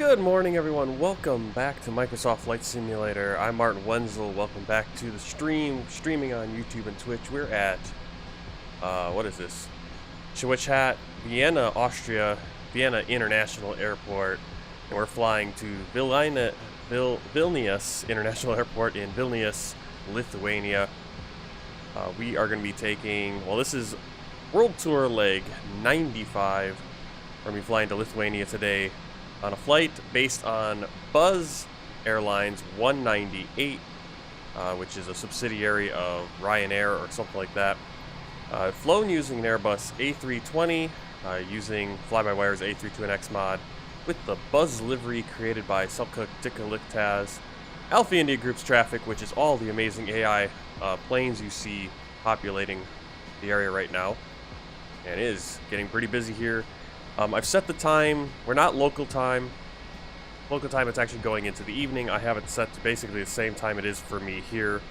Good morning, everyone. Welcome back to Microsoft Flight Simulator. I'm Martin Wenzel. Welcome back to the streaming on YouTube and Twitch. We're at, what is this? Vienna, Austria, Vienna International Airport. And we're flying to Vilnius International Airport in Vilnius, Lithuania. We are going to be taking, well, this is World Tour Leg 95. We're going to be flying to Lithuania today on a flight based on Buzz Airlines 198, which is a subsidiary of Ryanair or something like that. Flown using an Airbus A320, using FlyByWire's A32NX mod, with the Buzz livery created by Selçuk Dikaliktaz. Alpha India Group's traffic, which is all the amazing AI planes you see populating the area right now, and it is getting pretty busy here. I've set the time. We're not local time. Local time, it's actually going into the evening. I have it set to basically the same time it is for me here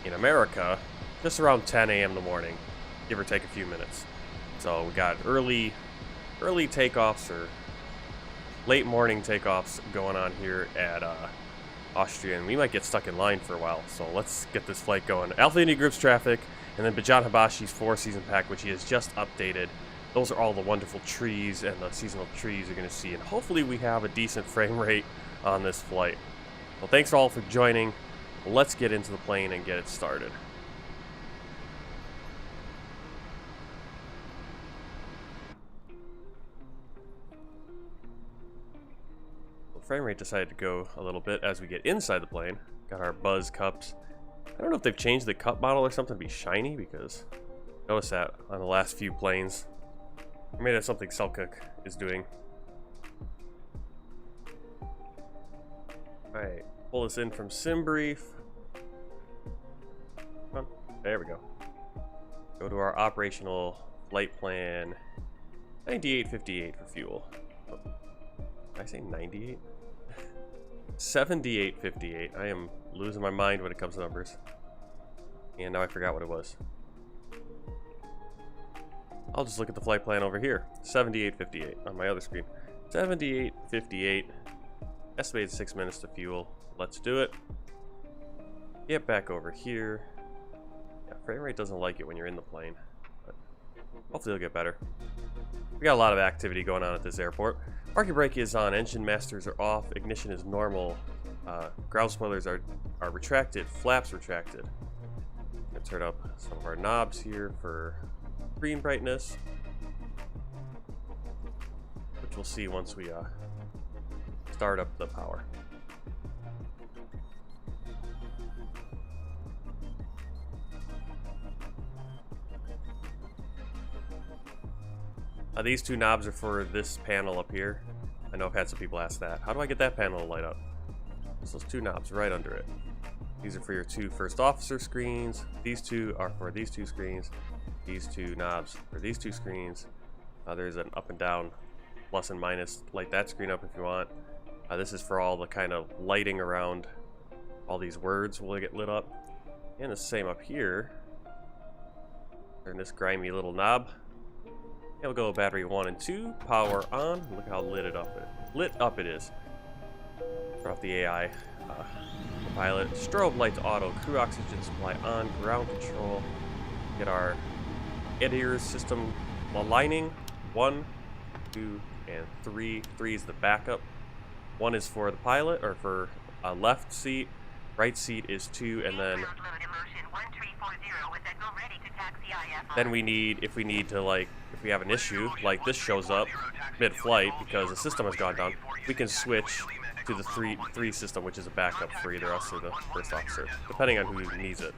in America, just around 10 a.m. in the morning, give or take a few minutes. So we got early takeoffs or late morning takeoffs going on here at Austria, and we might get stuck in line for a while. So let's get this flight going. Alpha India Group's traffic, and then Bijan Habashi's 4-season pack, which he has just updated. Those are all the wonderful trees and the seasonal trees you're going to see, and hopefully we have a decent frame rate on this flight. Well, thanks all for joining. Let's get into the plane and get it started. The frame rate decided to go a little bit as we get inside the plane. Got our Buzz cups. I don't know if they've changed the cup model or something to be shiny, because I noticed that on the last few planes. Maybe that's something Selçuk is doing. Alright, pull this in from SimBrief. Come on. There we go. Go to our operational flight plan. 9858 for fuel. Oh, did I say 98? 7858. I am losing my mind when it comes to numbers. And now I forgot what it was. I'll just look at the flight plan over here. 7858 on my other screen. 7858. Estimated 6 minutes to fuel. Let's do it. Get back over here. Yeah, frame rate doesn't like it when you're in the plane, but hopefully it'll get better. We got a lot of activity going on at this airport. Parking brake is on. Engine masters are off. Ignition is normal. Ground spoilers are retracted. Flaps retracted. Let's turn up some of our knobs here for screen brightness, which we'll see once we start up the power. These two knobs are for this panel up here. I know I've had some people ask that. How do I get that panel to light up? So those two knobs right under it. These are for your two first officer screens. These two are for these two screens. These two knobs for these two screens. There's an up and down, plus and minus. Light that screen up if you want. This is for all the kind of lighting around all these words will get lit up. And the same up here. Turn this grimy little knob. And we'll go battery 1 and 2. Power on. Look how lit up it is. Turn off the AI. Pilot. Strobe lights auto. Crew oxygen supply on. Ground control. Get our ADIRS system aligning. 1, 2, and 3. 3 is the backup. 1 is for the pilot, or for left seat. Right seat is 2, and then we need, if we need to, like, if we have an issue, like this shows up mid-flight because the system has gone down, we can switch to the 3 system, which is a backup for either us or the first officer, depending on who needs it.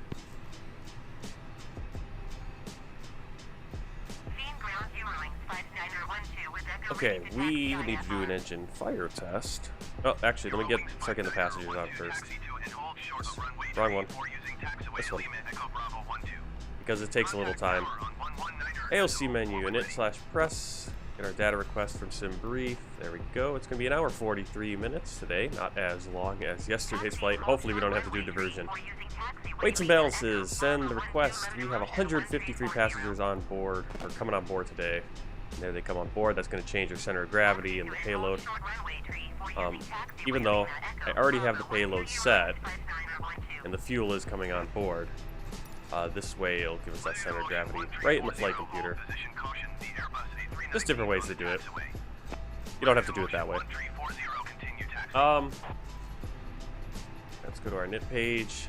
Okay, we need to do an engine fire test. Oh, actually, let me start getting the passengers on first. Wrong one. This one. Because it takes a little time. AOC menu, init/press. Get our data request from SimBrief. There we go. It's going to be an hour 43 minutes today. Not as long as yesterday's flight. Hopefully we don't have to do diversion. Weights and balances. Send the request. We have 153 passengers on board, or coming on board today. And there they come on board. That's going to change their center of gravity and the payload. Even though I already have the payload set and the fuel is coming on board, this way it'll give us that center of gravity right in the flight computer. Just different ways to do it. You don't have to do it that way. Let's go to our init page.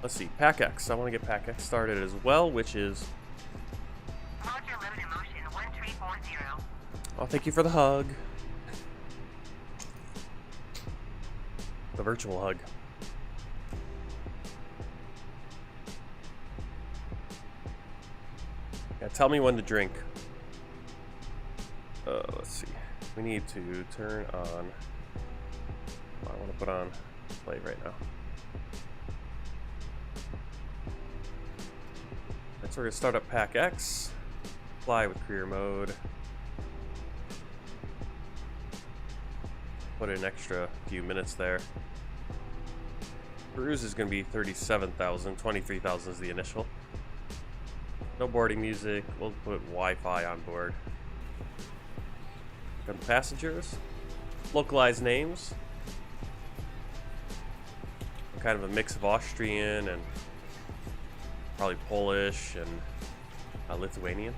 Let's see, PackX. I want to get PackX started as well, which is... Oh, thank you for the hug. The virtual hug. Yeah, tell me when to drink. Let's see. We need to turn on... I want to put on play right now. Alright, so we're going to start up PackX. Fly with career mode. Put in an extra few minutes there. Cruise is going to be 37,000. 23,000 is the initial. No boarding music. We'll put Wi-Fi on board. Got the passengers. Localized names. Kind of a mix of Austrian and probably Polish and Lithuanian.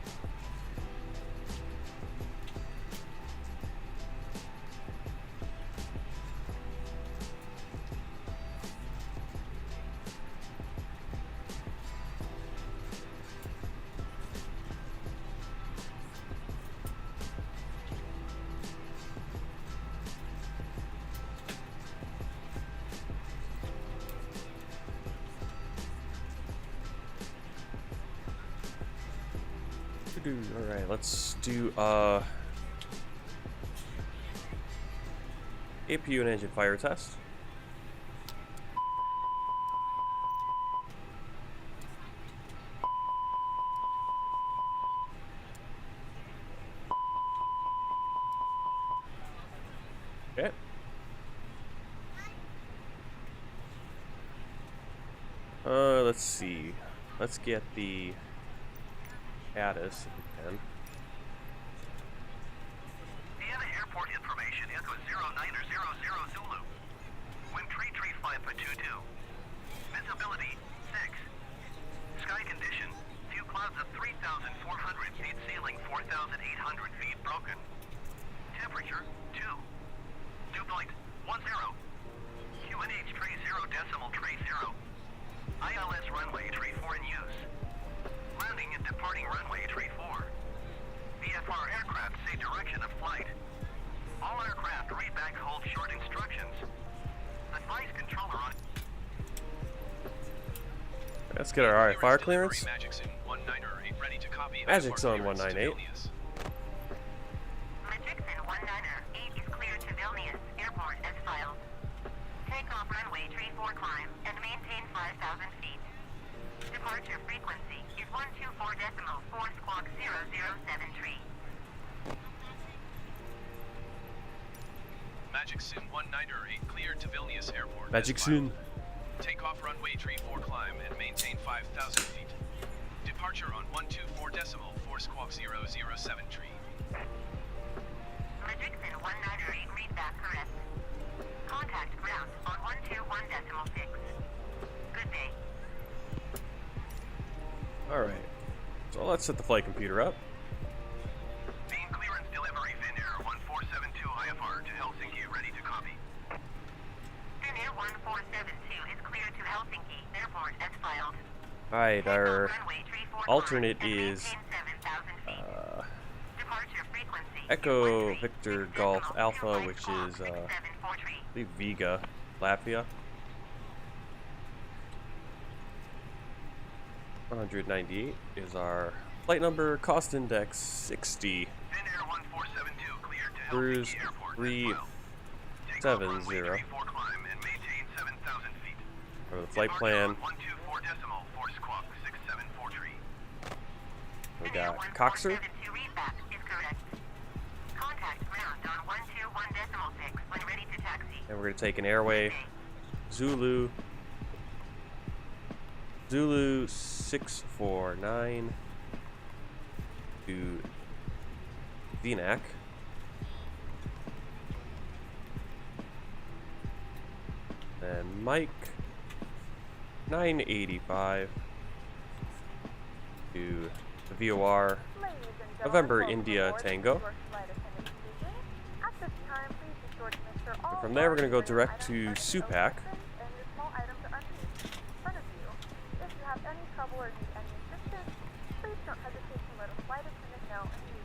Alright, let's do APU and engine fire test. Okay. Let's see. Let's get the Hotas if we can. Vienna airport information, Echo 0900 Zulu. Wind 335.22. Visibility 6. Sky condition, few clouds of 3,400 feet, ceiling 4,800 feet, broken. Temperature 2. Dew point 10. QNH tray 0 decimal tray 0. ILS runway tray 4 in use. Landing and departing runway tray 4. VFR aircraft say direction of flight. All aircraft read back hold short instructions. Advise controller on. Let's get our RF fire clearance. Magic Zone 198 ready to copy. Magic Zone 198. Magic Zone 198 is clear to Vilnius Airport as filed. Takeoff runway 34 climb and maintain 5,000 feet. Departure frequency is 124.4 squawk 0073. Magic Zone 198 cleared to Vilnius Airport. Magic Zone. Takeoff runway 34 climb and maintain 5,000 feet. Departure on 124.4 squawk 0073. Magic Zone 198 read back correct. Contact ground on 121.6. Good day. Alright. So let's set the flight computer up. Main clearance delivery Finnair 1472 IFR to Helsinki ready to copy. Finnair 1472 is clear to Helsinki Airport as filed. Alright, our Runway 34 alternate climb and is maintain 7,000 feet. Departure frequency is Echo 13 Victor decimal Golf 25 Alpha, which squawk is 6743. I believe Vega, Latvia. 198 is our flight number, cost index 60. Finnair 1472 cleared to Cruise Helsinki Airport. 370. Climb and maintain 7,000 feet. For the flight plan, 124.4 squawk 6743. we got Coxer, 172 readback is correct. Contact ground on 121.6 when ready to taxi. and we're going to take an airway Zulu 649 to DNAC. And Mike 985 to the VOR November India Tango. And from there, we're going to go direct to SUPAC.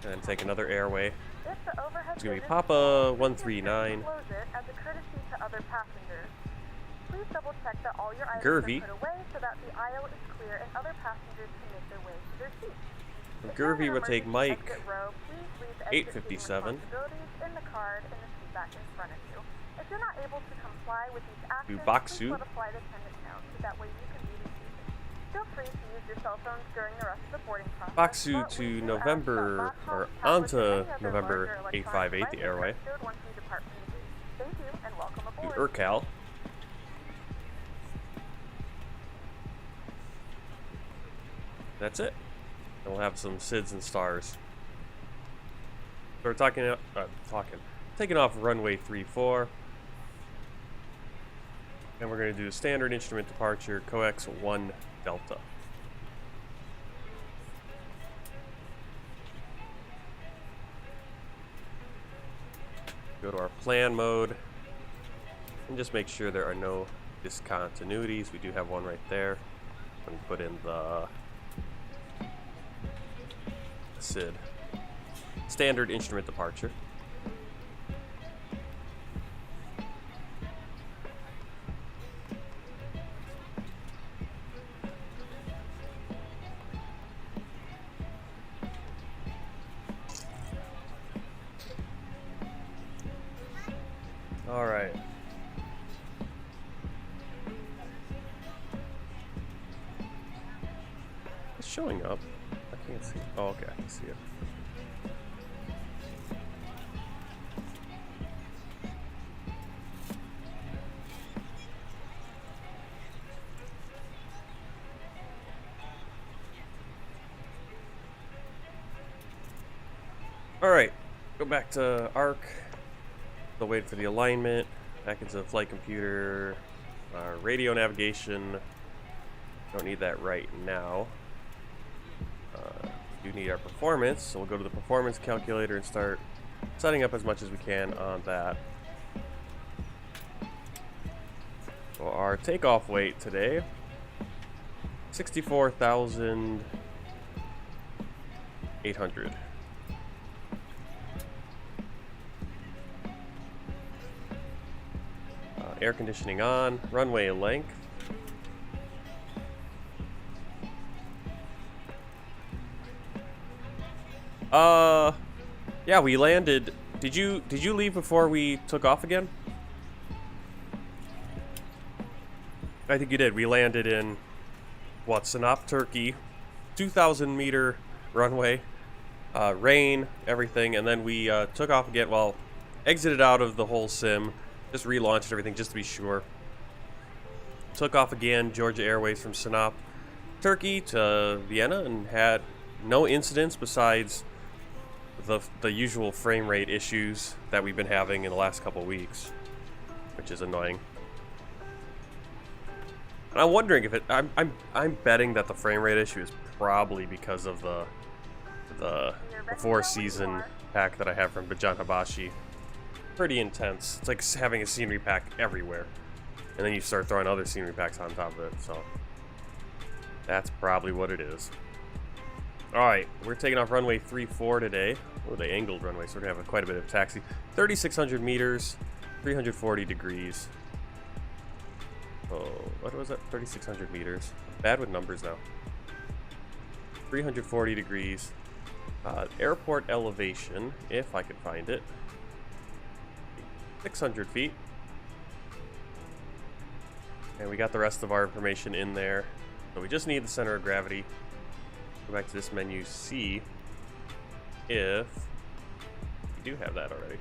And take another airway. It's going to be Papa 139. Please double check that all your items Gervy. are put away so that the aisle is clear and other passengers can make their way to their seats. From If you're in Gervy, an we'll take emergency Mike exit row, please leave the exit seating 857. responsibilities in the card in the seat back in front of you. If you're not able to comply with these actions, Baksu. please let a flight attendant know so that way you can be reseated. Feel free to use your cell phones during the rest of the boarding process. Baksu but to we do ask November, that or laptops, tablets, onto and any other November larger electronic 858, the devices airway. are stored once you depart from the gate. Thank you and welcome To aboard. Urcal. That's it. And we'll have some SIDS and stars. So we're taking off runway 34. And we're going to do standard instrument departure, coax 1 Delta. Go to our plan mode and just make sure there are no discontinuities. We do have one right there. I'm going to put in the SID. Standard instrument departure. All right. It's showing up. I can't see. Oh, okay, I can see it. All right, go back to ARC. They'll wait for the alignment. Back into the flight computer. Radio navigation. Don't need that right now. We do need our performance, so we'll go to the performance calculator and start setting up as much as we can on that. So our takeoff weight today, 64,800. Air conditioning on, runway length. Yeah, we landed. Did you leave before we took off again? I think you did. We landed in what, Sinop, Turkey, 2,000 meter runway, rain, everything, and then we took off again. Well, exited out of the whole sim. Just relaunched everything just to be sure. Took off again, Georgia Airways from Sinop, Turkey to Vienna, and had no incidents besides the usual frame rate issues that we've been having in the last couple weeks, which is annoying. And I'm wondering if it. I'm betting that the frame rate issue is probably because of the before season pack that I have from Bajan Habashi. Pretty intense. It's like having a scenery pack everywhere, and then you start throwing other scenery packs on top of it. So that's probably what it is. All right, we're taking off runway 34 today. Oh, the angled runway, so we're gonna have quite a bit of taxi. 3,600 meters, 340 degrees. Oh, what was that? 3,600 meters. Bad with numbers now. 340 degrees. Airport elevation, if I could find it. 600 feet. And we got the rest of our information in there. So we just need the center of gravity. Go back to this menu, see if we do have that already.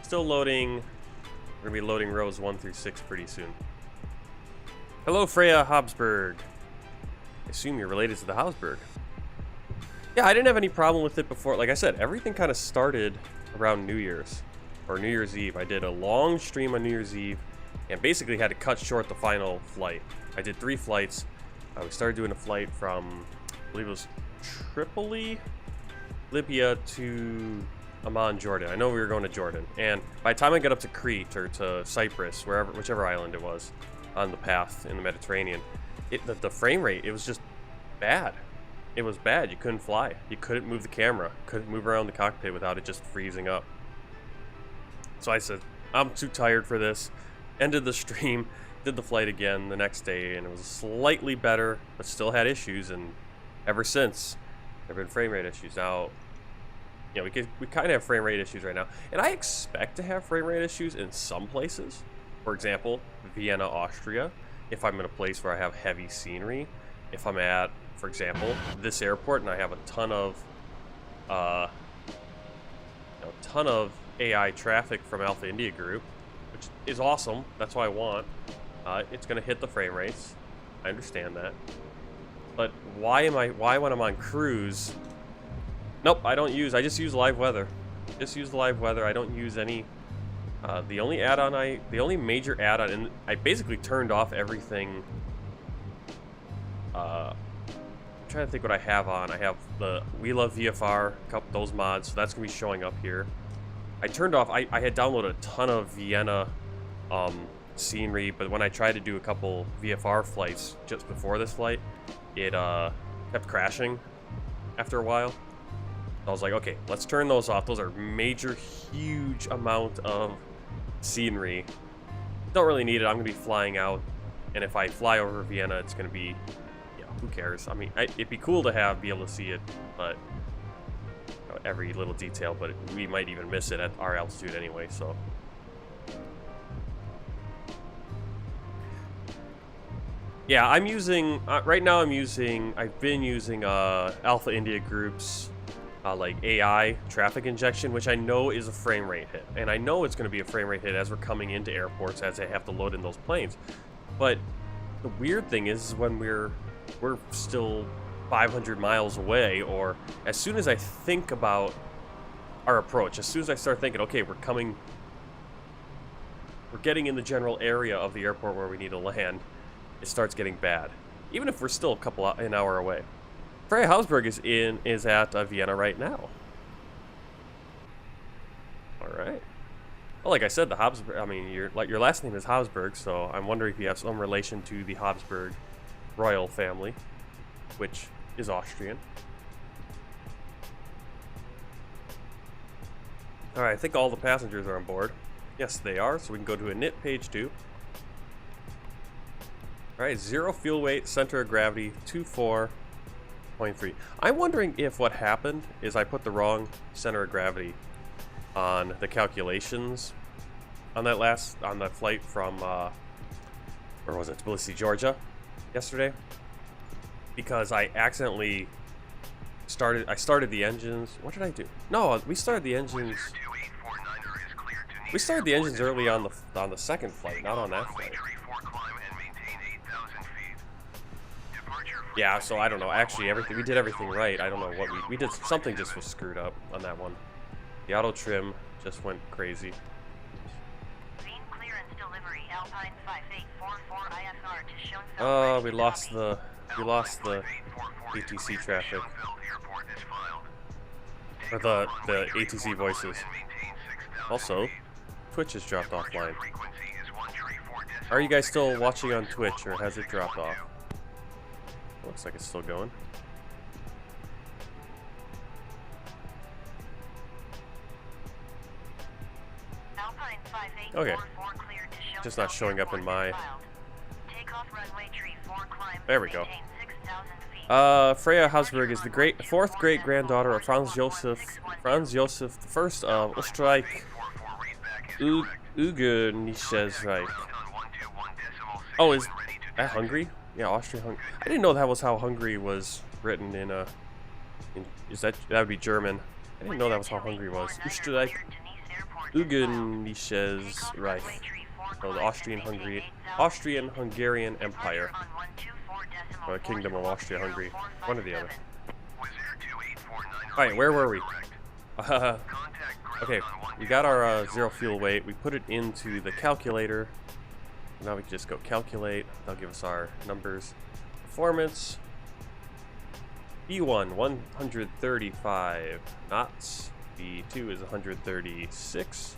Still loading. We're going to be loading rows 1 through 6 pretty soon. Hello, Freya Habsburg. I assume you're related to the Habsburg. Yeah, I didn't have any problem with it before. Like I said, everything kind of started around New Year's or New Year's Eve. I did a long stream on New Year's Eve and basically had to cut short the final flight. I did 3 flights. We started doing a flight from, I believe it was Tripoli, Libya to Amman, Jordan. I know we were going to Jordan. And by the time I got up to Crete or to Cyprus, whichever island it was on the path in the Mediterranean, the frame rate, it was just bad. It was bad. You couldn't fly. You couldn't move the camera. Couldn't move around the cockpit without it just freezing up. So I said, I'm too tired for this. Ended the stream, did the flight again the next day, and it was slightly better, but still had issues. And ever since, there have been frame rate issues. Now, you know, we kind of have frame rate issues right now, and I expect to have frame rate issues in some places. For example, Vienna, Austria. If I'm in a place where I have heavy scenery, if I'm at, for example, this airport and I have a ton of AI traffic from Alpha India Group, which is awesome. That's what I want. It's going to hit the frame rates. I understand that. But why when I'm on cruise? Nope, I just use live weather. Just use the live weather. I don't use any. The only major add-on, and I basically turned off everything. I'm trying to think what I have on. I have the We Love VFR, those mods, so that's gonna be showing up here. I turned off. I had downloaded a ton of Vienna scenery, but when I tried to do a couple VFR flights just before this flight, it kept crashing after a while. I was like, okay, let's turn those off. Those are major, huge amount of scenery. Don't really need it. I'm gonna be flying out, and if I fly over Vienna, it's gonna be, yeah, who cares? I mean, it'd be cool to be able to see it, but you know, every little detail. But we might even miss it at our altitude anyway. So. Yeah, I'm using, right now I've been using Alpha India Group's like AI traffic injection, which I know is a frame rate hit. And I know it's going to be a frame rate hit as we're coming into airports, as they have to load in those planes. But the weird thing is when we're still 500 miles away, or as soon as I think about our approach, as soon as I start thinking, okay, we're getting in the general area of the airport where we need to land, it starts getting bad, even if we're still an hour away. Freya Hausberg is at Vienna right now. All right. Well, like I said, the Habsburg. I mean, your last name is Habsburg, so I'm wondering if you have some relation to the Habsburg royal family, which is Austrian. All right, I think all the passengers are on board. Yes, they are. So we can go to init page 2. All right, 0 fuel weight, center of gravity, 24.3. I'm wondering if what happened is I put the wrong center of gravity on the calculations on that flight from where was it, Tbilisi, Georgia, yesterday, because I accidentally started the engines. What did I do? No, we started the engines. We started the engines early on the second flight, not on that flight. Yeah, so I don't know. Actually, we did everything right. I don't know what we did. Something just was screwed up on that one. The auto trim just went crazy. We lost the ATC traffic, or the ATC voices. Also, Twitch has dropped offline. Are you guys still watching on Twitch, or has it dropped off? Looks like it's still going. Okay. Just not showing up in my... There we go. Freya Hausberg is the fourth great granddaughter of Franz Josef I of Österreich Ugernisches Reich. Oh, is that Hungary? Yeah, Austria-Hungary. I didn't know that was how Hungary was written in that would be German. I didn't know that was how Hungary was. Österreich Ugernisches Reich. So the Austrian-Hungarian Empire. Kingdom of Austria-Hungary. One or the other. Alright, where were we? Okay, we got our zero fuel weight. We put it into the calculator. Now we can just go calculate. They'll give us our numbers. Performance. V1, 135 knots. V2 is 136.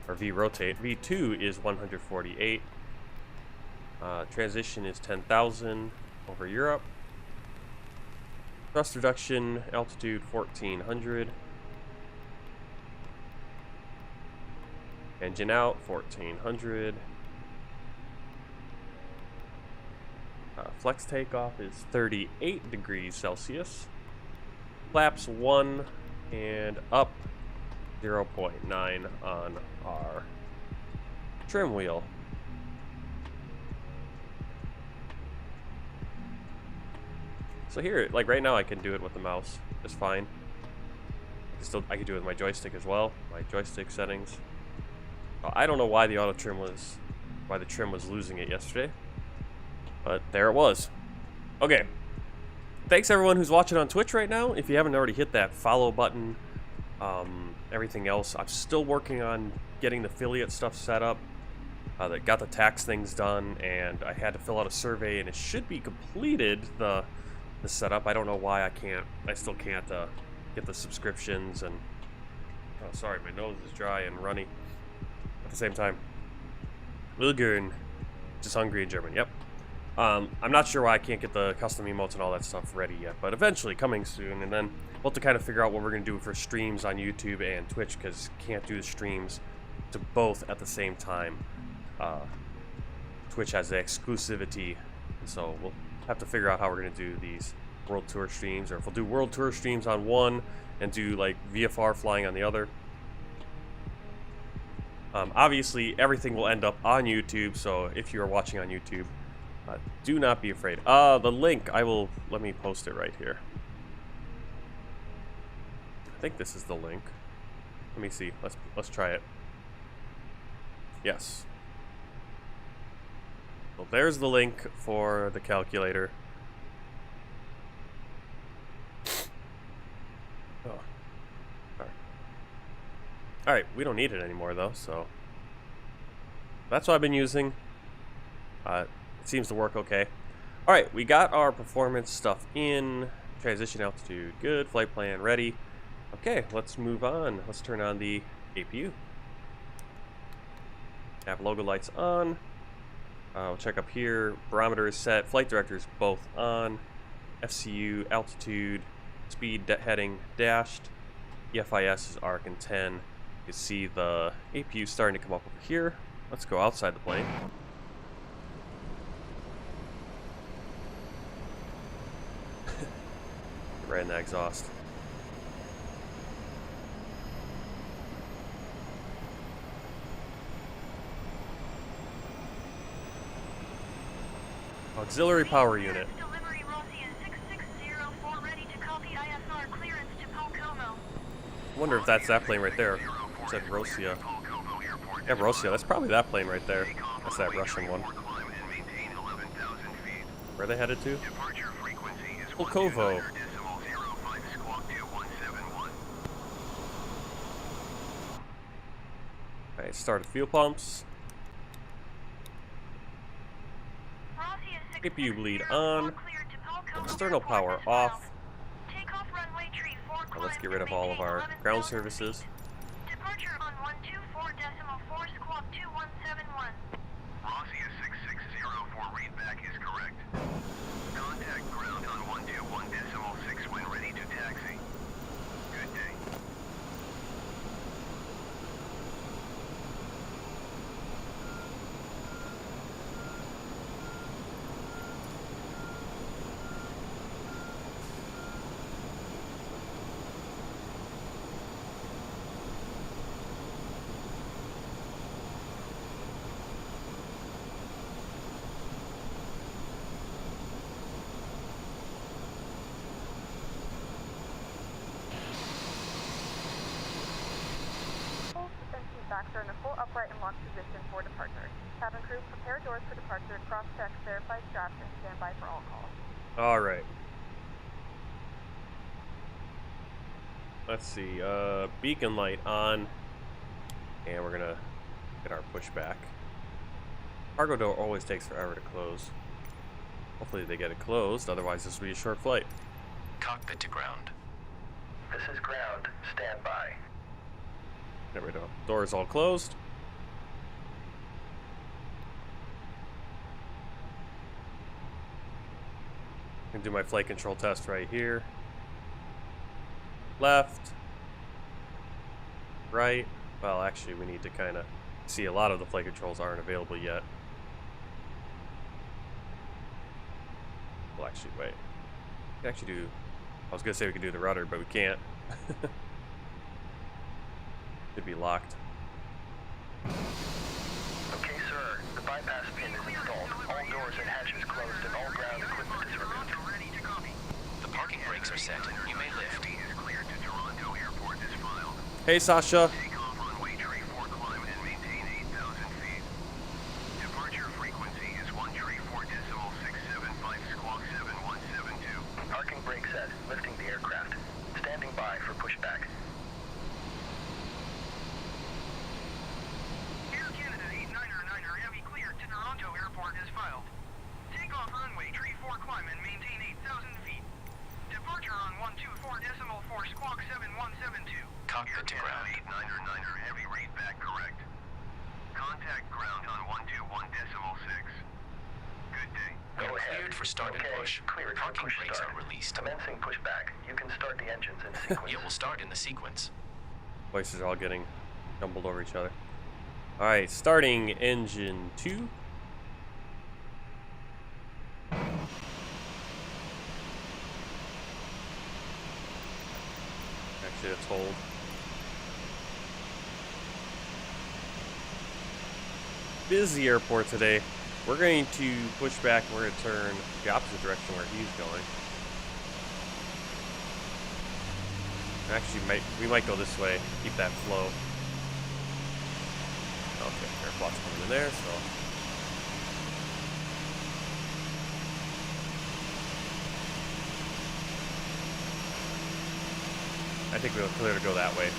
Or V rotate. V2 is 148. Transition is 10,000 over Europe. Thrust reduction, altitude 1400. Engine out, 1400. Flex takeoff is 38 degrees Celsius. Flaps 1 and up 0.9 on our trim wheel. So here, like right now, I can do it with the mouse just fine. I can do it with my joystick as well. My joystick settings. I don't know why the trim was losing it yesterday, but there it was. Okay. Thanks everyone who's watching on Twitch right now. If you haven't already hit that follow button, everything else, I'm still working on getting the affiliate stuff set up. That got the tax things done, and I had to fill out a survey, and it should be completed. The setup. I don't know why I still can't get the subscriptions, and oh, sorry, my nose is dry and runny at the same time. Wilgern, just hungry in German. Yep. I'm not sure why I can't get the custom emotes and all that stuff ready yet, but eventually coming soon. And then we'll have to kind of figure out what we're gonna do for streams on YouTube and Twitch, because can't do the streams to both at the same time. Twitch has the exclusivity, so we'll have to figure out how we're gonna do these world tour streams, or if we'll do world tour streams on one and do like VFR flying on the other. Obviously everything will end up on YouTube, so if you are watching on YouTube, do not be afraid. The link, let me post it right here. I think this is the link. Let me see, let's try it. Yes. Well, there's the link for the calculator. Oh. Alright, we don't need it anymore though, so that's what I've been using. It seems to work okay. Alright, we got our performance stuff in. Transition altitude, good. Flight plan ready. Okay, let's move on. Let's turn on the APU. Have logo lights on. We'll check up here. Barometer is set. Flight director is both on. FCU, altitude, speed, heading dashed. EFIS is arc and 10. You can see the APU starting to come up over here. Let's go outside the plane. Right in the exhaust. Auxiliary power unit. Delivery Rosia 6604 ready to copy ISR clearance to Polkomo. I wonder if that's that plane right there. It said Rosia. Yeah, Rosia. That's probably that plane right there. That's that Russian one. Where are they headed to? Polkovo. Alright, started fuel pumps. APU bleed on. External power off. Now let's get rid of all of our ground services. Departure on 124.4 squawk 2171. Rosia 6604 readback is correct. Contact ground on 121.6 when ready to taxi. Good day. Factor in a full upright and locked position for departure. Cabin crew, prepare doors for departure, cross-check, verify straps, and stand by for all calls. Alright. let's see, beacon light on, and we're gonna get our pushback. Cargo door always takes forever to close. Hopefully they get it closed, otherwise this will be a short flight. Cockpit to ground. This is ground. Stand by. There we go. Door is all closed. I can do my flight control test right here. Left. Right. Well, actually, we need to kind of see a lot of the flight controls aren't available yet. Well, actually, wait. We can actually do... I was going to say we could do the rudder, but we can't. It'd be locked. Okay, sir. The bypass pin is installed. All doors and hatches closed and all ground equipment is removed. The parking brakes are set. You may lift. Hey, Sasha. Takeoff runway 34 climb and maintain 8,000 feet. Departure frequency is 134.675 squawk 7172. Parking brake set. Lifting the aircraft. Standing by for pushback. Air Canada 89er Heavy cleared to Toronto Airport is filed. Takeoff runway 34 climb and maintain 8,000 feet. Departure on 124.4 squawk 7172. Cockpit to ground. 89er Heavy rate back correct. Contact ground on 121.6. Good day. We are cleared for start and push. Cleared for Parking push brakes start. are released. Commencing pushback. You can start the engines in sequence. It will start in the sequence. Voices are all getting jumbled over each other. Alright, starting engine 2. Actually, it's hold. Busy airport today. We're going to push back. We're going to turn the opposite direction where he's going. Actually, we might go this way. Keep that flow. Okay, airfloat's coming in there, so. I think we'll clear to go that way.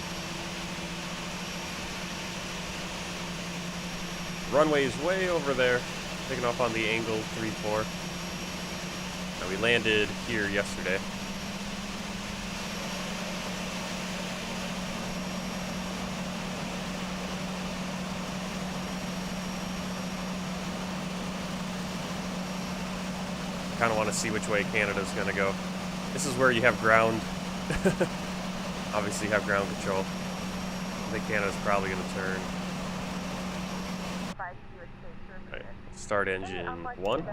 Runway is way over there, taking off on the angle 3-4. Now we landed here yesterday. Kind of want to see which way Canada's going to go. This is where you have ground. Obviously you have ground control. I think Canada's probably going to turn. Right, start engine 1.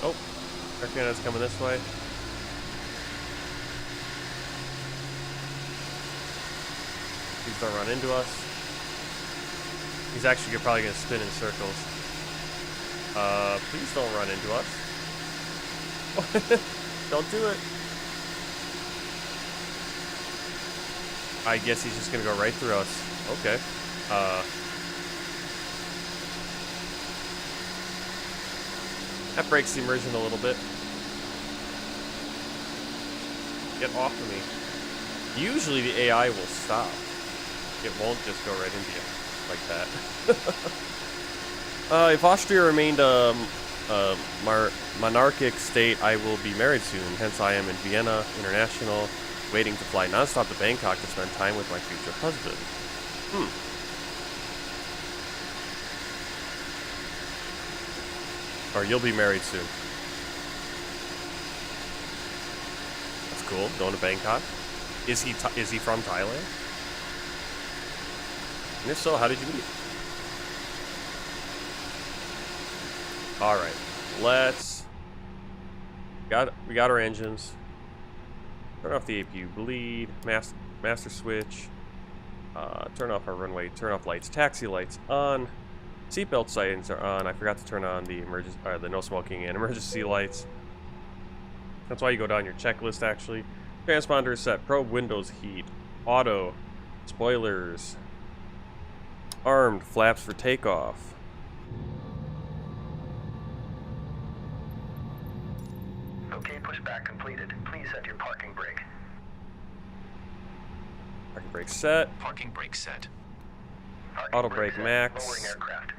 Oh, Air Canada's coming this way. Please don't run into us. He's actually probably going to spin in circles. Please don't run into us. Don't do it. I guess he's just going to go right through us. Okay. That breaks the immersion a little bit. Get off of me. Usually the AI will stop. It won't just go right into you like that. If Austria remained a monarchic state, I will be married soon. Hence, I am in Vienna International, waiting to fly nonstop to Bangkok to spend time with my future husband. Or you'll be married soon. That's cool. Going to Bangkok. Is he from Thailand? And if so, how did you meet? All right, we got our engines. Turn off the APU bleed. Master switch. Turn off our runway. Turn off lights. Taxi lights on. Seatbelt signs are on. I forgot to turn on the the no smoking and emergency lights. That's why you go down your checklist actually. Transponder is set. Probe windows heat. Auto. Spoilers. Armed. Flaps for takeoff. Okay, pushback completed. Please set your parking brake. Parking brake set. Parking brake set. Parking Auto brake brake set. max. Lowering aircraft.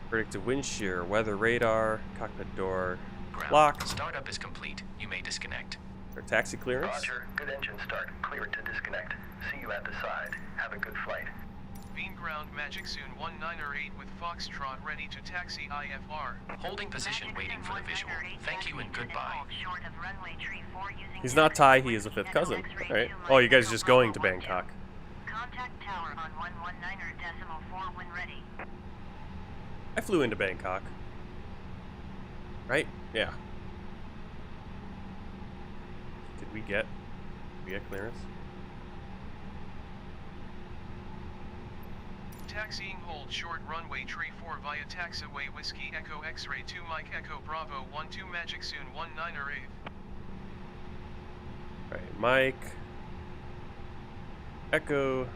Predictive wind shear. Weather radar. Cockpit door. Ground. Locked. Startup is complete. You may disconnect. Or taxi clearance. Roger. Good engine start. Clear to disconnect. See you at the side. Have a good flight. Beam ground Magic Soon 198 with Foxtrot ready to taxi IFR. Holding position waiting for the visual. Thank you and goodbye. He's not Thai, he is a fifth cousin. Alright. Oh, you guys are just going to Bangkok. Contact tower on 119.4 when ready. I flew into Bangkok. Right? Yeah. Did we get clearance? Taxiing hold short runway tree 4 via taxiway Whiskey Echo X-ray 2 Mike Echo Bravo 12 Magic Soon 198. Alright, Mike. Echo.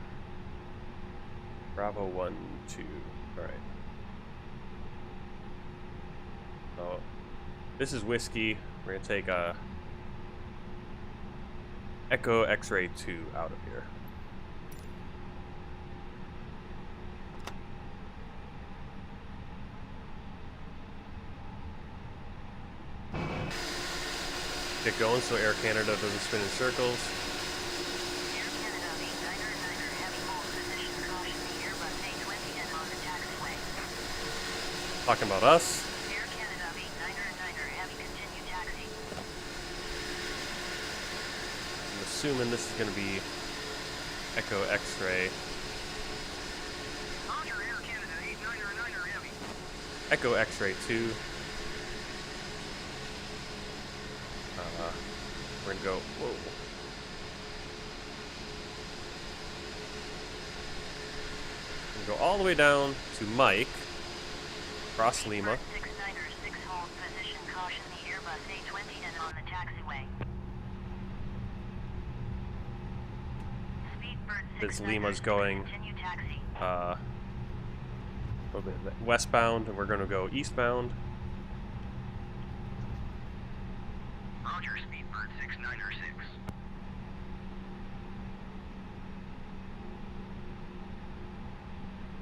Bravo 12. Alright. So, this is Whiskey. We're gonna take a Echo X-ray 2 out of here. Get going so Air Canada doesn't spin in circles. Air Canada 89er heavy hold position caution the Airbus A320 on the taxiway. Talking about us. Air Canada 89er heavy continue taxi. I'm assuming this is going to be Echo X-ray. Roger, Air Canada 89er heavy. Echo X-ray 2. We're going to go... Whoa. We're going to go all the way down to Mike. Cross Lima. 6 hold position caution the Airbus A320 and on the taxiway. Speedbird This 69er Lima's going continue taxi. a little bit westbound, and we're going to go eastbound. Roger, Speedbird 696.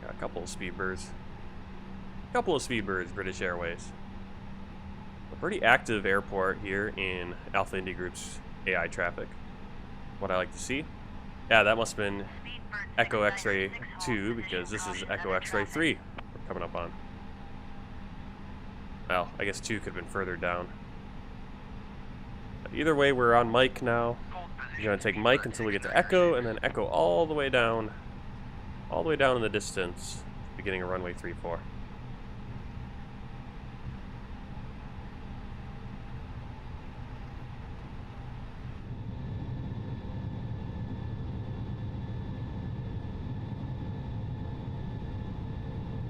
Got a couple of Speedbirds. British Airways. A pretty active airport here in Alpha Indy Group's AI traffic. What I like to see. Yeah, that must have been Speedbird Echo 696 X-ray hold 2 position because this is caution Echo other X-ray traffic. 3 we're coming up on. Well, I guess 2 could have been further down. But either way, we're on Mike now. We're going to take Mike until we get to Echo, and then Echo all the way down in the distance, beginning of runway 34.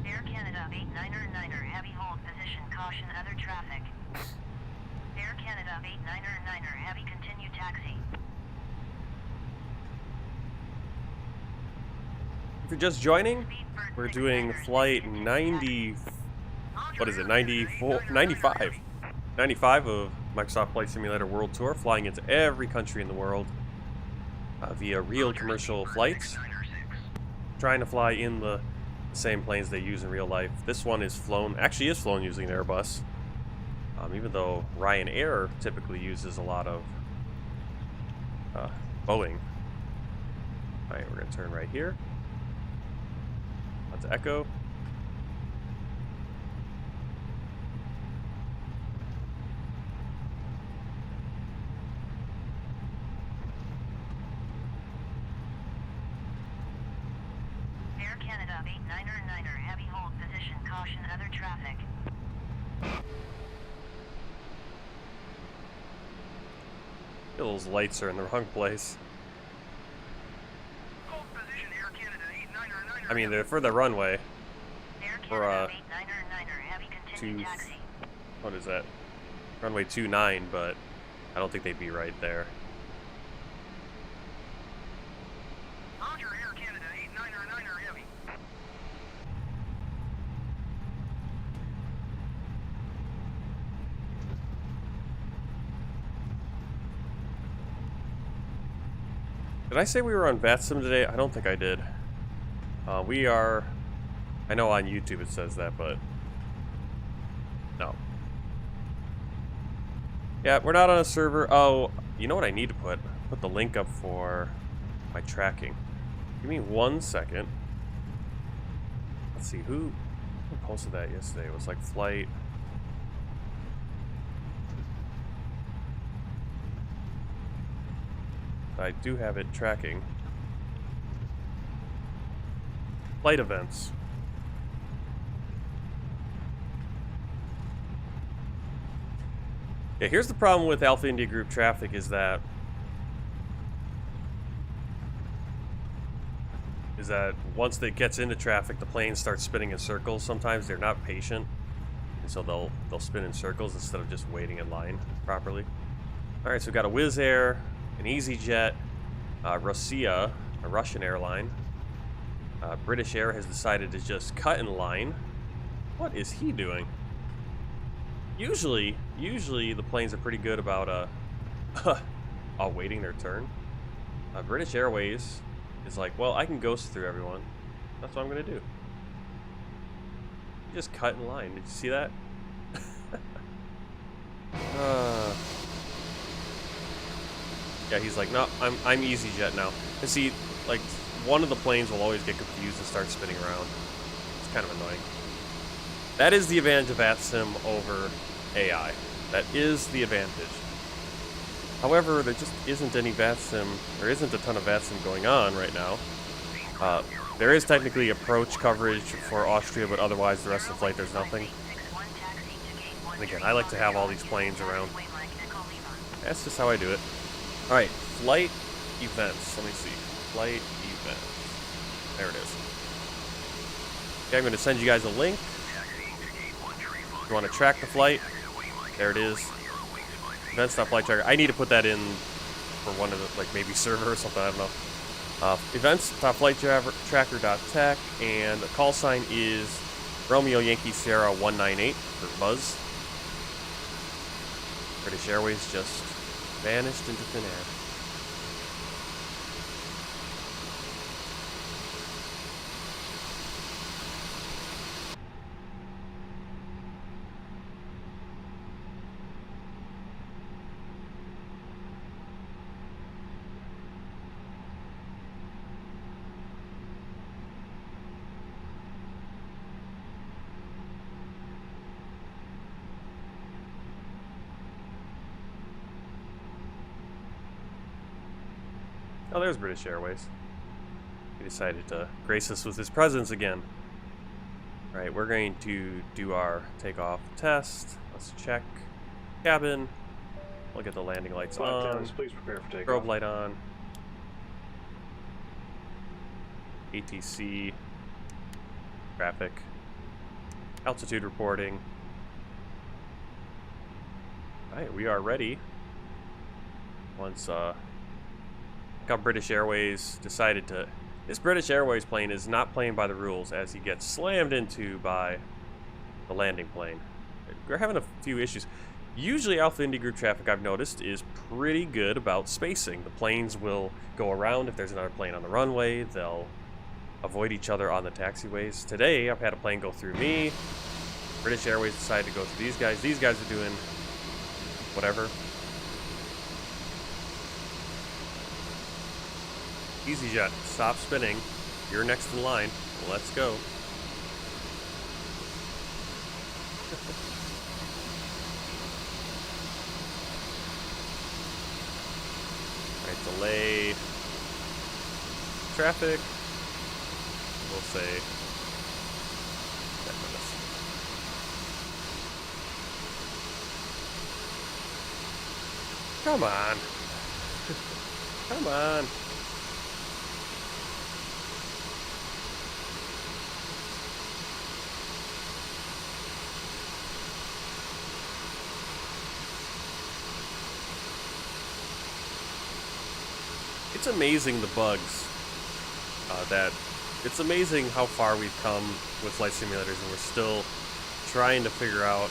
Air Canada 89er heavy hold position caution other traffic. Air Canada 89er heavy continue taxi. If you're just joining, Speedbird we're doing 696 flight continue 90, what is it, 95 of Microsoft Flight Simulator World Tour, flying into every country in the world via real commercial flights, trying to fly in the same planes they use in real life. This one is flown using an Airbus, even though Ryanair typically uses a lot of Boeing. Alright, we're going to turn right here. That's Echo. Air Canada 89er heavy hold position caution other traffic. Those lights are in the wrong place. Hold position, Air Canada 89er. I mean, they're for the runway. Air for what is that? Runway 29, but I don't think they'd be right there. Roger, Air Canada 899er Heavy. Did I say we were on VATSIM today? I don't think I did. We are... I know on YouTube it says that, but... No. Yeah, we're not on a server. Oh, you know what I need to put? Put the link up for my tracking. Give me 1 second. Let's see, who posted that yesterday? It was like Flight... I do have it tracking. Flight events. Yeah, here's the problem with Alpha India Group traffic is that once it gets into traffic, the planes start spinning in circles. Sometimes they're not patient, and so they'll spin in circles instead of just waiting in line properly. All right, so we've got a Wizz Air, an EasyJet, Russia, a Russian airline. British Air has decided to just cut in line. What is he doing? Usually the planes are pretty good about waiting their turn. British Airways is like, well, I can ghost through everyone. That's what I'm gonna do. Just cut in line. Did you see that? Yeah, he's like, no, I'm EasyJet now. And see, like, one of the planes will always get confused and start spinning around. It's kind of annoying. That is the advantage of VATSIM over AI. That is the advantage. However, there just isn't any VATSIM, there isn't a ton of VATSIM going on right now. There is technically approach coverage for Austria, but otherwise the rest of the flight there's nothing. And again, I like to have all these planes around. That's just how I do it. Alright, flight events. Let me see. Flight events. There it is. Okay, I'm going to send you guys a link. If you want to track the flight, there it is. Events.flight tracker. I need to put that in for one of the, like, maybe server or something, I don't know. Events.flighttracker.tech, and the call sign is Romeo Yankee Sierra 198 for Buzz. British Airways just vanished into thin air. Oh, there's British Airways. He decided to grace us with his presence again. Alright, we're going to do our takeoff test. Let's check. Cabin. We'll get the landing lights on. Please prepare for takeoff. Strobe light on. ATC. Traffic. Altitude reporting. Alright, we are ready. Once, how British Airways decided to... This British Airways plane is not playing by the rules as he gets slammed into by the landing plane. We're having a few issues. Usually Alpha India Group traffic, I've noticed, is pretty good about spacing. The planes will go around. If there's another plane on the runway, they'll avoid each other on the taxiways. Today, I've had a plane go through me. British Airways decided to go through these guys. These guys are doing whatever. EasyJet, stop spinning. You're next in line. Let's go. Alright, delay traffic. We'll say 10 minutes. Come on. Come on. it's amazing the bugs it's amazing how far we've come with flight simulators, and we're still trying to figure out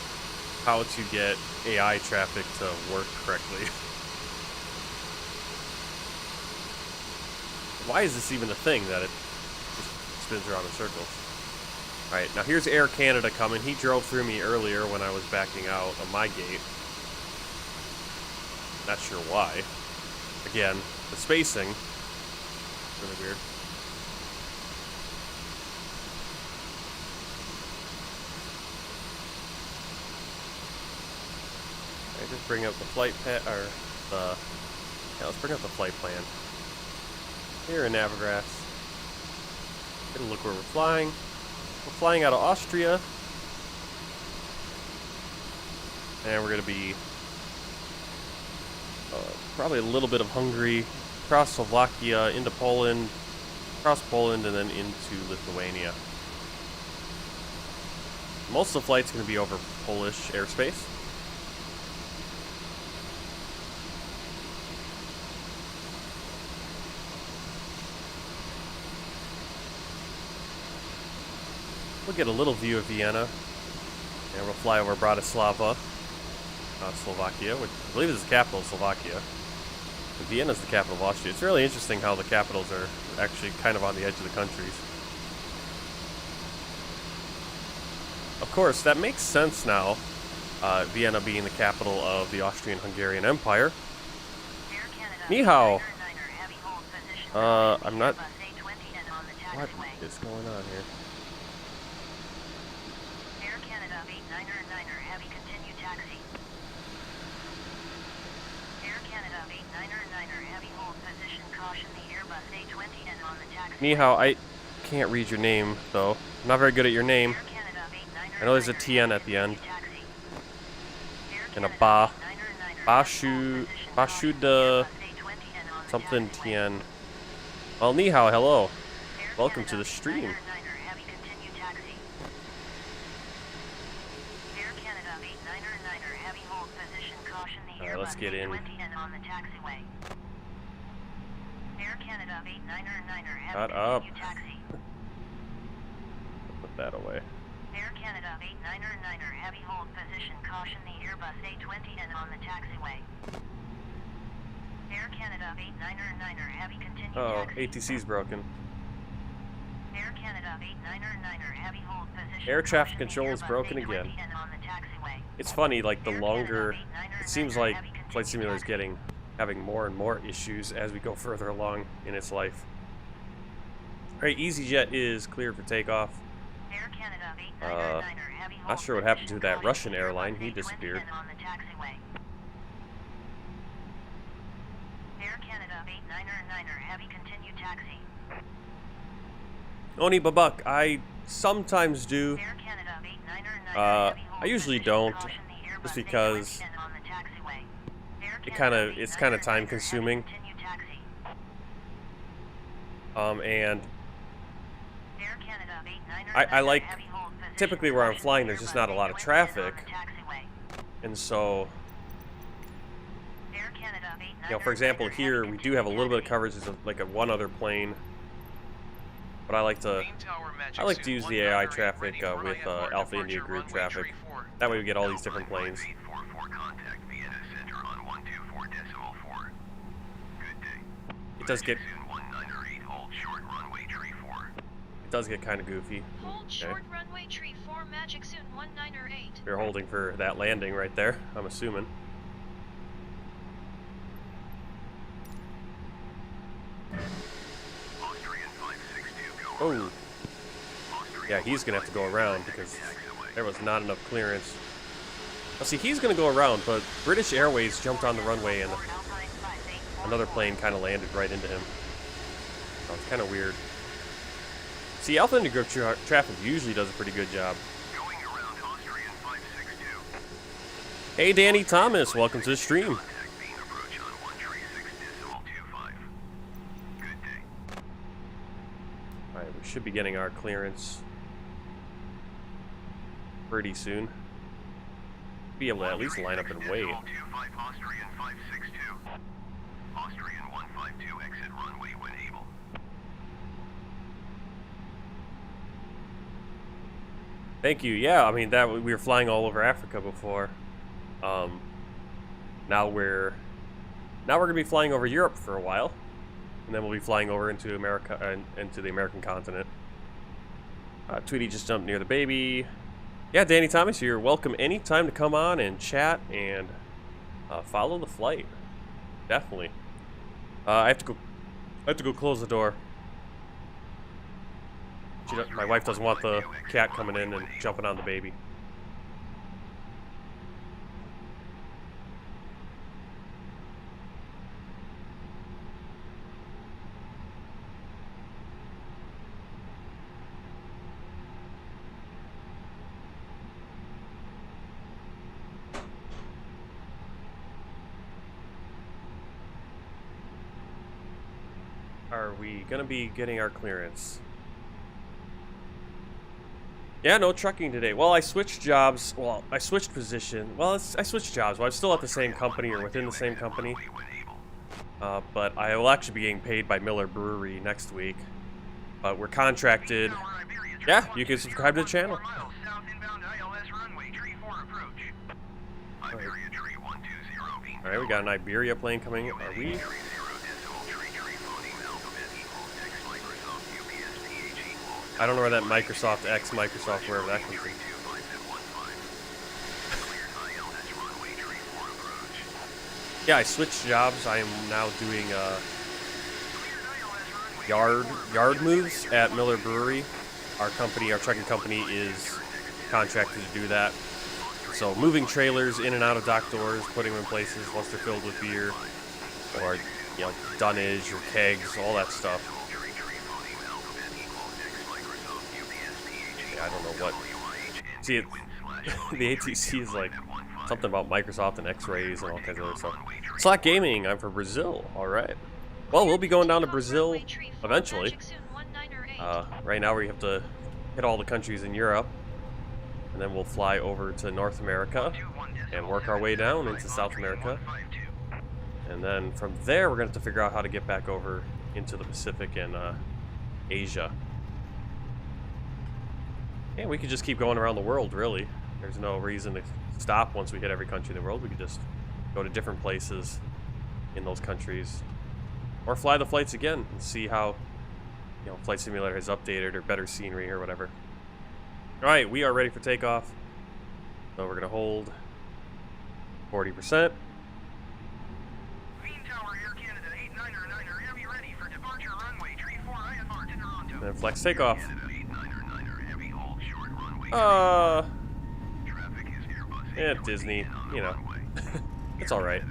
how to get AI traffic to work correctly. Why is this even a thing that it just spins around in circles? Alright, now here's Air Canada coming. He drove through me earlier when I was backing out of my gate. Not sure why. Again, the spacing is really weird. I just bring up the flight let's bring up the flight plan. Here in Navigrass. Get a look where we're flying. We're flying out of Austria. And we're going to be probably a little bit of Hungary, across Slovakia, into Poland, across Poland, and then into Lithuania. Most of the flight's going to be over Polish airspace. We'll get a little view of Vienna, and we'll fly over Bratislava, Slovakia, which I believe is the capital of Slovakia. And Vienna is the capital of Austria. It's really interesting how the capitals are actually kind of on the edge of the countries. Of course, that makes sense now, Vienna being the capital of the Austrian-Hungarian Empire. Ni hao. I'm not... What is going on here? Ni hao, I can't read your name, though. I'm not very good at your name. I know there's a TN at the end. And a ba. Bashuda something TN. Well, ni hao, hello. Welcome to the stream. Alright, let's get in. Shut up. Put that away. Air Canada 89er heavy hold position, caution the Airbus A20N on the taxiway. Air Canada 89er heavy continue taxi. ATC's broken. Air Canada 89er heavy hold position. Air traffic control is broken again. It's funny, like the longer it seems like Flight Simulator is having more and more issues as we go further along in its life. Alright, EasyJet is cleared for takeoff. Not sure what happened to that Russian airline. He disappeared. Oni Babuk, I sometimes do. I usually don't, just because it's kind of time consuming. And I like, typically where I'm flying, there's just not a lot of traffic, and so, you know, for example, here we do have a little bit of coverage. There's like one other plane, but I like to use the AI traffic with Alpha India Group traffic. That way we get all these different planes. It does get kind of goofy. Hold short runway tree 4 magic soon 1908. We're holding for that landing right there, I'm assuming. Oh. Yeah, he's gonna have to go around because there was not enough clearance. Now see, he's gonna go around, but British Airways jumped on the runway and another plane kind of landed right into him. So it's kind of weird. See, Alpha India Group traffic usually does a pretty good job. Hey, Danny Thomas, welcome to the stream. Alright, we should be getting our clearance pretty soon. Be able to at least line up and wait. Austrian 152, exit runway when able. Thank you. Yeah, I mean that we were flying all over Africa before. Now we're gonna be flying over Europe for a while, and then we'll be flying over into America and into the American continent. Tweety just jumped near the baby. Yeah, Danny Thomas, you're welcome anytime to come on and chat and follow the flight. Definitely. I have to go close the door. My wife doesn't want the cat coming in and jumping on the baby. Are we gonna be getting our clearance? Yeah, no trucking today. Well, I switched jobs. Well, I switched position. Well, I switched jobs. Well, I'm still at the same company or within the same company. But I will actually be getting paid by Miller Brewery next week. But we're contracted. Yeah, you can subscribe to the channel. Alright, we got an Iberia plane coming. Are we? I don't know where that Microsoft X, Microsoft, wherever that comes from. Yeah, I switched jobs. I am now doing yard moves at Miller Brewery. Our company, our trucking company, is contracted to do that. So moving trailers in and out of dock doors, putting them in places once they're filled with beer, or dunnage or kegs, all that stuff. I don't know what. See, the ATC is like something about Microsoft and X-rays and all kinds of other stuff. Slack Gaming, I'm from Brazil. All right. Well, we'll be going down to Brazil eventually. Right now we have to hit all the countries in Europe, and then we'll fly over to North America and work our way down into South America. And then from there, we're going to have to figure out how to get back over into the Pacific and Asia. Yeah, we could just keep going around the world, really. There's no reason to stop once we hit every country in the world. We could just go to different places in those countries. Or fly the flights again and see how, Flight Simulator has updated or better scenery or whatever. Alright, we are ready for takeoff. So we're going to hold 40%. And then flex takeoff. Yeah, Disney, it's alright.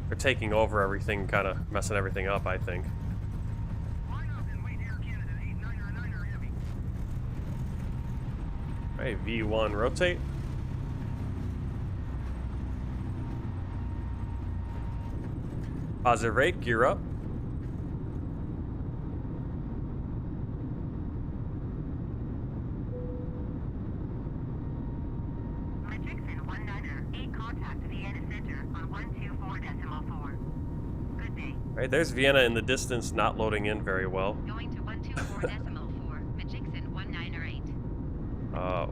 They're taking over everything, kind of messing everything up, I think. Alright, V1 rotate. Positive rate, gear up. Right, there's Vienna in the distance, not loading in very well. Going to 124.4, Magixon 198.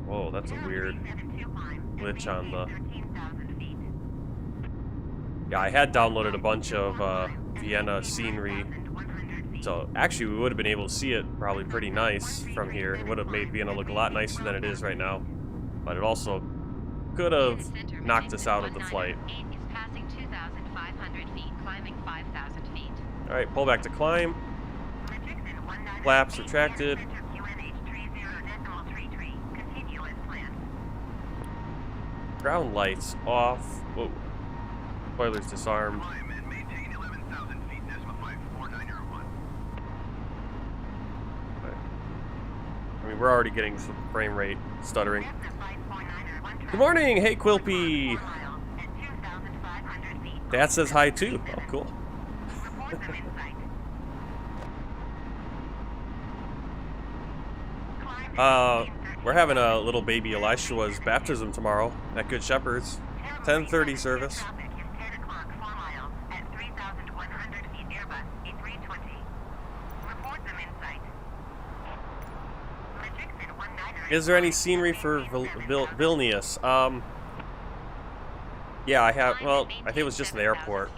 Whoa, that's a weird glitch on the... Yeah, I had downloaded a bunch of Vienna scenery, so actually we would have been able to see it probably pretty nice from here. It would have made Vienna look a lot nicer than it is right now, but it also could have knocked us out of the flight. Alright, pull back to climb. Flaps retracted. Ground lights off. Whoa. Spoilers disarmed. I mean, we're already getting some frame rate stuttering. Good morning! Hey, Quilpy! Dad says hi, too. Oh, cool. We're having a little baby Elishua's baptism tomorrow at Good Shepherd's. 10:30 service. Traffic is 10 o'clock 4 miles at 3,100 feet Airbus A320. Report them in sight. Is there any scenery for Vilnius? Yeah, I have. Well, I think it was just the airport.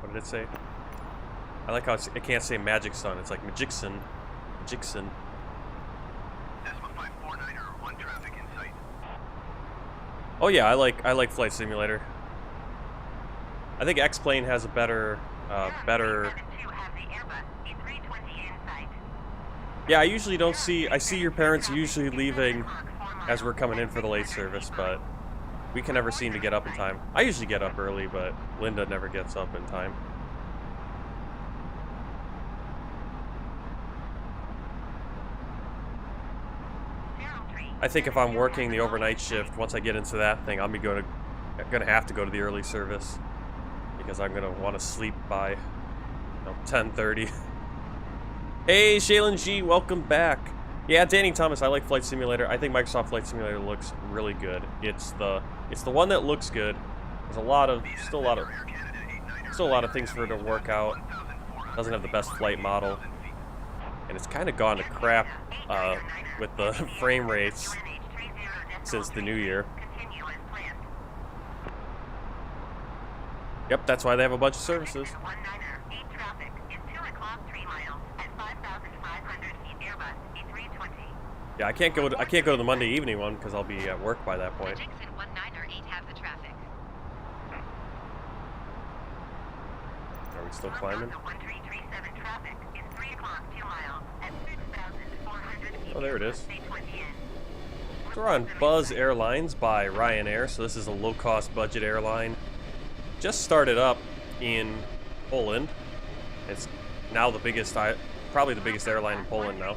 What did it say? I like how it can't say Magic Sun. It's like Magicson. Magicson. Desma 549er, 1 traffic in sight. Oh yeah, I like Flight Simulator. I think X-Plane has a better. Yeah, I usually don't see. I see your parents usually leaving as we're coming in for the late service, but we can never seem to get up in time. I usually get up early, but Linda never gets up in time. I think if I'm working the overnight shift, once I get into that thing, I'm gonna have to go to the early service because I'm gonna want to sleep by 10:30. Hey, Shaylin G, welcome back. Yeah, Danny Thomas, I like Flight Simulator. I think Microsoft Flight Simulator looks really good. It's the one that looks good. There's still a lot of things for it to work out. Doesn't have the best flight model, and it's kind of gone to crap with the frame rates since the new year. Yep, that's why they have a bunch of services. Yeah, I can't go to the Monday evening one because I'll be at work by that point. Are we still climbing? Oh, there it is. So we're on Buzz Airlines by Ryanair, so this is a low-cost budget airline. Just started up in Poland. It's now the biggest, probably the biggest airline in Poland now.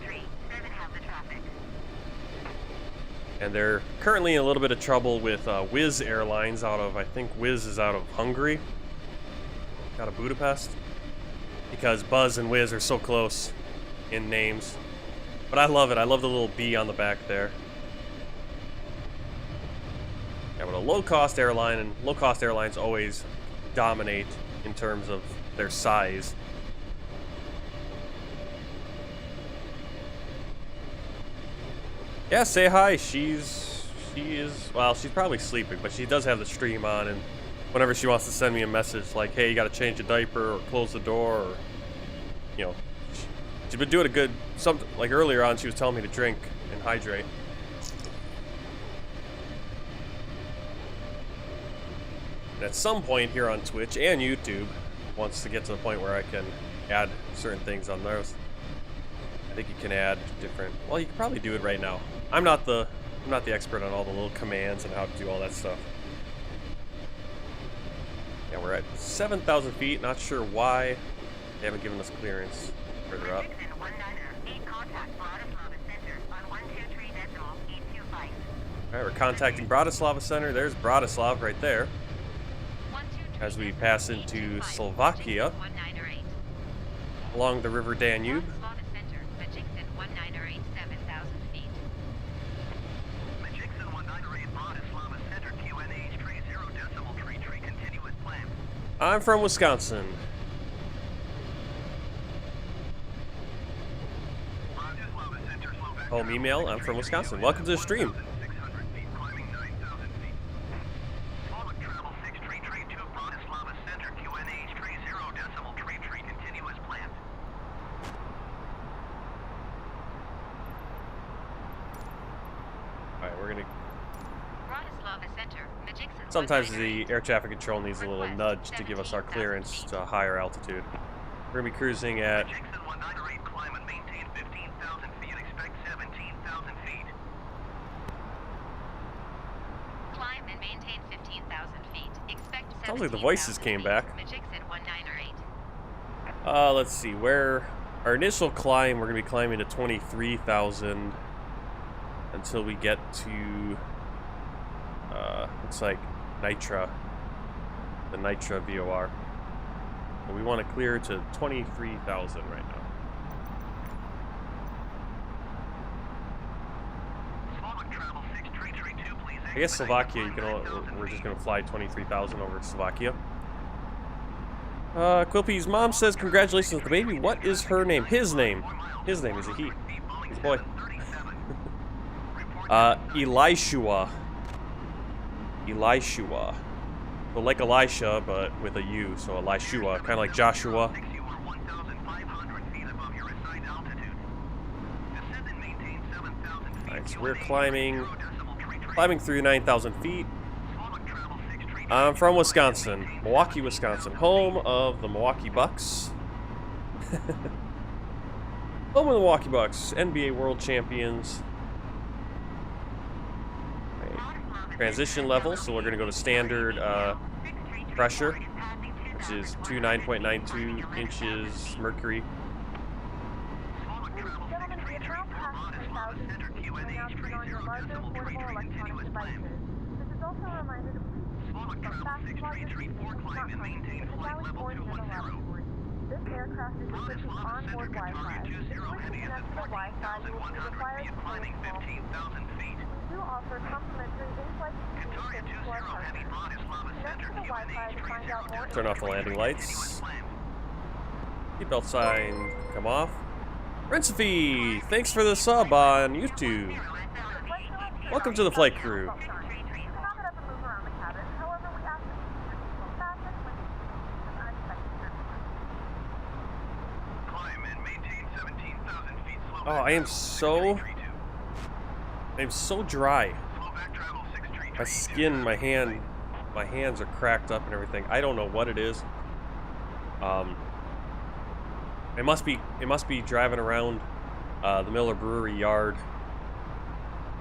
And they're currently in a little bit of trouble with Wizz Airlines out of, I think Wizz is out of Hungary, out of Budapest, because Buzz and Wizz are so close in names. But I love it. I love the little B on the back there. Yeah, but a low-cost airline, and low-cost airlines always dominate in terms of their size. Yeah, say hi. She is, well, she's probably sleeping, but she does have the stream on, and whenever she wants to send me a message like, hey, you gotta change a diaper, or close the door, or, you know, she's been doing a good, something, like earlier on, she was telling me to drink and hydrate. And at some point here on Twitch and YouTube, wants to get to the point where I can add certain things on those. I think you can add different, well, you can probably do it right now. I'm not the expert on all the little commands and how to do all that stuff. Yeah, we're at 7,000 feet. Not sure why they haven't given us clearance further up. Alright, we're contacting Bratislava Center. There's Bratislava right there. As we pass into Slovakia along the River Danube. I'm from Wisconsin. Home email, I'm from Wisconsin. Welcome to the stream. Alright, we're gonna... Sometimes the air traffic control needs a little nudge to give us our clearance to a higher altitude. We're going to be cruising at... Sounds like the voices came back. Let's see, where... Our initial climb, we're going to be climbing to 23,000 until we get to... looks like Nitra, the Nitra VOR. And we want to clear to 23,000 right now. I guess Slovakia, we're just gonna fly 23,000 over to Slovakia. Quilpy's mom says, congratulations on the baby. What is her name? His name. His name is a he. He's a boy. Elishua. Elishua. So like Elisha, but with a U, so Elishua. Kind of like Joshua. Alright, so we're climbing through 9,000 feet. I'm from Wisconsin, Milwaukee, Wisconsin, home of the Milwaukee Bucks. Home of the Milwaukee Bucks, NBA World Champions. Right. Transition level, so we're going to go to standard pressure, which is 29.92 inches mercury. This aircraft is equipped with onboard Wi-Fi. If you wish to connect to the Wi-Fi, you will be required to pay a small fee. We do offer complimentary in-flight communication to our partners. Connect to the Wi-Fi to find out more. Turn off the landing lights. Seatbelt sign, come off. Rincefy, thanks for the sub on YouTube. Welcome to the flight crew. Oh, I am so dry. My skin, my hands are cracked up and everything. I don't know what it is. It must be driving around the Miller Brewery yard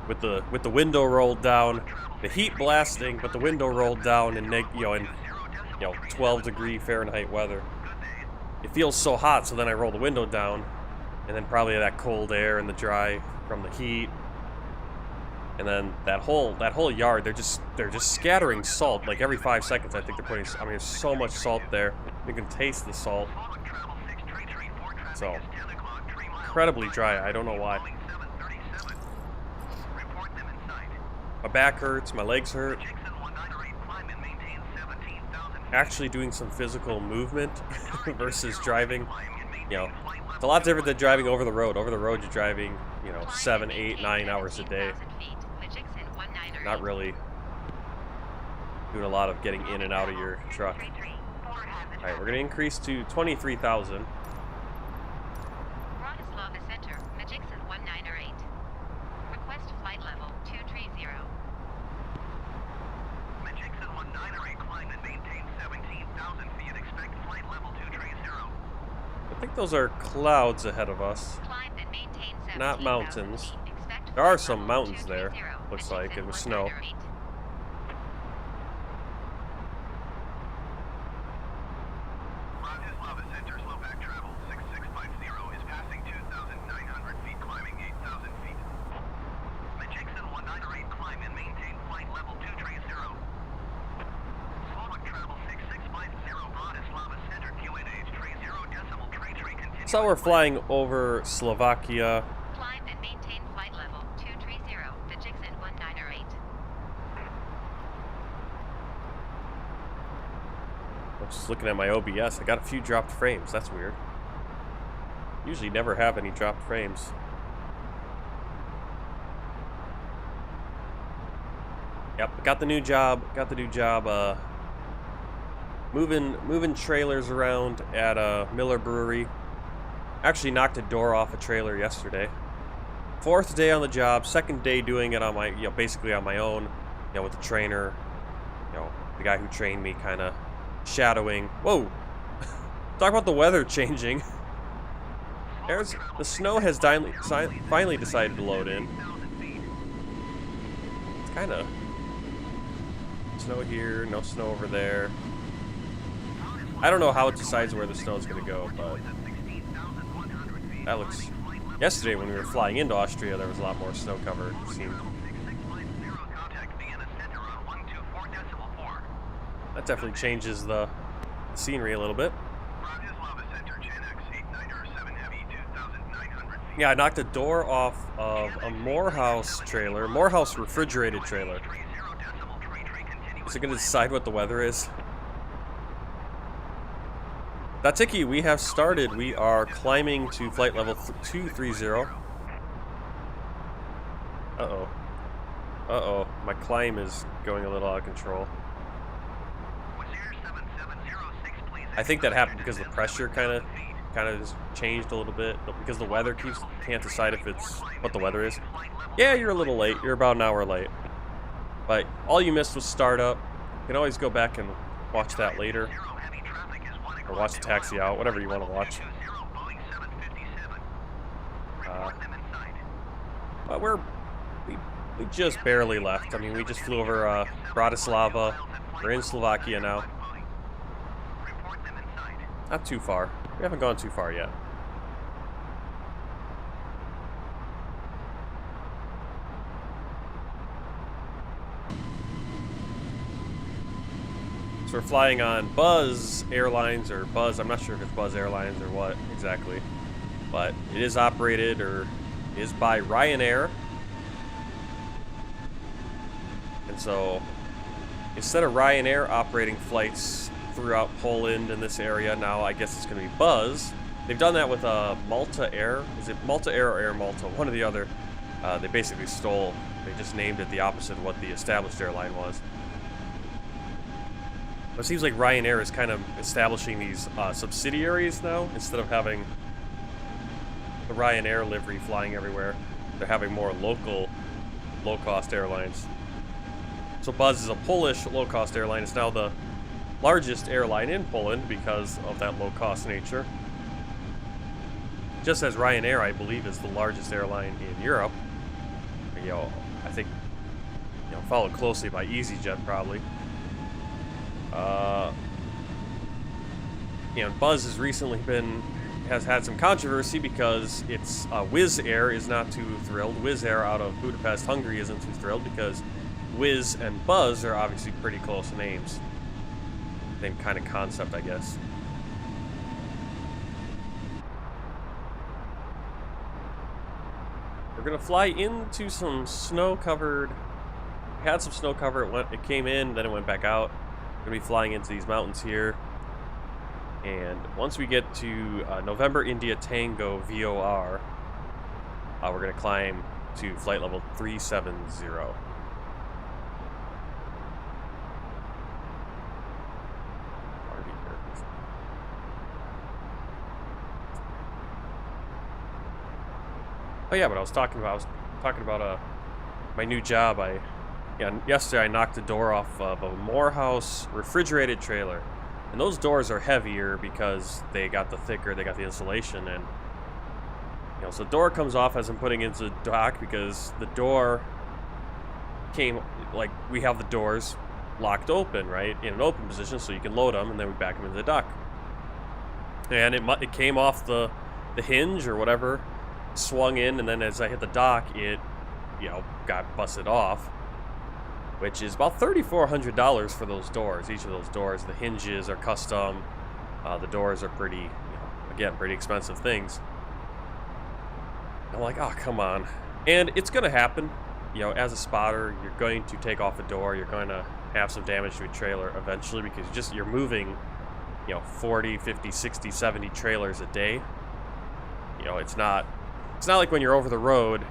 with the window rolled down, the heat blasting, but the window rolled down in 12-degree Fahrenheit weather. It feels so hot, so then I roll the window down. And then probably that cold air and the dry from the heat, and then that whole yard, they're just scattering salt like every 5 seconds. I think they're putting. I mean, there's so much salt there. You can taste the salt. So incredibly dry. I don't know why. My back hurts. My legs hurt. Actually doing some physical movement versus driving, it's a lot different than driving over the road. Over the road, you're driving, 7, 8, 9 hours a day. Not really doing a lot of getting in and out of your truck. Alright, we're going to increase to 23,000. I think those are clouds ahead of us, not mountains. There are some mountains there, looks like, and with snow. So we're flying over Slovakia. Climb and maintain flight level 230, Vajiksin 1908. I'm just looking at my OBS. I got a few dropped frames. That's weird. Usually never have any dropped frames. Yep, got the new job. Moving trailers around at Miller Brewery. Actually knocked a door off a trailer yesterday. 4th day on the job, 2nd day doing it on my, basically on my own, with the trainer, the guy who trained me, kind of shadowing. Whoa! Talk about the weather changing. The snow has finally decided to load in. It's kind of snow here, no snow over there. I don't know how it decides where the snow is going to go, but that looks... Yesterday when we were flying into Austria, there was a lot more snow cover, it seemed. That definitely changes the scenery a little bit. Yeah, I knocked a door off of a Morehouse trailer, Morehouse refrigerated trailer. Is it going to decide what the weather is? Datiki, we have started. We are climbing to flight level 230. Uh-oh. Uh-oh. My climb is going a little out of control. I think that happened because the pressure kind of just changed a little bit. Because the weather can't decide if it's what the weather is. Yeah, you're a little late. You're about an hour late. But all you missed was startup. You can always go back and watch that later. Or watch the taxi out, whatever you want to watch. But we just barely left. I mean, we just flew over Bratislava. We're in Slovakia now. Not too far. We haven't gone too far yet. So we're flying on Buzz Airlines, or Buzz, I'm not sure if it's Buzz Airlines or what exactly, but it is operated, or is by Ryanair. And so instead of Ryanair operating flights throughout Poland in this area, now I guess it's going to be Buzz. They've done that with Malta Air. Is it Malta Air or Air Malta? One or the other. They basically stole, they just named it the opposite of what the established airline was. It seems like Ryanair is kind of establishing these subsidiaries now. Instead of having the Ryanair livery flying everywhere, they're having more local low-cost airlines. So Buzz is a Polish low-cost airline. It's now the largest airline in Poland because of that low-cost nature. Just as Ryanair, I believe, is the largest airline in Europe. You know, I think, you know, followed closely by EasyJet probably. You know, Buzz has had some controversy because its Wizz Air is not too thrilled. Wizz Air out of Budapest, Hungary isn't too thrilled because Wizz and Buzz are obviously pretty close names. Same kind of concept, I guess. We're gonna fly into some snow-covered. We had some snow cover. It came in, then it went back out. We're gonna be flying into these mountains here, and once we get to November India Tango VOR, we're gonna climb to flight level 370. Oh yeah, but I was talking about my new job. Yesterday I knocked the door off of a Morehouse refrigerated trailer, and those doors are heavier because they got the insulation, and you know, so the door comes off as I'm putting into the dock because the door came, like, we have the doors locked open, right, in an open position, so you can load them and then we back them into the dock, and it came off the hinge or whatever, swung in, and then as I hit the dock, it, you know, got busted off, which is about $3,400 for those doors. Each of those doors, the hinges are custom. The doors are pretty, you know, again, pretty expensive things. I'm like, oh, come on. And it's going to happen. You know, as a spotter, you're going to take off a door. You're going to have some damage to a trailer eventually because you're moving, you know, 40, 50, 60, 70 trailers a day. You know, it's not like when you're over the road,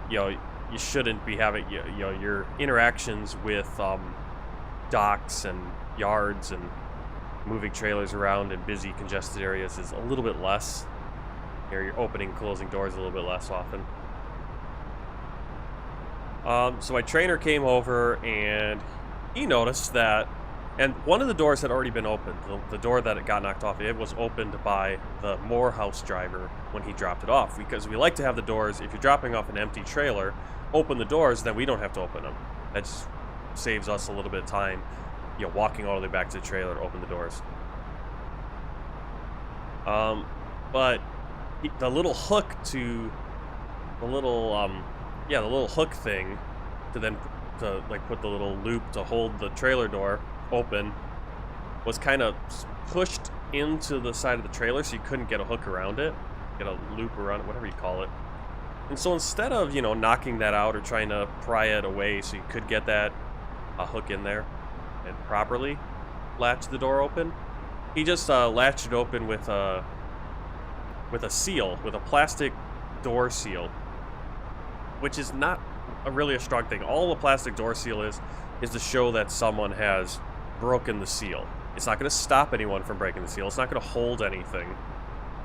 you know, you shouldn't be having, you know, your interactions with docks and yards and moving trailers around in busy, congested areas is a little bit less. You know, you're opening and closing doors a little bit less often. So my trainer came over and he noticed that, and one of the doors had already been opened. The door that it got knocked off, it was opened by the Morehouse driver when he dropped it off, because we like to have the doors, if you're dropping off an empty trailer, open the doors, then we don't have to open them. That just saves us a little bit of time, you know, walking all the way back to the trailer to open the doors. But the little hook to the little hook thing to like put the little loop to hold the trailer door open was kind of pushed into the side of the trailer, so you couldn't get a hook around it, get a loop around it, whatever you call it. And so instead of, you know, knocking that out or trying to pry it away so you could get that hook in there, and properly latch the door open. He just latched it open with a seal, with a plastic door seal, which is not really a strong thing. All a plastic door seal is to show that someone has broken the seal. It's not going to stop anyone from breaking the seal. It's not going to hold anything.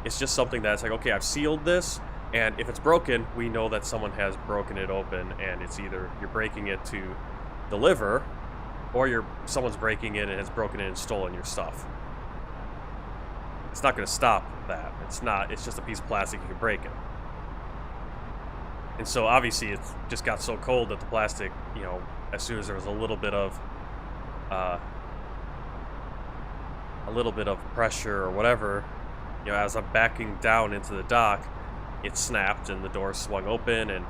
It's just something that's like, okay, I've sealed this, and if it's broken, we know that someone has broken it open, and it's either you're breaking it to deliver, or someone's breaking it and has broken it and stolen your stuff. It's not going to stop that. It's just a piece of plastic, you can break it. And so obviously it just got so cold that the plastic, you know, as soon as there was a little bit of pressure or whatever, you know, as I'm backing down into the dock, it snapped and the door swung open, and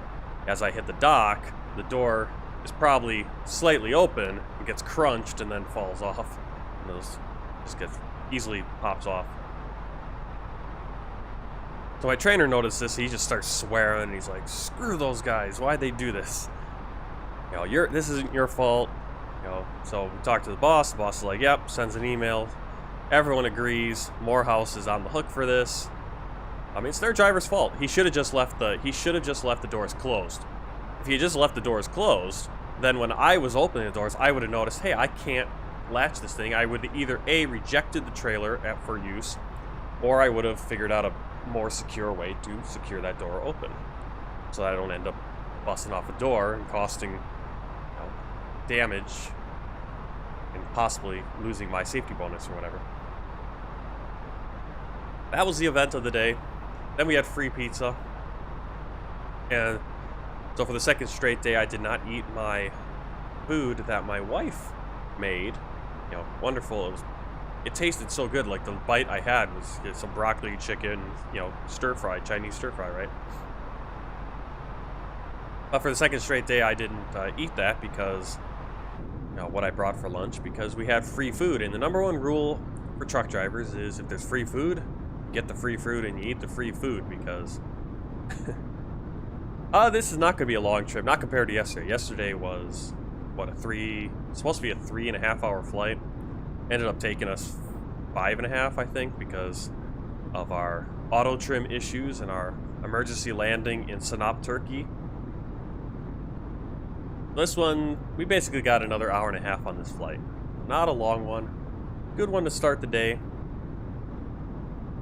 as I hit the dock, the door is probably slightly open, it gets crunched and then falls off, and those just easily pops off. So my trainer noticed this, he just starts swearing, and he's like, screw those guys, why'd they do this? You know, this isn't your fault. You know, so we talked to the boss is like, yep, sends an email. Everyone agrees, Morehouse is on the hook for this. I mean, it's their driver's fault. He should have just left the doors closed. If he had just left the doors closed, then when I was opening the doors, I would have noticed, hey, I can't latch this thing. I would either A, rejected the trailer for use, or I would have figured out a more secure way to secure that door open, so that I don't end up busting off a door and costing, you know, damage and possibly losing my safety bonus or whatever. That was the event of the day. Then we had free pizza, and so for the second straight day I did not eat my food that my wife made. You know, wonderful. It tasted so good. Like, the bite I had was some broccoli, chicken, you know, stir-fry, Chinese stir-fry, right? But for the second straight day, I didn't eat that because, you know, what I brought for lunch, because we had free food. And the number one rule for truck drivers is if there's free food, get the free food and you eat the free food, because this is not going to be a long trip, not compared to yesterday. Yesterday was, what, supposed to be a 3.5 hour flight. Ended up taking us 5.5, I think, because of our auto trim issues and our emergency landing in Sinop, Turkey. This one, we basically got another 1.5 hours on this flight. Not a long one. Good one to start the day.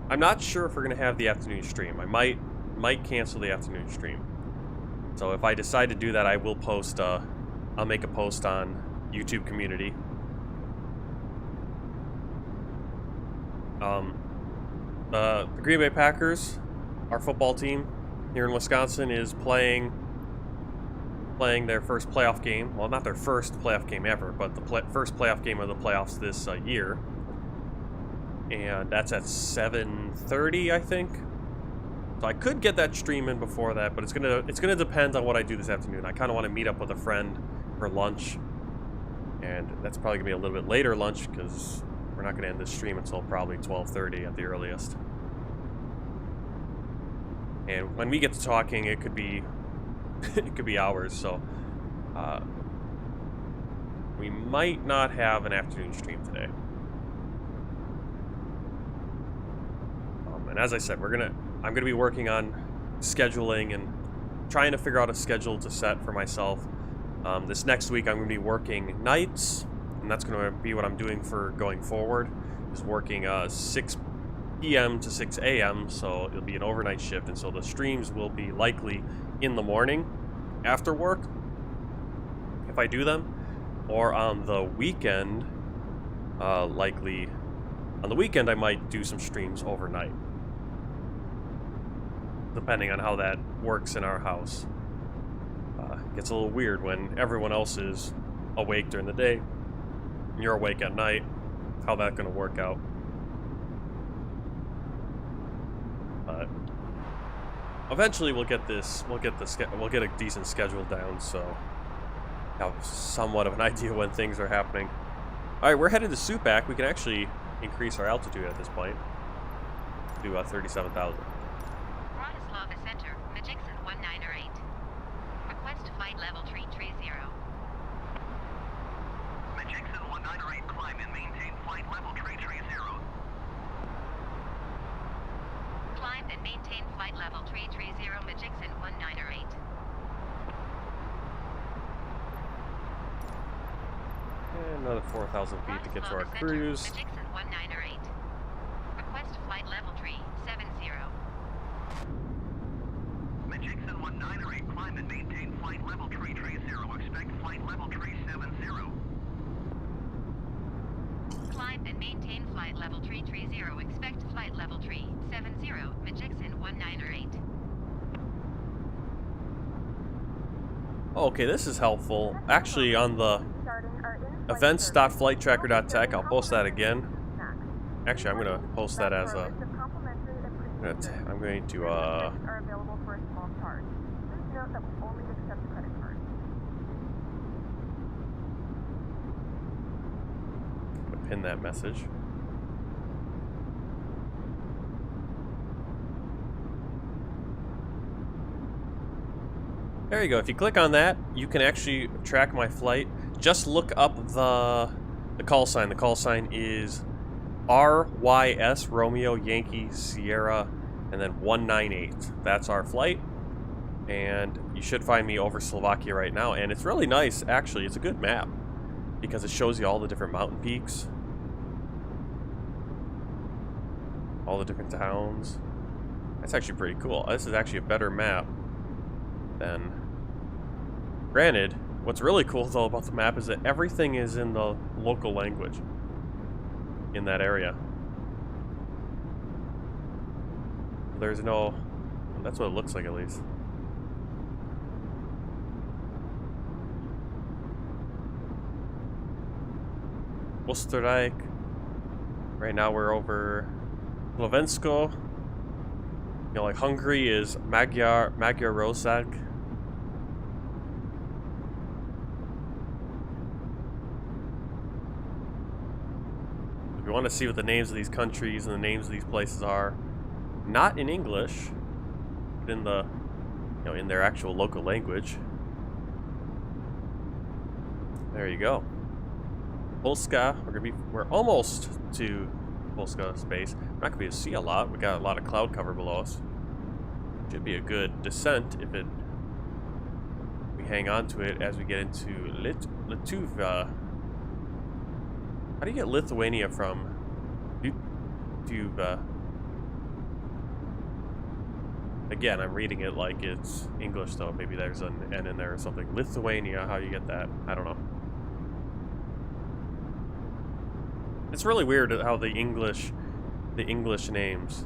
I'm not sure if we're going to have the afternoon stream. I might cancel the afternoon stream. So if I decide to do that, I will post, I'll make a post on YouTube community. The Green Bay Packers, our football team here in Wisconsin, is playing their first playoff game. Well, not their first playoff game ever, but the first playoff game of the playoffs this year. And that's at 7:30, I think. So I could get that stream in before that, but it's gonna depend on what I do this afternoon. I kind of want to meet up with a friend for lunch, and that's probably gonna be a little bit later lunch because we're not gonna end this stream until probably 12:30 at the earliest. And when we get to talking, it could be it could be hours. So we might not have an afternoon stream today. And as I said, I'm gonna be working on scheduling and trying to figure out a schedule to set for myself. This next week, I'm gonna be working nights, and that's gonna be what I'm doing for going forward. Is working 6 p.m. to 6 a.m. So it'll be an overnight shift, and so the streams will be likely in the morning after work, if I do them, or on the weekend. Likely on the weekend, I might do some streams overnight, depending on how that works in our house. Gets a little weird when everyone else is awake during the day and you're awake at night. How that's going to work out. But eventually we'll get a decent schedule down, so have somewhat of an idea when things are happening. All right, we're headed to Pushback. We can actually increase our altitude at this point to 37,000. Bratislava Center, Magixon 1908. Request flight level 330. Magixon 1908. another 4,000 feet to get to our cruise. Magixon 1908. Request flight level tree 70. Magixon 1908, climb and maintain flight level tree 30. Expect flight level tree 70. Climb and maintain flight level tree 30. Expect flight level tree 70. Magixon 1908. Okay, this is helpful. Actually, on the events.flighttracker.tech, I'll post that again. Actually, I'm gonna post that as a. I'm going to are available for a small charge. Please note that we only accept credit cards. pin that message. There you go. If you click on that, you can actually track my flight. Just look up the call sign. The call sign is RYS, Romeo Yankee Sierra, and then 198. That's our flight. And you should find me over Slovakia right now. And it's really nice, actually. It's a good map because it shows you all the different mountain peaks, all the different towns. That's actually pretty cool. This is actually a better map than... Granted, what's really cool though about the map is that everything is in the local language in that area. There's no... That's what it looks like, at least. Osterreich. Right now we're over Slovensko. You know, like Hungary is Magyarország. If you want to see what the names of these countries and the names of these places are, not in English, but in the, you know, in their actual local language. There you go. Polska, we're almost to Polska space. We're not gonna be able to see a lot. We got a lot of cloud cover below us. Should be a good descent if we hang on to it as we get into Lithuania. How do you get Lithuania from Lithuania? Again, I'm reading it like it's English though. Maybe there's an N in there or something. Lithuania, how do you get that? I don't know. It's really weird how the English names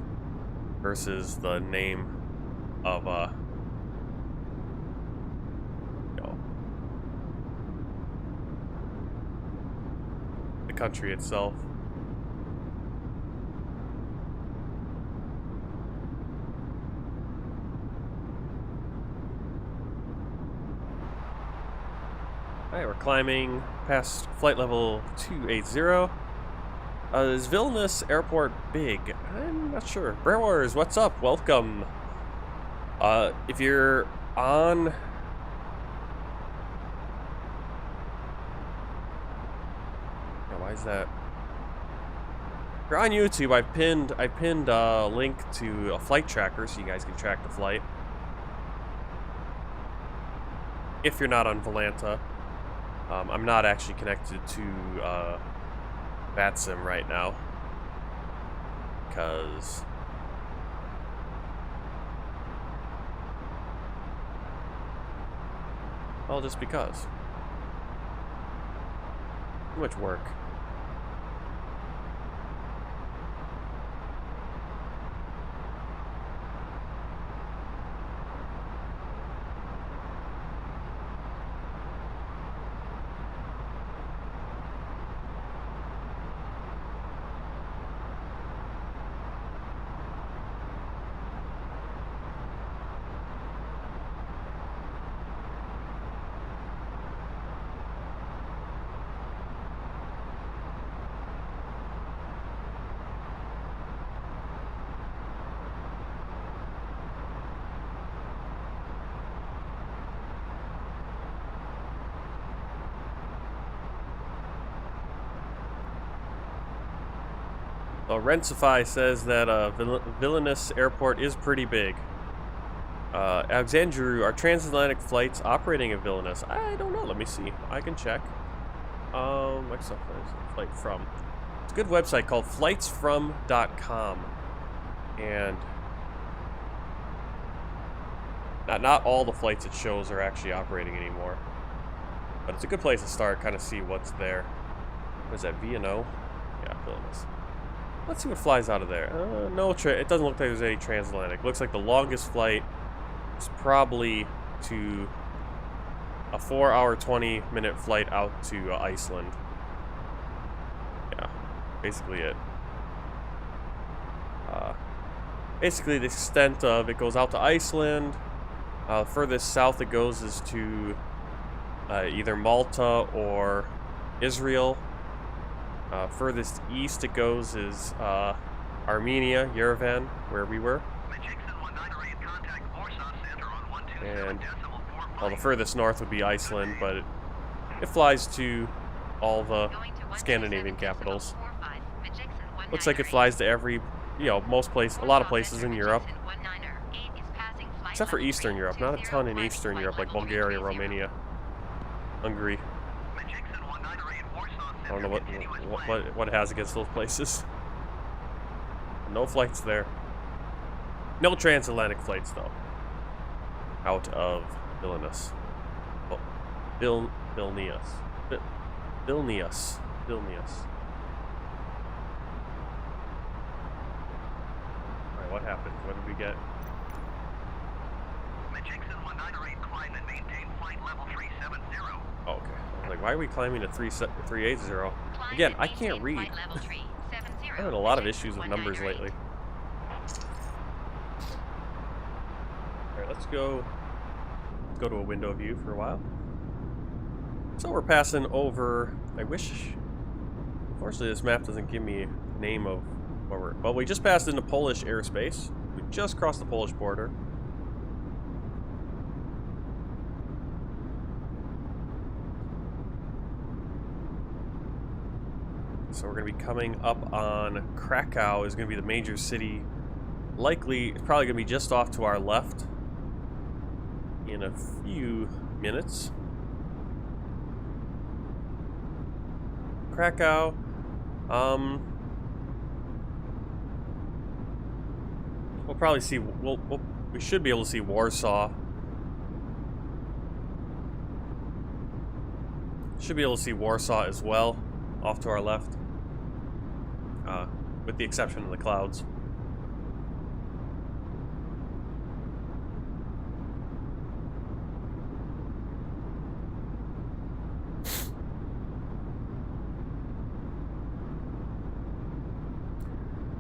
versus the name of you know, the country itself. Alright, we're climbing past flight level 280. Is Vilnius airport big? I'm not sure. Brewers, what's up? Welcome. If you're on... why is that? If you're on YouTube, I pinned a link to a flight tracker so you guys can track the flight. If you're not on Volanta. I'm not actually connected to VATSIM right now because well, just because too much work. Rensify says that Vilnius airport is pretty big. Alexandru, are transatlantic flights operating in Vilnius? I don't know. Let me see. I can check. Microsoft flight from. It's a good website called flightsfrom.com, and not all the flights it shows are actually operating anymore. But it's a good place to start, kind of see what's there. What is that, Vienna? Yeah, Vilnius. Let's see what flies out of there. No, it doesn't look like there's any transatlantic. Looks like the longest flight is probably to a 4-hour, 20-minute flight out to Iceland. Yeah, basically it. Basically, the extent of it goes out to Iceland. Furthest south it goes is to either Malta or Israel. Furthest east it goes is Armenia, Yerevan, where we were. And well, the furthest north would be Iceland, but it flies to all the Scandinavian capitals. Looks like it flies to every, a lot of places in Europe. Except for Eastern Europe, not a ton in Eastern Europe, like Bulgaria, Romania, Hungary. I don't know what it has against those places. No flights there. No transatlantic flights though. Out of Vilnius. Oh, Vilnius. Alright, what happened? What did we get? Oh, okay. I was like, why are we climbing to 380? Again, I can't read. I've had a lot of issues with numbers lately. Alright, let's go to a window view for a while. So we're passing over, unfortunately this map doesn't give me a name of where we're, well, we just passed into Polish airspace. We just crossed the Polish border. So we're going to be coming up on Krakow is going to be the major city. Likely, it's probably going to be just off to our left in a few minutes. Krakow. We'll probably see. We should be able to see Warsaw. Should be able to see Warsaw as well, off to our left. With the exception of the clouds.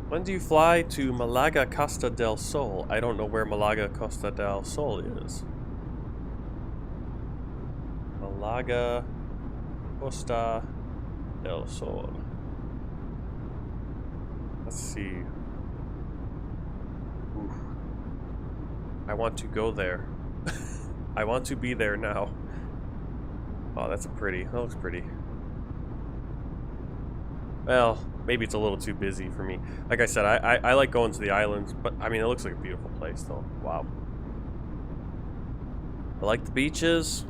When do you fly to Malaga Costa del Sol? I don't know where Malaga Costa del Sol is. Malaga Costa del Sol. Let's see. Oof. I want to go there. I want to be there now. Oh, that looks pretty. Well, maybe it's a little too busy for me. Like I said, I like going to the islands, but I mean, it looks like a beautiful place though. Wow. I like the beaches.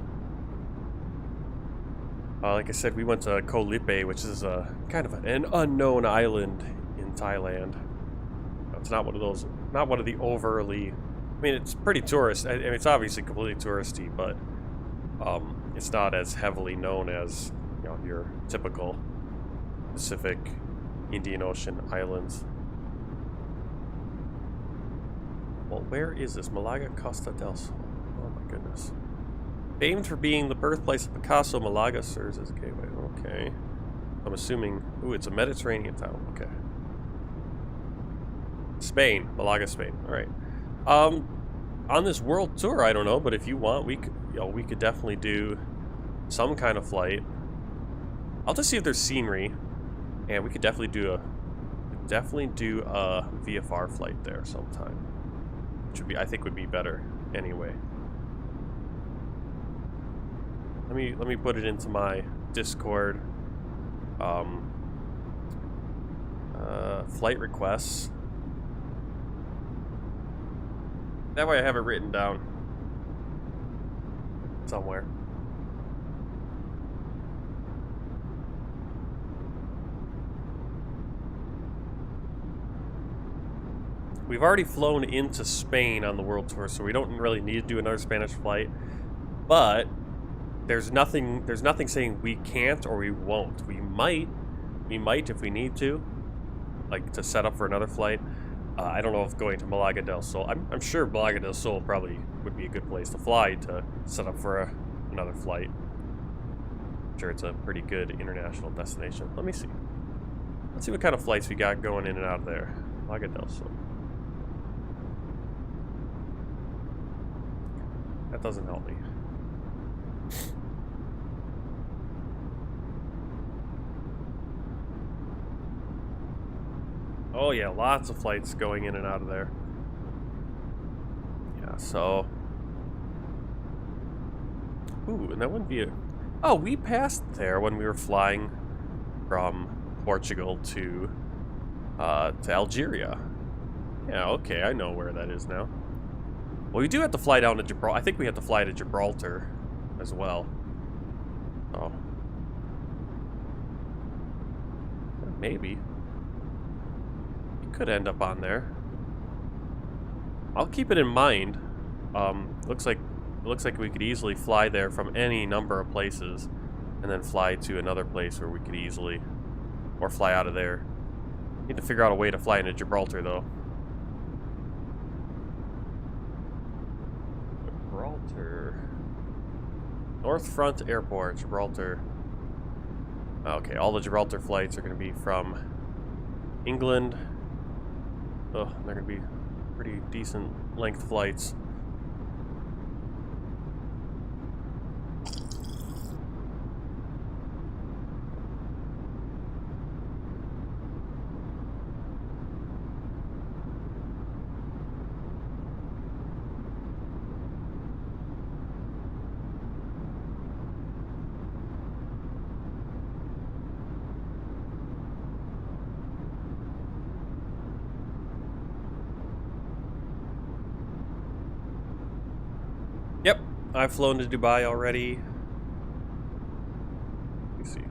Like I said, we went to Koh Lipe, which is kind of an unknown island in Thailand. It's not one of the overly, I mean, it's pretty tourist. I mean, it's obviously completely touristy, but it's not as heavily known as, your typical Pacific, Indian Ocean islands. Well, where is this? Malaga Costa del Sol. Oh my goodness. Famed for being the birthplace of Picasso, Malaga serves as a gateway. Okay. I'm assuming... Ooh, it's a Mediterranean town. Okay. Spain. Malaga, Spain. Alright. On this world tour, I don't know, but if you want, we could definitely do some kind of flight. I'll just see if there's scenery. And we could definitely do a VFR flight there sometime. Which I think would be better anyway. Let me put it into my Discord. Flight requests. That way I have it written down somewhere. we've already flown into Spain on the world tour, so we don't really need to do another Spanish flight. But there's nothing saying we can't or we won't. We might if we need to, like to set up for another flight. I don't know if going to Malaga del Sol. I'm sure Malaga del Sol probably would be a good place to fly to set up for another flight. I'm sure it's a pretty good international destination. Let me see. Let's see what kind of flights we got going in and out of there. Malaga del Sol. That doesn't help me. Oh yeah, lots of flights going in and out of there. Yeah, so... Ooh, and that wouldn't be a... Oh, we passed there when we were flying from Portugal to Algeria. Yeah, okay, I know where that is now. Well, we do have to fly down to Gibraltar. I think we have to fly to Gibraltar as well. Oh. Maybe. Could end up on there. I'll keep it in mind. Looks like we could easily fly there from any number of places, and then fly to another place where we could easily, or fly out of there. Need to figure out a way to fly into Gibraltar though. Gibraltar, North Front Airport, Gibraltar. Okay, all the Gibraltar flights are going to be from England. Oh, they're going to be pretty decent length flights. Yep, I've flown to Dubai already. Let me see.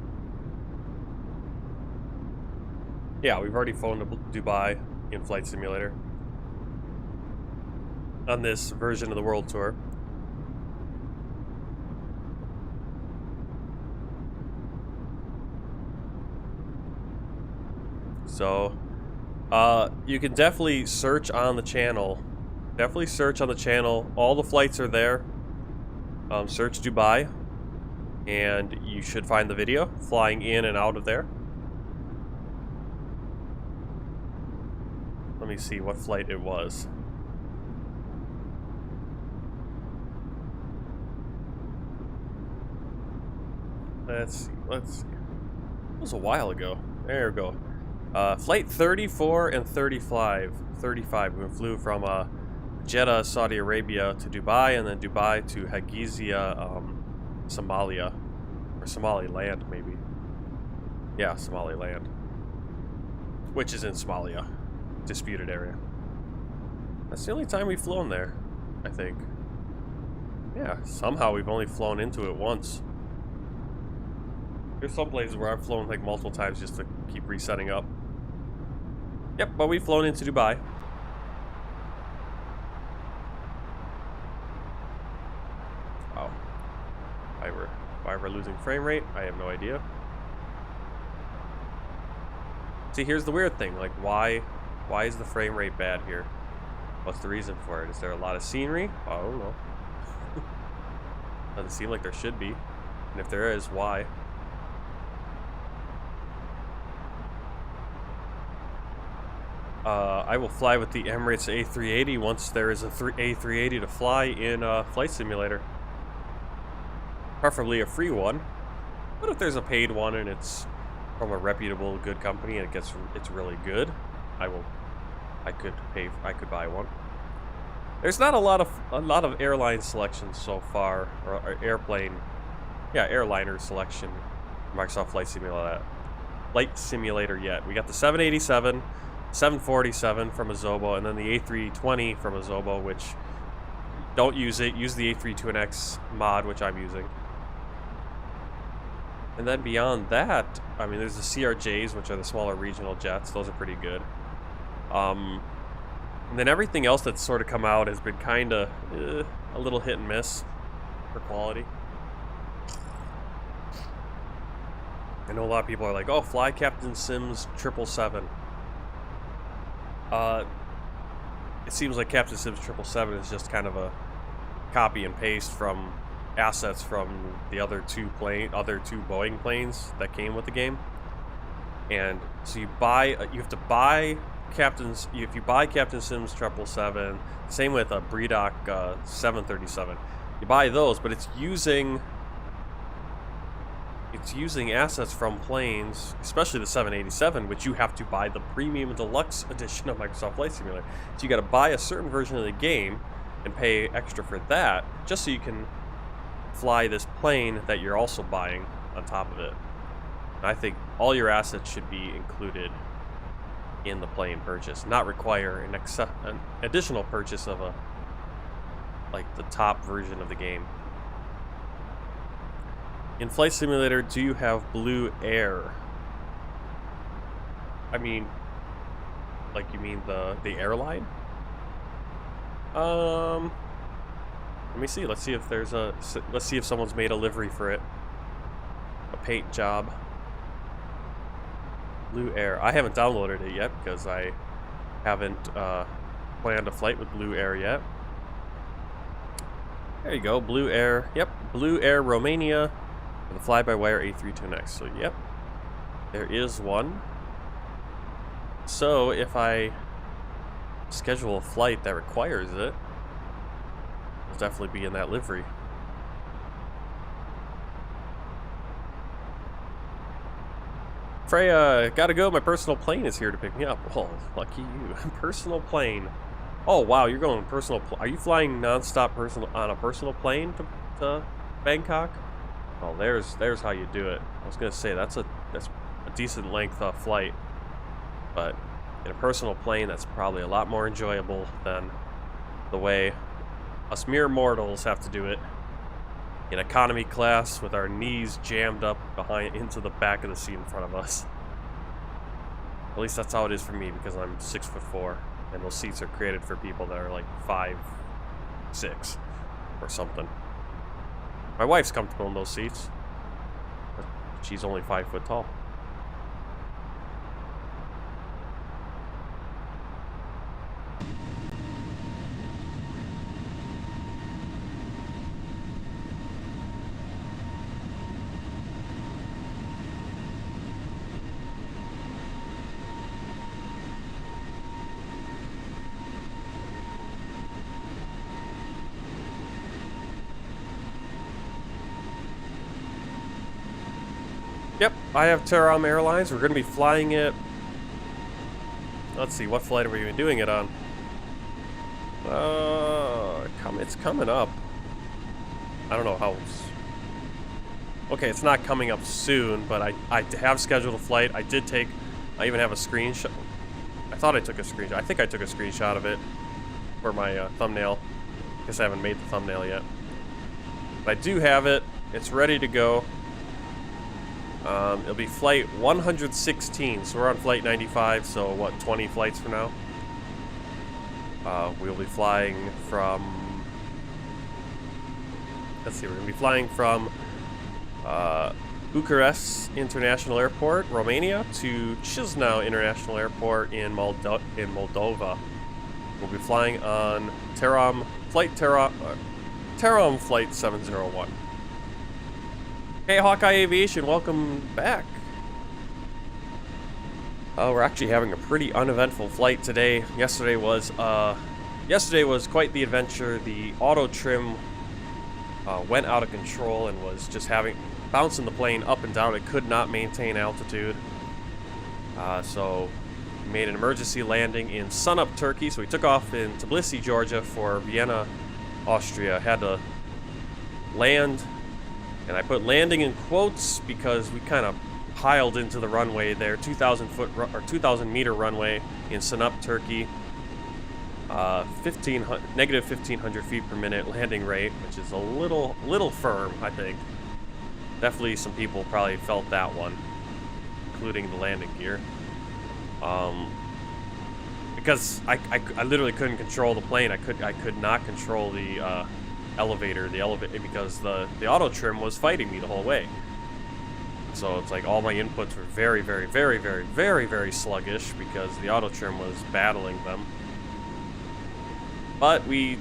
Yeah, we've already flown to Dubai in Flight Simulator on this version of the World Tour. So, you can definitely search on the channel. Definitely search on the channel. All the flights are there. Search Dubai, and you should find the video flying in and out of there. Let me see what flight it was. Let's see. It was a while ago. There we go. Flight 34 and 35. We flew from Jeddah, Saudi Arabia to Dubai, and then Dubai to Hagizia, Somalia. Or Somaliland, maybe. Yeah, Somaliland. Which is in Somalia. Disputed area. That's the only time we've flown there, I think. Yeah, somehow we've only flown into it once. There's some places where I've flown like multiple times just to keep resetting up. Yep, but we've flown into Dubai. Wow. Why we're losing frame rate, I have no idea. See, here's the weird thing. Like, why is the frame rate bad here? What's the reason for it? Is there a lot of scenery? I don't know. Doesn't seem like there should be. And if there is, why? I will fly with the Emirates A380 once there is a A380 to fly in Flight Simulator. Preferably a free one. But if there's a paid one and it's from a reputable, good company and it's really good, I could buy one. There's not a lot of airline selections so far, or airliner selection. Microsoft Flight Simulator yet. We got the 787. 747 from Azobo, and then the A320 from Azobo, which don't use it. Use the A32NX mod, which I'm using. And then beyond that, I mean, there's the CRJs, which are the smaller regional jets. Those are pretty good. And then everything else that's sort of come out has been kind of a little hit and miss for quality. I know a lot of people are like, oh, fly Captain Sim's 777. It seems like Captain Sim's 777 is just kind of a copy and paste from assets from the other two Boeing planes that came with the game. And so you have to buy if you buy Captain Sim's 777, same with a Bredock 737. You buy those, but it's using assets from planes, especially the 787, which you have to buy the premium deluxe edition of Microsoft Flight Simulator. So you got to buy a certain version of the game and pay extra for that, just so you can fly this plane that you're also buying on top of it. And I think all your assets should be included in the plane purchase, not require an additional purchase of the top version of the game. In Flight Simulator, do you have Blue Air? I mean, like, you mean the airline? Let me see. Let's see if someone's made a livery for it. A paint job. Blue Air. I haven't downloaded it yet because I haven't planned a flight with Blue Air yet. There you go, Blue Air. Yep, Blue Air Romania with a fly-by-wire A32NX. So, yep, there is one. So, if I schedule a flight that requires it, it'll definitely be in that livery. Freya, gotta go. My personal plane is here to pick me up. Oh, lucky you. Personal plane. Oh, wow, you're going personal. Are you flying nonstop on a personal plane to Bangkok? Oh, there's how you do it. I was gonna say that's a decent length flight, but in a personal plane, that's probably a lot more enjoyable than the way us mere mortals have to do it in economy class with our knees jammed up into the back of the seat in front of us. At least that's how it is for me, because I'm 6'4", and those seats are created for people that are like 5'6" or something. My wife's comfortable in those seats, but she's only 5 foot tall. Yep, I have Teram Airlines. We're going to be flying it. Let's see, what flight are we even doing it on? It's coming up. I don't know how. Okay, it's not coming up soon, but I have scheduled a flight. I even have a screenshot. I thought I took a screenshot. I think I took a screenshot of it for my thumbnail. Guess I haven't made the thumbnail yet. But I do have it. It's ready to go. It'll be flight 116, so we're on flight 95, so what, 20 flights from now? We'll be flying from, let's see, we're going to be flying from Bucharest International Airport, Romania, to Chisinau International Airport in Moldova. We'll be flying on Teram Flight 701. Hey, Hawkeye Aviation, welcome back. We're actually having a pretty uneventful flight today. Yesterday was quite the adventure. The auto trim went out of control and was just bouncing the plane up and down. It could not maintain altitude. So we made an emergency landing in sunup Turkey. So we took off in Tbilisi, Georgia for Vienna, Austria. Had to land. And I put landing in quotes because we kind of piled into the runway there, 2,000 meter runway in Sunup, Turkey. Negative 1,500 feet per minute landing rate, which is a little firm, I think. Definitely some people probably felt that one, including the landing gear. It because I literally couldn't control the plane. I could not control the elevator, because the auto trim was fighting me the whole way. So it's like all my inputs were very, very, very, very, very, very sluggish because the auto trim was battling them. But we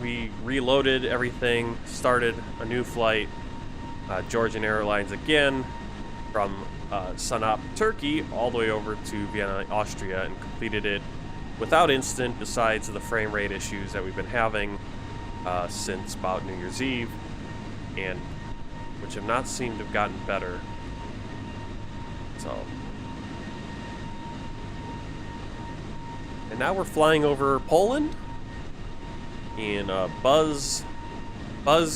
we reloaded everything, started a new flight, Georgian Airlines again, from Sanap, Turkey, all the way over to Vienna, Austria, and completed it without incident, besides the frame rate issues that we've been having since about New Year's Eve, and which have not seemed to have gotten better. So, and now we're flying over Poland in Buzz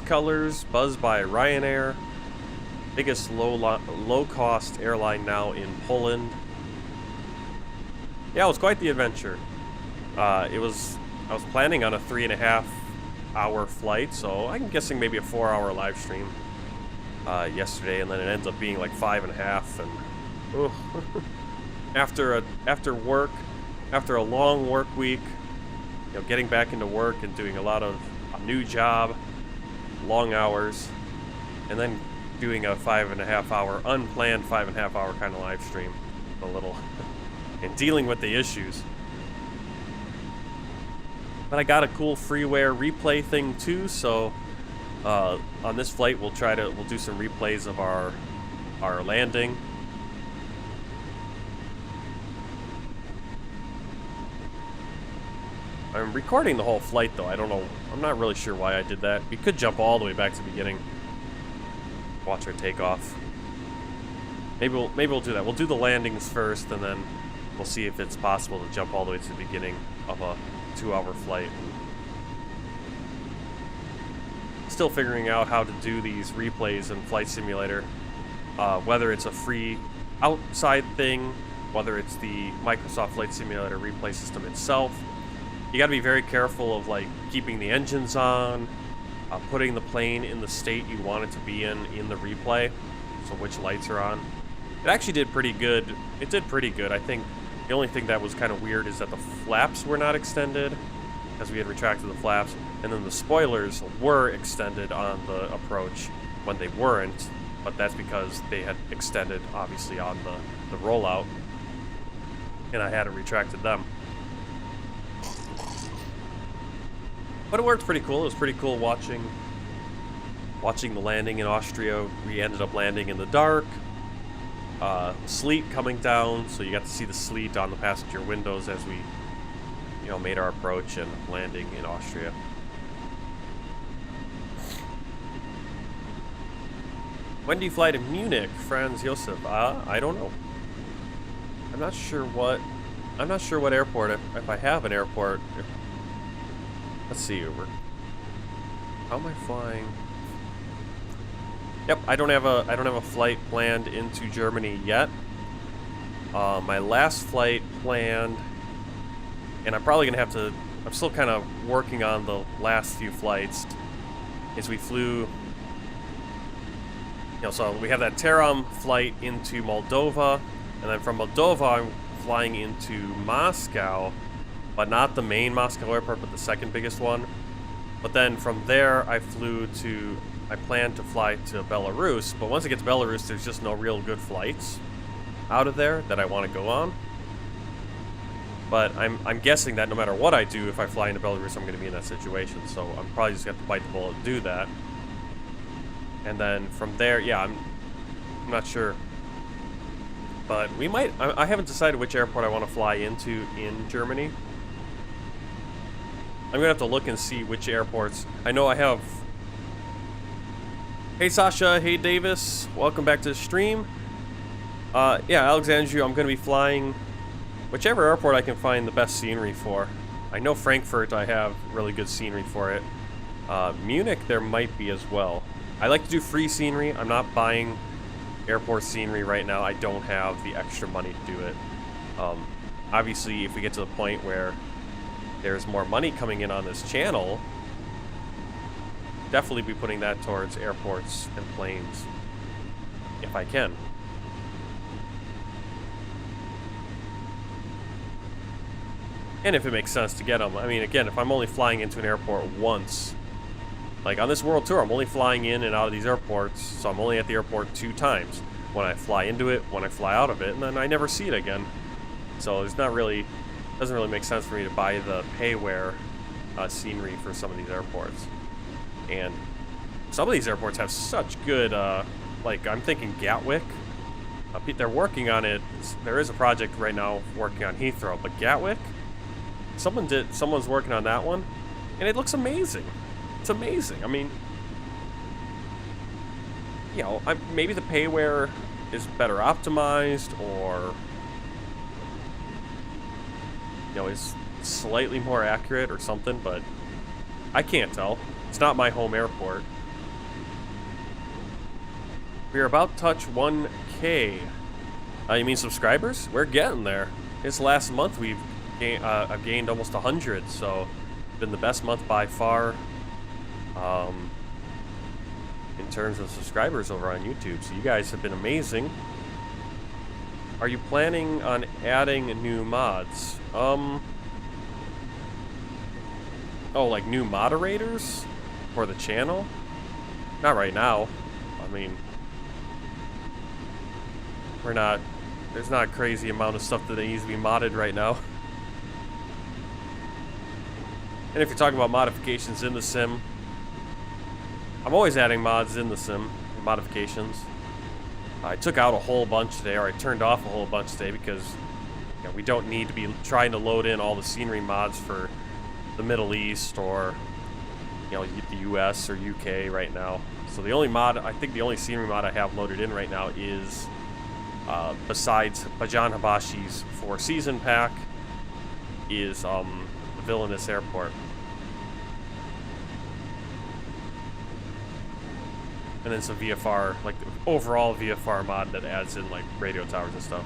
colors, Buzz by Ryanair, biggest low-cost airline now in Poland. Yeah, it was quite the adventure. I was planning on a 3.5-hour flight, so I'm guessing maybe a 4-hour live stream yesterday, and then it ends up being like 5.5. And after work, after a long work week, you know, getting back into work and doing a new job, long hours, and then doing a 5.5-hour unplanned 5.5-hour kind of live stream, and dealing with the issues. But I got a cool freeware replay thing too, so on this flight we'll do some replays of our landing. I'm recording the whole flight though. I don't know. I'm not really sure why I did that. We could jump all the way back to the beginning. Watch our takeoff. Maybe we'll do that. We'll do the landings first, and then we'll see if it's possible to jump all the way to the beginning of a 2-hour flight. Still figuring out how to do these replays in Flight Simulator. Whether it's a free outside thing, whether it's the Microsoft Flight Simulator replay system itself. You got to be very careful of like keeping the engines on, putting the plane in the state you want it to be in the replay, so which lights are on. It actually did pretty good. It did pretty good. I think the only thing that was kind of weird is that the flaps were not extended, because we had retracted the flaps, and then the spoilers were extended on the approach when they weren't, but that's because they had extended, obviously, on the rollout, and I hadn't retracted them. But it worked pretty cool. It was pretty cool watching the landing in Austria. We ended up landing in the dark. Sleet coming down, so you got to see the sleet on the passenger windows as we, made our approach and landing in Austria. When do you fly to Munich, Franz Josef? I don't know. I'm not sure what airport. If I have an airport. Let's see, Uber. How am I flying? Yep, I don't have a flight planned into Germany yet. My last flight planned, and I'm probably gonna have to. I'm still kind of working on the last few flights. Is we flew. So we have that Taram flight into Moldova, and then from Moldova I'm flying into Moscow. But not the main Moscow airport, but the second biggest one. But then from there, I planned to fly to Belarus. But once I get to Belarus, there's just no real good flights out of there that I want to go on. But I'm guessing that no matter what I do, if I fly into Belarus, I'm going to be in that situation. So I'm probably just going to have to bite the bullet and do that. And then from there, yeah, I'm not sure. But we might. I haven't decided which airport I want to fly into in Germany. I'm gonna have to look and see which airports. I know I have. Hey Sasha, hey Davis, welcome back to the stream. Yeah, Alexandria, I'm gonna be flying whichever airport I can find the best scenery for. I know Frankfurt, I have really good scenery for it. Munich, there might be as well. I like to do free scenery. I'm not buying airport scenery right now. I don't have the extra money to do it. Obviously, if we get to the point where there's more money coming in on this channel, definitely be putting that towards airports and planes if I can. And if it makes sense to get them. I mean, again, if I'm only flying into an airport once, like on this world tour, I'm only flying in and out of these airports, so I'm only at the airport 2 times. When I fly into it, when I fly out of it, and then I never see it again. So there's not really, doesn't really make sense for me to buy the payware scenery for some of these airports. And some of these airports have such good, like I'm thinking Gatwick. They're working on it. There is a project right now working on Heathrow, but Gatwick, someone's working on that one, and it looks amazing. It's amazing. I mean, you know, maybe the payware is better optimized, or you know, is slightly more accurate or something, but I can't tell. It's not my home airport. We are about to touch 1K. You mean subscribers? We're getting there. This last month we've I've gained almost 100, so it's been the best month by far in terms of subscribers over on YouTube. So you guys have been amazing. Are you planning on adding new mods? Oh, like new moderators for the channel? Not right now. I mean, there's not a crazy amount of stuff that needs to be modded right now. And if you're talking about modifications in the sim, I'm always adding mods in the sim, modifications. I took out a whole bunch today, or I turned off a whole bunch today because you know, we don't need to be trying to load in all the scenery mods for the Middle East or you know, the US or UK right now. So the only mod, I think the only scenery mod I have loaded in right now is besides Bajan Habashi's 4-season pack is the Vilnius airport. And then some VFR, like the overall VFR mod that adds in like radio towers and stuff.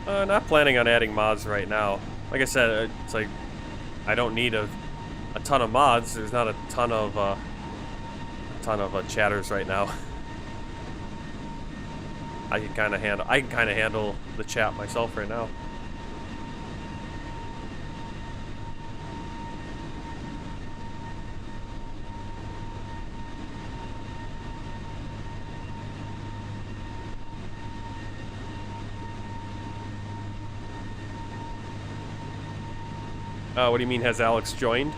Not planning on adding mods right now. Like I said, it's like I don't need a ton of mods. There's not a ton of chatters right now. I can kind of handle the chat myself right now. What do you mean, has Alex joined?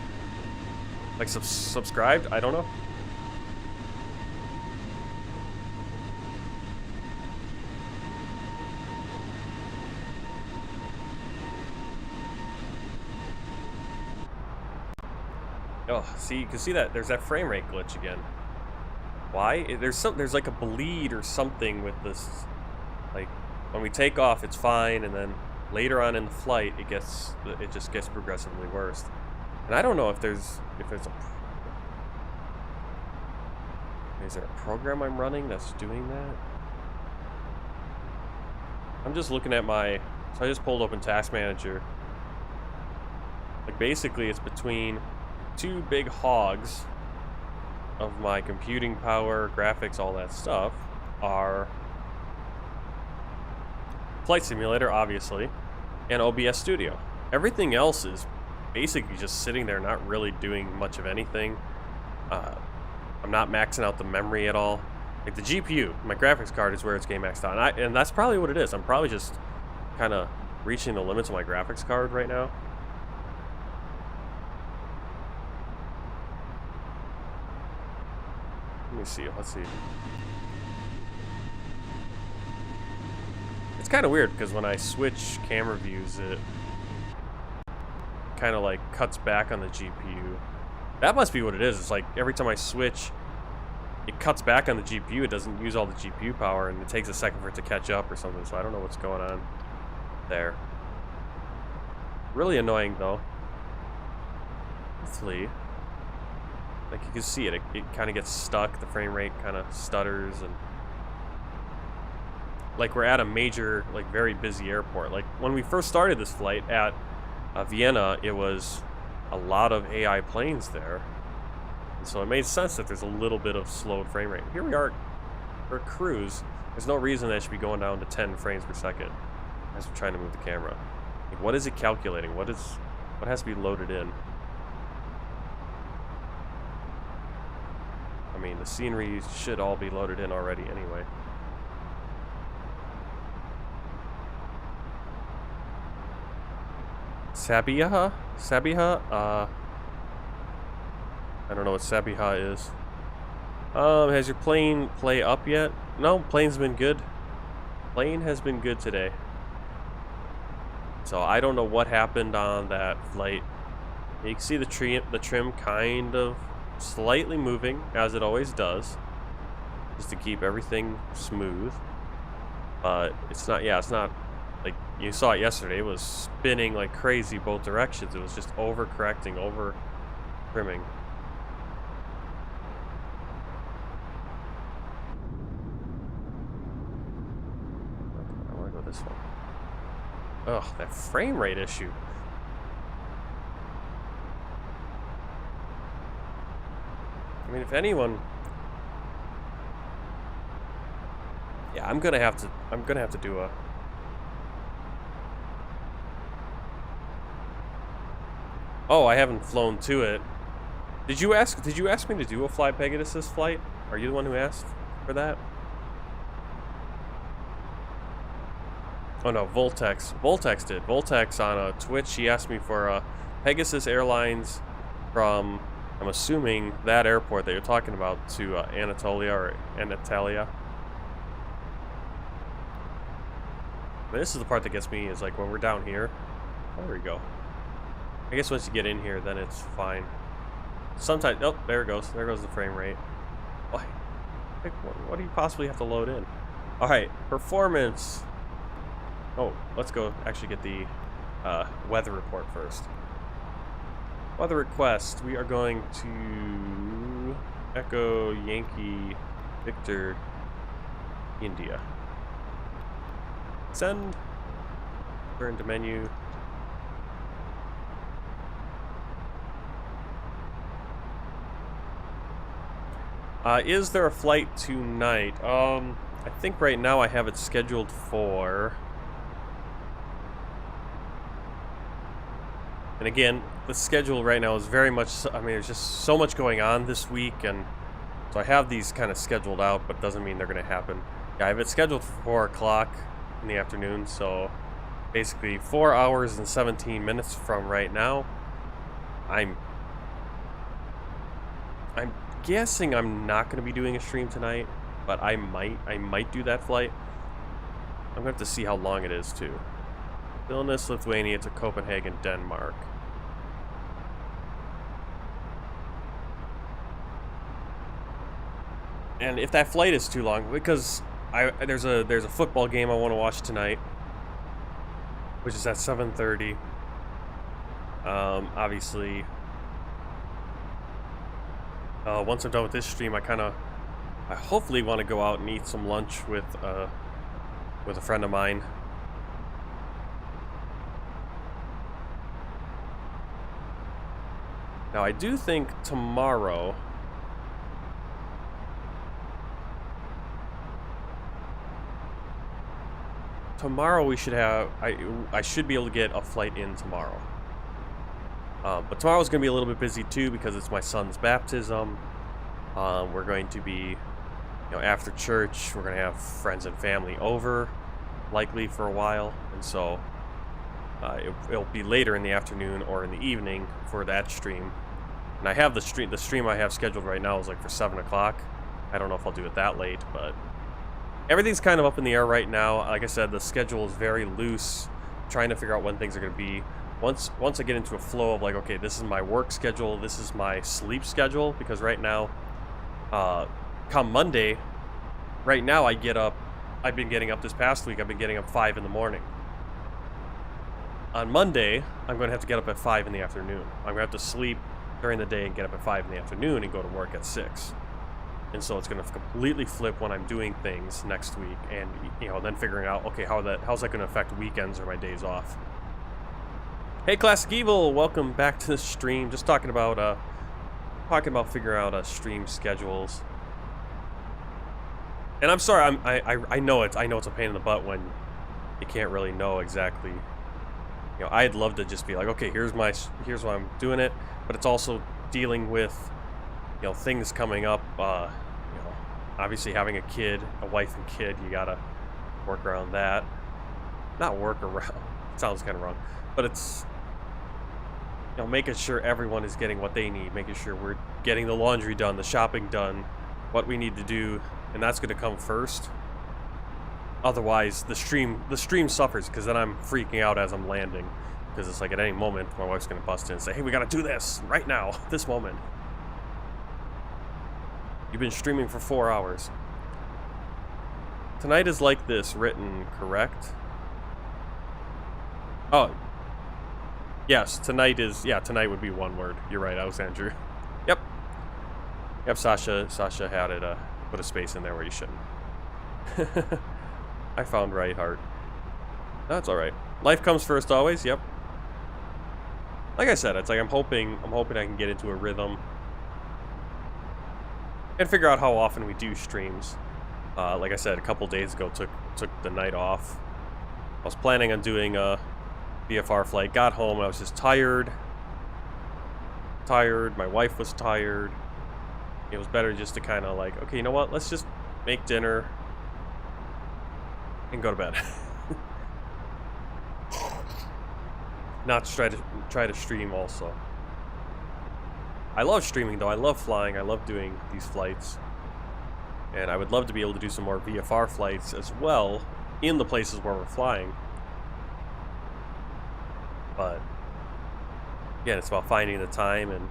Like subscribed? I don't know. Oh, see, you can see that there's that frame rate glitch again. Why? There's like a bleed or something with this. Like when we take off, it's fine, and then later on in the flight, it just gets progressively worse. And I don't know if there's is there a program I'm running that's doing that? I'm just looking at so I just pulled open Task Manager. Like basically, it's between 2 big hogs of my computing power, graphics, all that stuff are Flight Simulator, obviously, and OBS Studio. Everything else is basically just sitting there, not really doing much of anything. I'm not maxing out the memory at all. Like the GPU, my graphics card is where it's game maxed out, and that's probably what it is. I'm probably just kind of reaching the limits of my graphics card right now. Let me see. Let's see. It's kind of weird because when I switch camera views, it kind of like cuts back on the GPU. That must be what it is. It's like every time I switch, it cuts back on the GPU. It doesn't use all the GPU power, and it takes a second for it to catch up or something. So I don't know what's going on there. Really annoying though. Hopefully, like you can see it kind of gets stuck. The frame rate kind of stutters, and like we're at a major, like very busy airport. Like when we first started this flight at Vienna, it was a lot of AI planes there, and so it made sense that there's a little bit of slowed frame rate. Here we are for cruise. There's no reason that should be going down to 10 frames per second as we're trying to move the camera. Like, what is it calculating? What has to be loaded in? I mean, the scenery should all be loaded in already anyway. Sabiha? I don't know what Sabiha is. Has your plane play up yet? No, plane's been good. Plane has been good today. So I don't know what happened on that flight. You can see the trim kind of slightly moving, as it always does, just to keep everything smooth. But it's not, yeah, it's not like you saw it yesterday. It was spinning like crazy both directions. It was just over-correcting, over-trimming. I want to go this one. Ugh, that frame rate issue. I mean, if anyone, yeah, I'm gonna have to do a. Oh, I haven't flown to it. Did you ask me to do a Fly Pegasus flight? Are you the one who asked for that? Oh no, Voltex did. Voltex on Twitch, he asked me for Pegasus Airlines from, I'm assuming, that airport that you're talking about to Anatolia. But this is the part that gets me, is like when we're down here. Oh, there we go. I guess once you get in here, then it's fine. Sometimes, oh, there it goes. There goes the frame rate. What do you possibly have to load in? All right, performance. Oh, let's go actually get the weather report first. Weather request. We are going to Echo Yankee Victor India. Send. Turn to menu. Is there a flight tonight? I think right now I have it scheduled for. And again, the schedule right now is very much, I mean, there's just so much going on this week, and so I have these kind of scheduled out, but doesn't mean they're going to happen. Yeah, I have it scheduled for 4 o'clock in the afternoon, so basically 4 hours and 17 minutes from right now. I'm guessing I'm not going to be doing a stream tonight, but I might do that flight. I'm going to have to see how long it is, too. Vilnius, Lithuania to Copenhagen, Denmark. And if that flight is too long, because there's a football game I want to watch tonight, which is at 7:30. Obviously, once I'm done with this stream, I hopefully want to go out and eat some lunch with a friend of mine. Now, I do think tomorrow. Tomorrow we should have. I should be able to get a flight in tomorrow. But tomorrow's going to be a little bit busy too because it's my son's baptism. We're going to be, after church, we're going to have friends and family over, likely for a while, and so it'll be later in the afternoon or in the evening for that stream. And I have the stream I have scheduled right now is like for 7 o'clock. I don't know if I'll do it that late, but everything's kind of up in the air right now. Like I said, the schedule is very loose. Trying to figure out when things are going to be. Once I get into a flow of like, okay, this is my work schedule, this is my sleep schedule, because right now, come Monday, right now I get up, I've been getting up this past week, I've been getting up 5 in the morning. On Monday, I'm going to have to get up at 5 in the afternoon. I'm going to have to sleep during the day and get up at 5 in the afternoon and go to work at 6. And so it's going to completely flip when I'm doing things next week, and then figuring out, okay, how's that going to affect weekends or my days off. Hey, Classic Evil, welcome back to the stream. Just talking about figuring out stream schedules. And I'm sorry, I know it's a pain in the butt when you can't really know exactly You know, I'd love to just be like, okay, here's why I'm doing it, but it's also dealing with, you know, things coming up. You know, obviously having a kid, a wife and kid, you gotta work around that. Not work around. It sounds kind of wrong, but it's, you know, making sure everyone is getting what they need, making sure we're getting the laundry done, the shopping done, what we need to do, and that's going to come first. Otherwise, the stream suffers, because then I'm freaking out as I'm landing, because it's like at any moment my wife's going to bust in and say, hey, we got to do this right now, this moment. You've been streaming for 4 hours. Tonight is like this written, correct? Oh, yes, tonight is, yeah, tonight would be one word. You're right, Alexandru. Yep. Yep, Sasha had it, put a space in there where you shouldn't. I found right heart. That's alright. Life comes first always, yep. Like I said, it's like I'm hoping I can get into a rhythm. And figure out how often we do streams. Like I said, a couple days ago, took the night off. I was planning on doing a VFR flight, got home, I was just tired. My wife was tired. It was better just to kind of like, okay, you know what? Let's just make dinner and go to bed. Not to try to stream also. I love streaming though. I love flying. I love doing these flights. And I would love to be able to do some more VFR flights as well in the places where we're flying. But again, it's about finding the time and,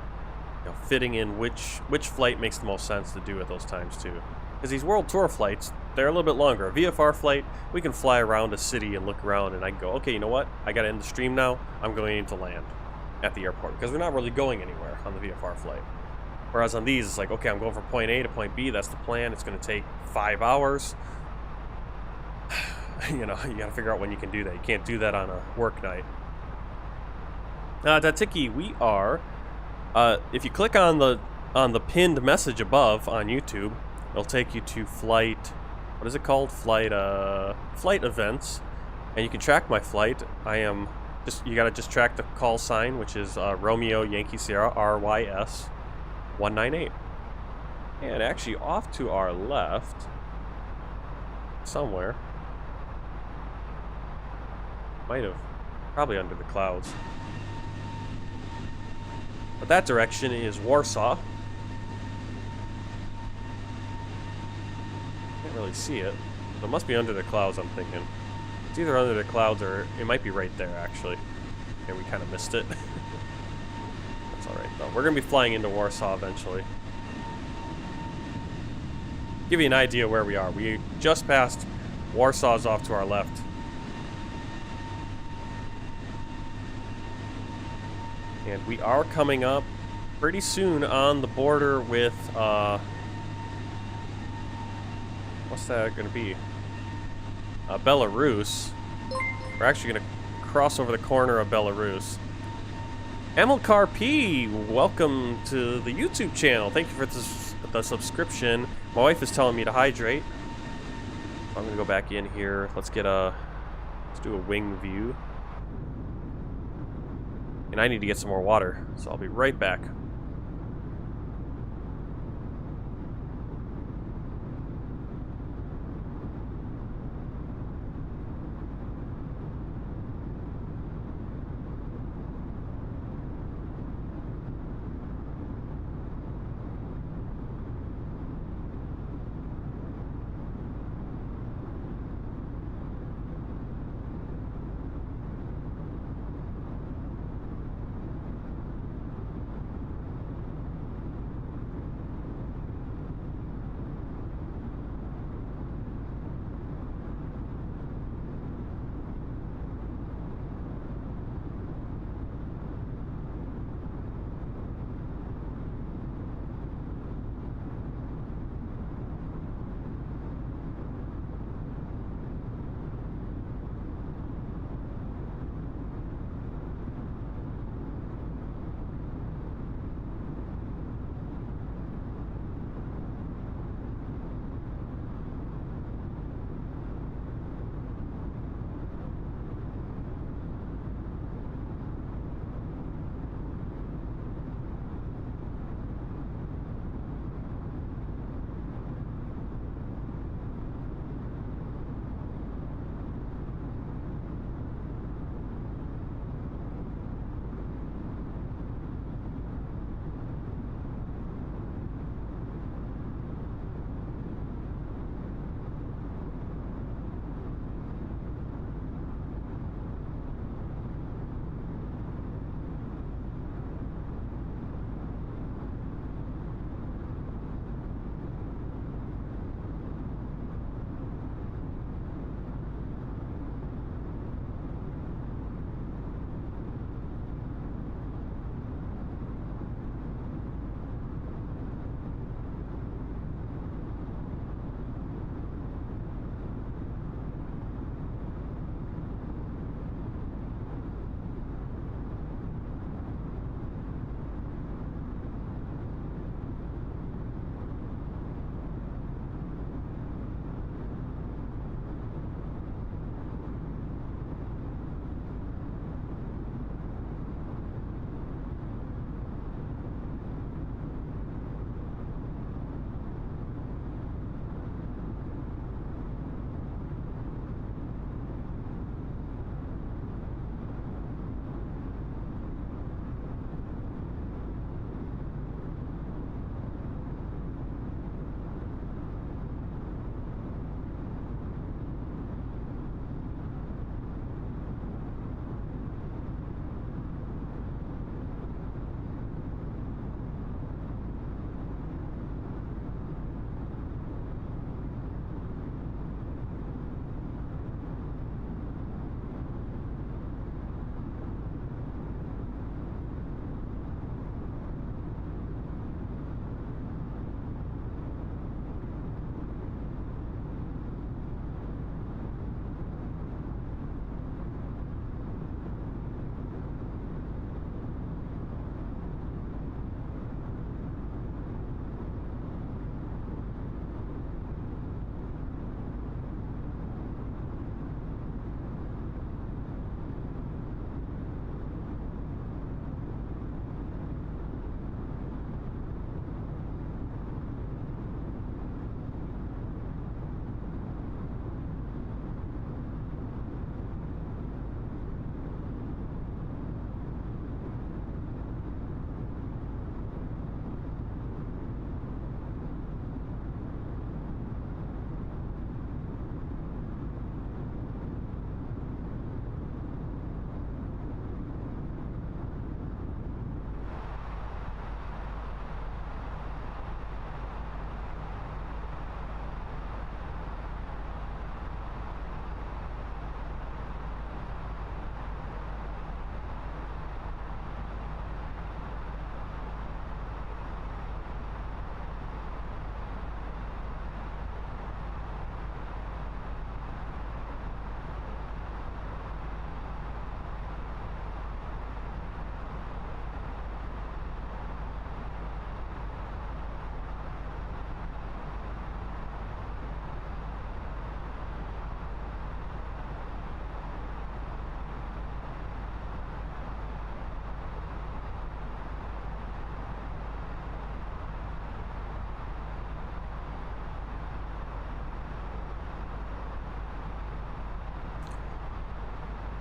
you know, fitting in which flight makes the most sense to do at those times too. Because these world tour flights, they're a little bit longer. A VFR flight, we can fly around a city and look around, and I can go, okay, you know what? I gotta end the stream now. I'm going to land at the airport because we're not really going anywhere on the VFR flight. Whereas on these, it's like, okay, I'm going from point A to point B. That's the plan. It's going to take 5 hours. You know, you got to figure out when you can do that. You can't do that on a work night. Datiki, we are. If you click on the pinned message above on YouTube, it'll take you to flight. What is it called? Flight events, and you can track my flight. I am just. You got to just track the call sign, which is Romeo Yankee Sierra RYS 198. And actually, off to our left, somewhere, might have, probably under the clouds. But that direction is Warsaw. Can't really see it. So it must be under the clouds, I'm thinking. It's either under the clouds or it might be right there, actually. And we kind of missed it. That's alright, though. We're going to be flying into Warsaw eventually. Give you an idea where we are. We just passed Warsaw's off to our left. And we are coming up pretty soon on the border with, what's that going to be? Belarus. We're actually going to cross over the corner of Belarus. Amilcar P, welcome to the YouTube channel. Thank you for the subscription. My wife is telling me to hydrate. I'm going to go back in here. Let's do a wing view. And I need to get some more water, so I'll be right back.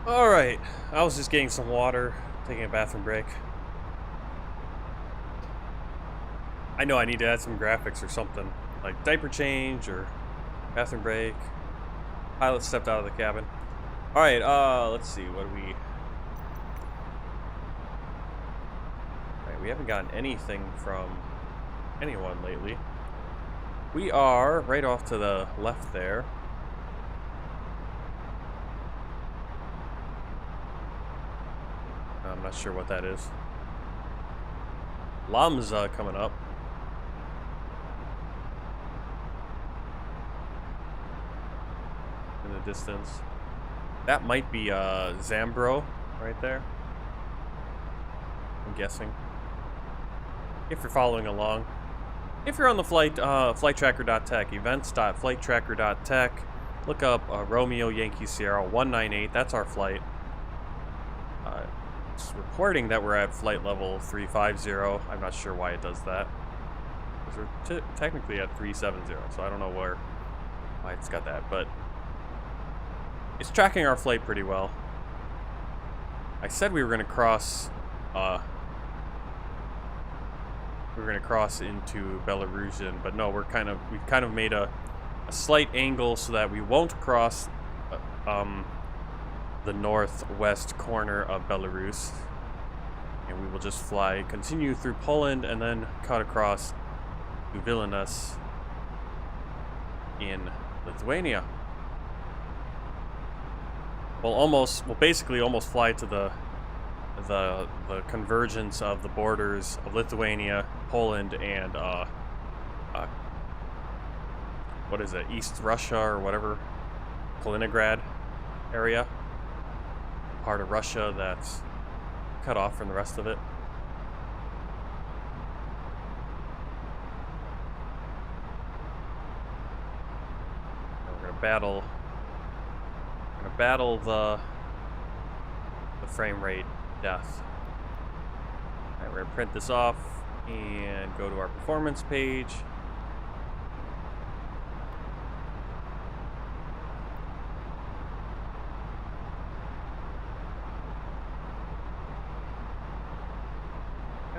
Alright, I was just getting some water, taking a bathroom break. I know I need to add some graphics or something, like diaper change or bathroom break. Pilot stepped out of the cabin. Alright, let's see, what do we... Alright, we haven't gotten anything from anyone lately. We are right off to the left there. I'm not sure what that is. Lamza coming up. In the distance. That might be Zambro right there. I'm guessing. If you're following along. If you're on the flighttracker.tech, events.flighttracker.tech, look up Romeo Yankee Sierra 198. That's our flight. It's reporting that we're at flight level 350. I'm not sure why it does that. Because we're technically at 370, so I don't know why it's got that, but it's tracking our flight pretty well. I said we were going to cross into Belarusian, but no, we've kind of made a slight angle so that we won't cross the northwest corner of Belarus, and we will just continue through Poland and then cut across to Vilnius in Lithuania. We'll basically almost fly to the convergence of the borders of Lithuania, Poland, and what is it, East Russia or whatever, Kaliningrad area, part of Russia that's cut off from the rest of it. And we're gonna battle the frame rate death. Alright, we're gonna print this off and go to our performance page.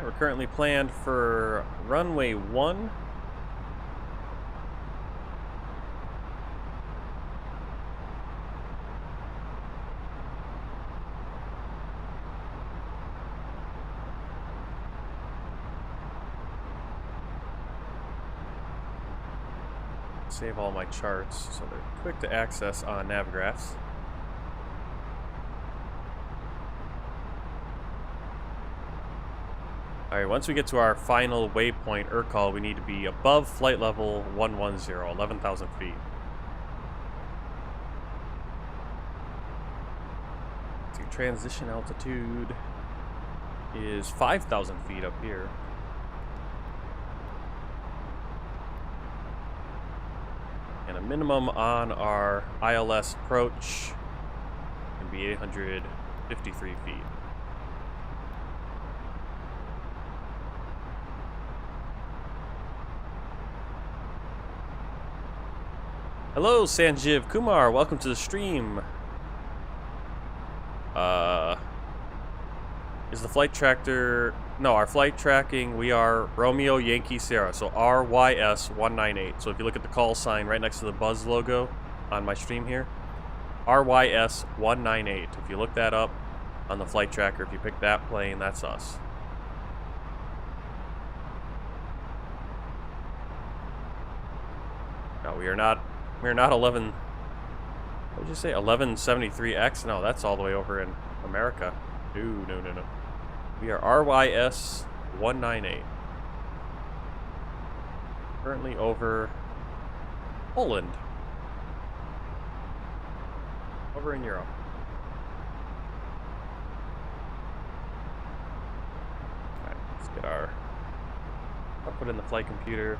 We're currently planned for runway 1. Save all my charts so they're quick to access on Navgraphs. Alright, once we get to our final waypoint, Urkal, we need to be above flight level 110, 11,000 feet. So transition altitude is 5,000 feet up here. And a minimum on our ILS approach can be 853 feet. Hello, Sanjiv Kumar. Welcome to the stream. Is the flight tractor... No, our flight tracking, we are Romeo Yankee Sierra, so RYS198. So if you look at the call sign right next to the Buzz logo on my stream here, RYS198. If you look that up on the flight tracker, if you pick that plane, that's us. No, we are not 11... What did you say? 1173X? No, that's all the way over in America. No. We are RYS198. Currently over Poland. Over in Europe. Alright, let's get I'll put in the flight computer.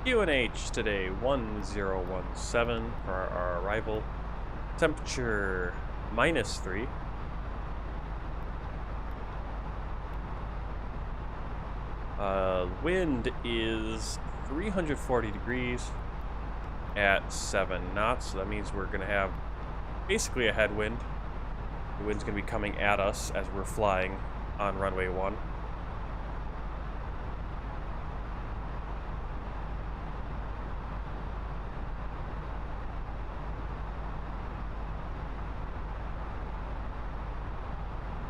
QNH today, 1017 for our arrival. Temperature -3. Wind is 340 degrees at 7 knots, so that means we're going to have basically a headwind. The wind's going to be coming at us as we're flying on runway 1.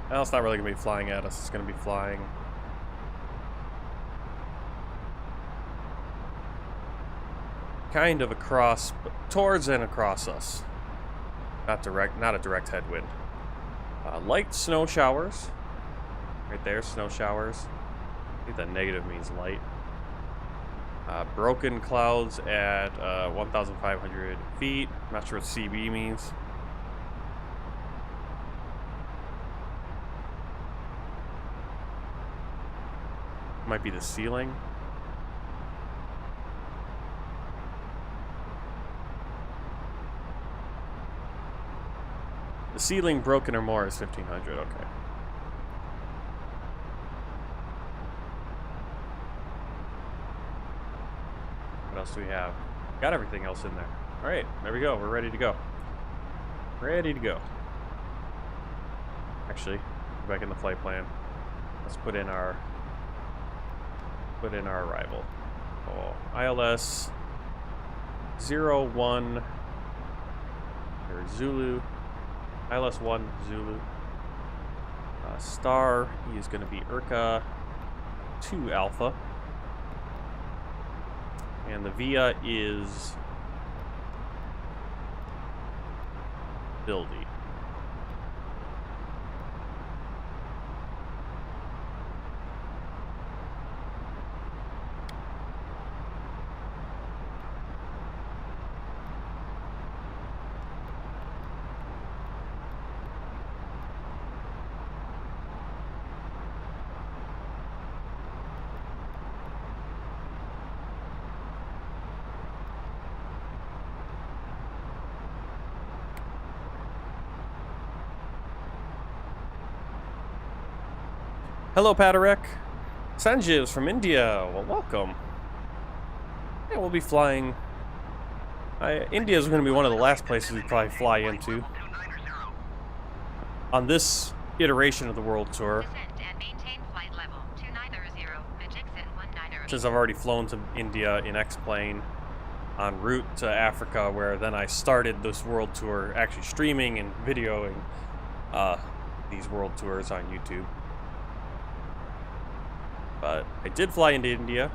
Well, it's not really going to be flying at us. It's going to be flying kind of across, towards and across us. Not a direct headwind. Light snow showers. Right there, snow showers. I think that negative means light. Broken clouds at 1,500 feet. Not sure what CB means. Might be the ceiling. The ceiling broken or more is 1,500, okay. What else do we have? Got everything else in there. Alright, there we go. We're ready to go. Ready to go. Actually, back in the flight plan. Let's put in our arrival. Oh, ILS 01 or Zulu. ILS 1 Zulu. Star is going to be Urca 2 Alpha. And the VIA is Bildy. Hello, Padarek. Sanjiv's from India. Well, welcome. Yeah, we'll be flying. India is going to be one of the last places we probably fly into on this iteration of the world tour. Since I've already flown to India in X-plane en route to Africa, where then I started this world tour actually streaming and videoing these world tours on YouTube. But I did fly into India.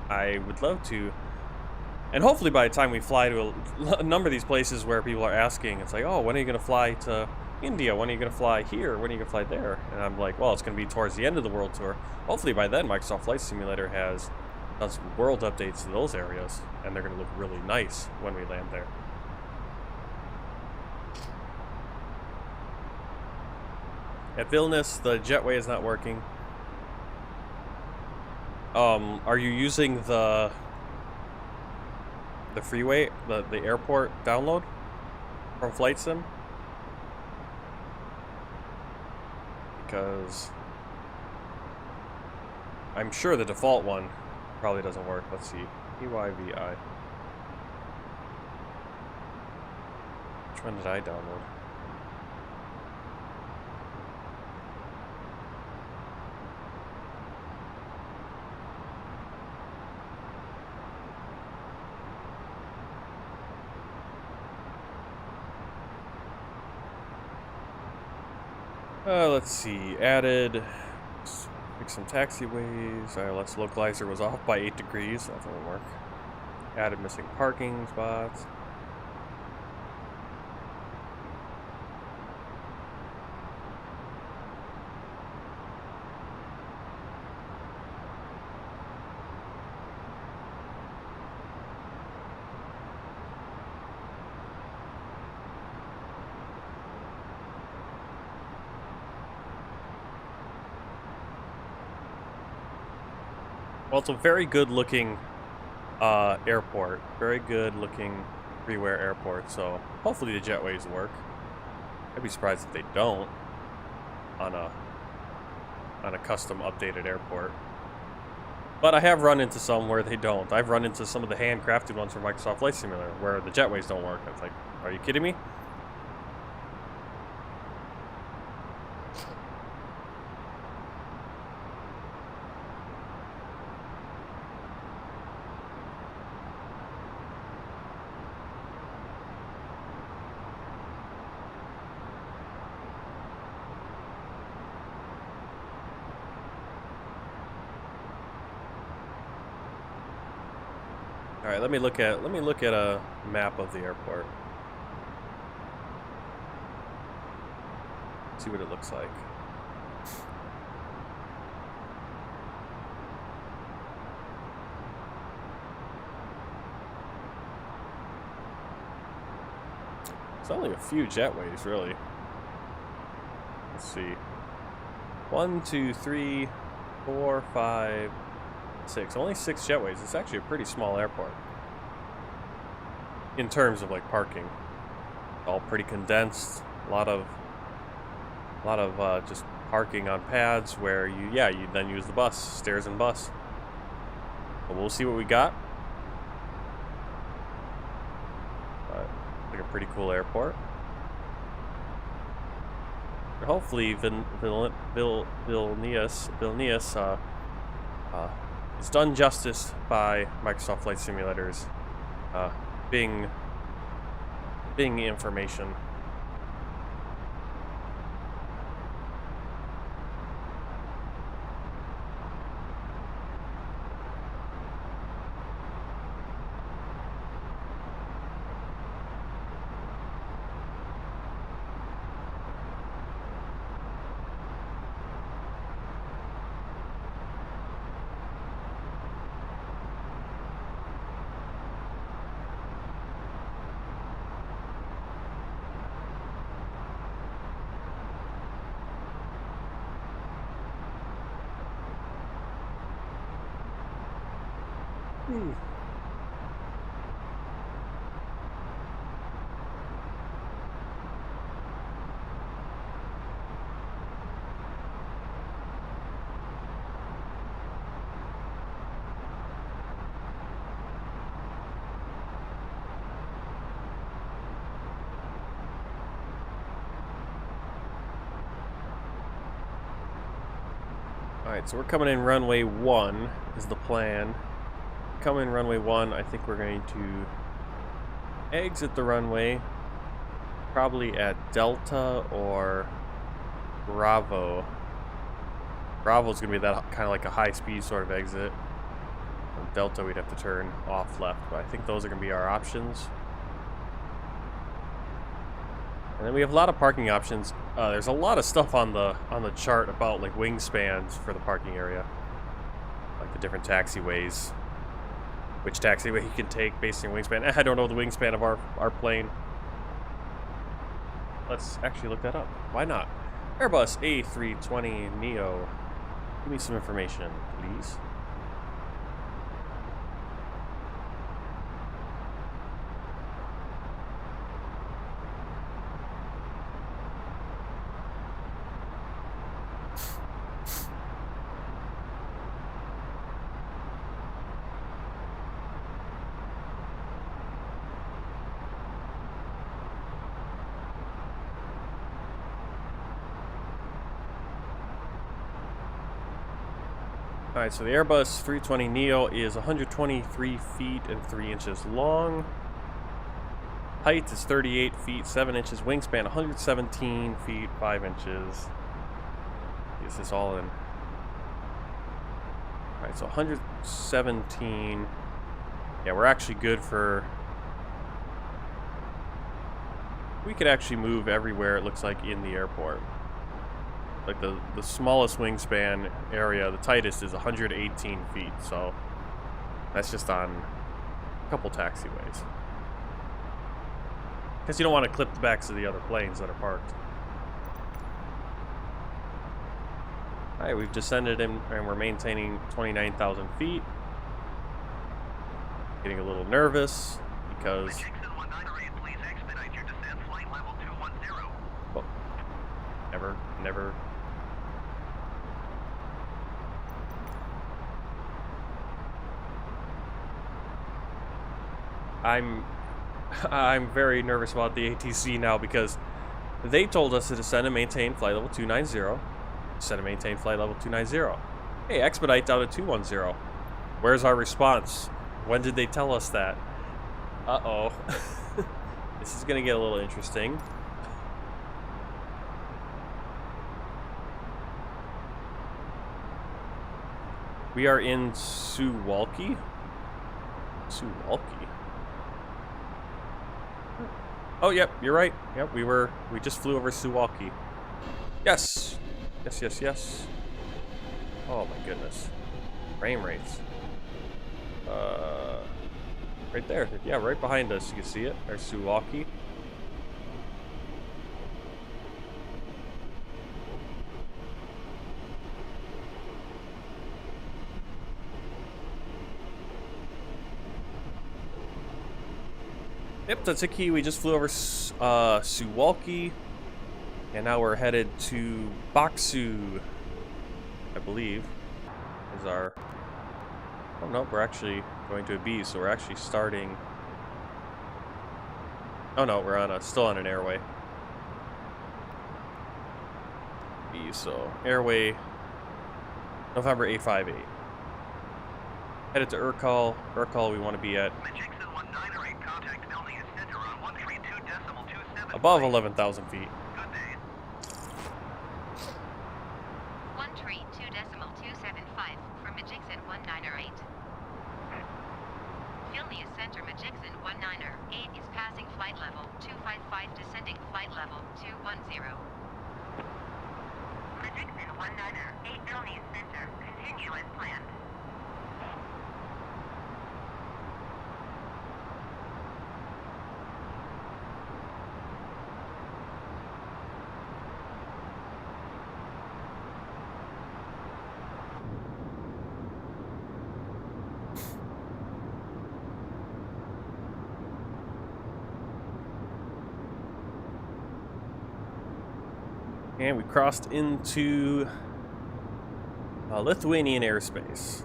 I would love to. And hopefully by the time we fly to a number of these places where people are asking, it's like, oh, when are you going to fly to India? When are you going to fly here? When are you going to fly there? And I'm like, well, it's going to be towards the end of the world tour. Hopefully by then Microsoft Flight Simulator has done some world updates to those areas. And they're going to look really nice when we land there. At Vilnius, the jetway is not working. Are you using the freeway, the airport download from FlightSim? Because I'm sure the default one probably doesn't work. Let's see. EYVI. Which one did I download? Let's see, added, fix some taxiways, ILS localizer was off by 8 degrees, that didn't work. Added missing parking spots. Well, it's a very good looking airport. Very good looking freeware airport. So hopefully the jetways work. I'd be surprised if they don't on a custom updated airport. But I have run into some where they don't. I've run into some of the handcrafted ones from Microsoft Flight Simulator where the jetways don't work. It's like, are you kidding me? All right, let me look at a map of the airport. See what it looks like. It's only a few jetways, really. Let's see. 1, 2, 3, 4, 5, 6. Only 6 jetways. It's actually a pretty small airport. In terms of like parking. All pretty condensed. A lot of just parking on pads where you then use the bus, stairs and bus. But we'll see what we got. Like a pretty cool airport. Hopefully Vilnius is done justice by Microsoft Flight Simulator's Bing information. Alright, so we're coming in runway 1 is the plan. Coming in runway 1, I think we're going to exit the runway probably at Delta or Bravo. Bravo's going to be that kind of like a high-speed sort of exit. On Delta, we'd have to turn off left, but I think those are going to be our options. And then we have a lot of parking options. There's a lot of stuff on the chart about like wingspans for the parking area, like the different taxiways, which taxiway you can take based on your wingspan. I don't know the wingspan of our plane. Let's actually look that up. Why not? Airbus A320neo. Give me some information, please. Alright, so the Airbus 320neo is 123 feet and 3 inches long. Height is 38 feet, 7 inches. Wingspan, 117 feet, 5 inches. Is this all in? Alright, so 117. Yeah, we're actually good for... We could actually move everywhere, it looks like, in the airport. Like the smallest wingspan area, the tightest is 118 feet, so that's just on a couple taxiways. Because you don't want to clip the backs of the other planes that are parked. Alright, we've descended and we're maintaining 29,000 feet. Getting a little nervous because... Please expedite your descent, flight level 210. Well, never... I'm very nervous about the ATC now because they told us to descend and maintain flight level 290. Descend and maintain flight level 290. Hey, expedite down to 210. Where's our response? When did they tell us that? Uh-oh. This is gonna get a little interesting. We are in Suwalki. Suwalki. Oh, yep, you're right. Yep, we just flew over Suwalki. Yes! Yes, yes, yes. Oh my goodness. Frame rates. Right there. Yeah, right behind us. You can see it. There's Suwalki. Yep, that's a key. We just flew over Suwalki, and now we're headed to Baksu, I believe, is our... Oh no, we're actually going to a B, so we're actually starting... Oh no, we're on still on an airway. B, so airway November 858. Headed to Urkal. Urkal, we want to be at above 11,000 feet. Good day. 132.275 for Majixin 198. Vilnius Center Majixin 198 is passing flight level 255, descending flight level 210. Majixin 198 Vilnius Center, continue as planned. And we crossed into Lithuanian airspace.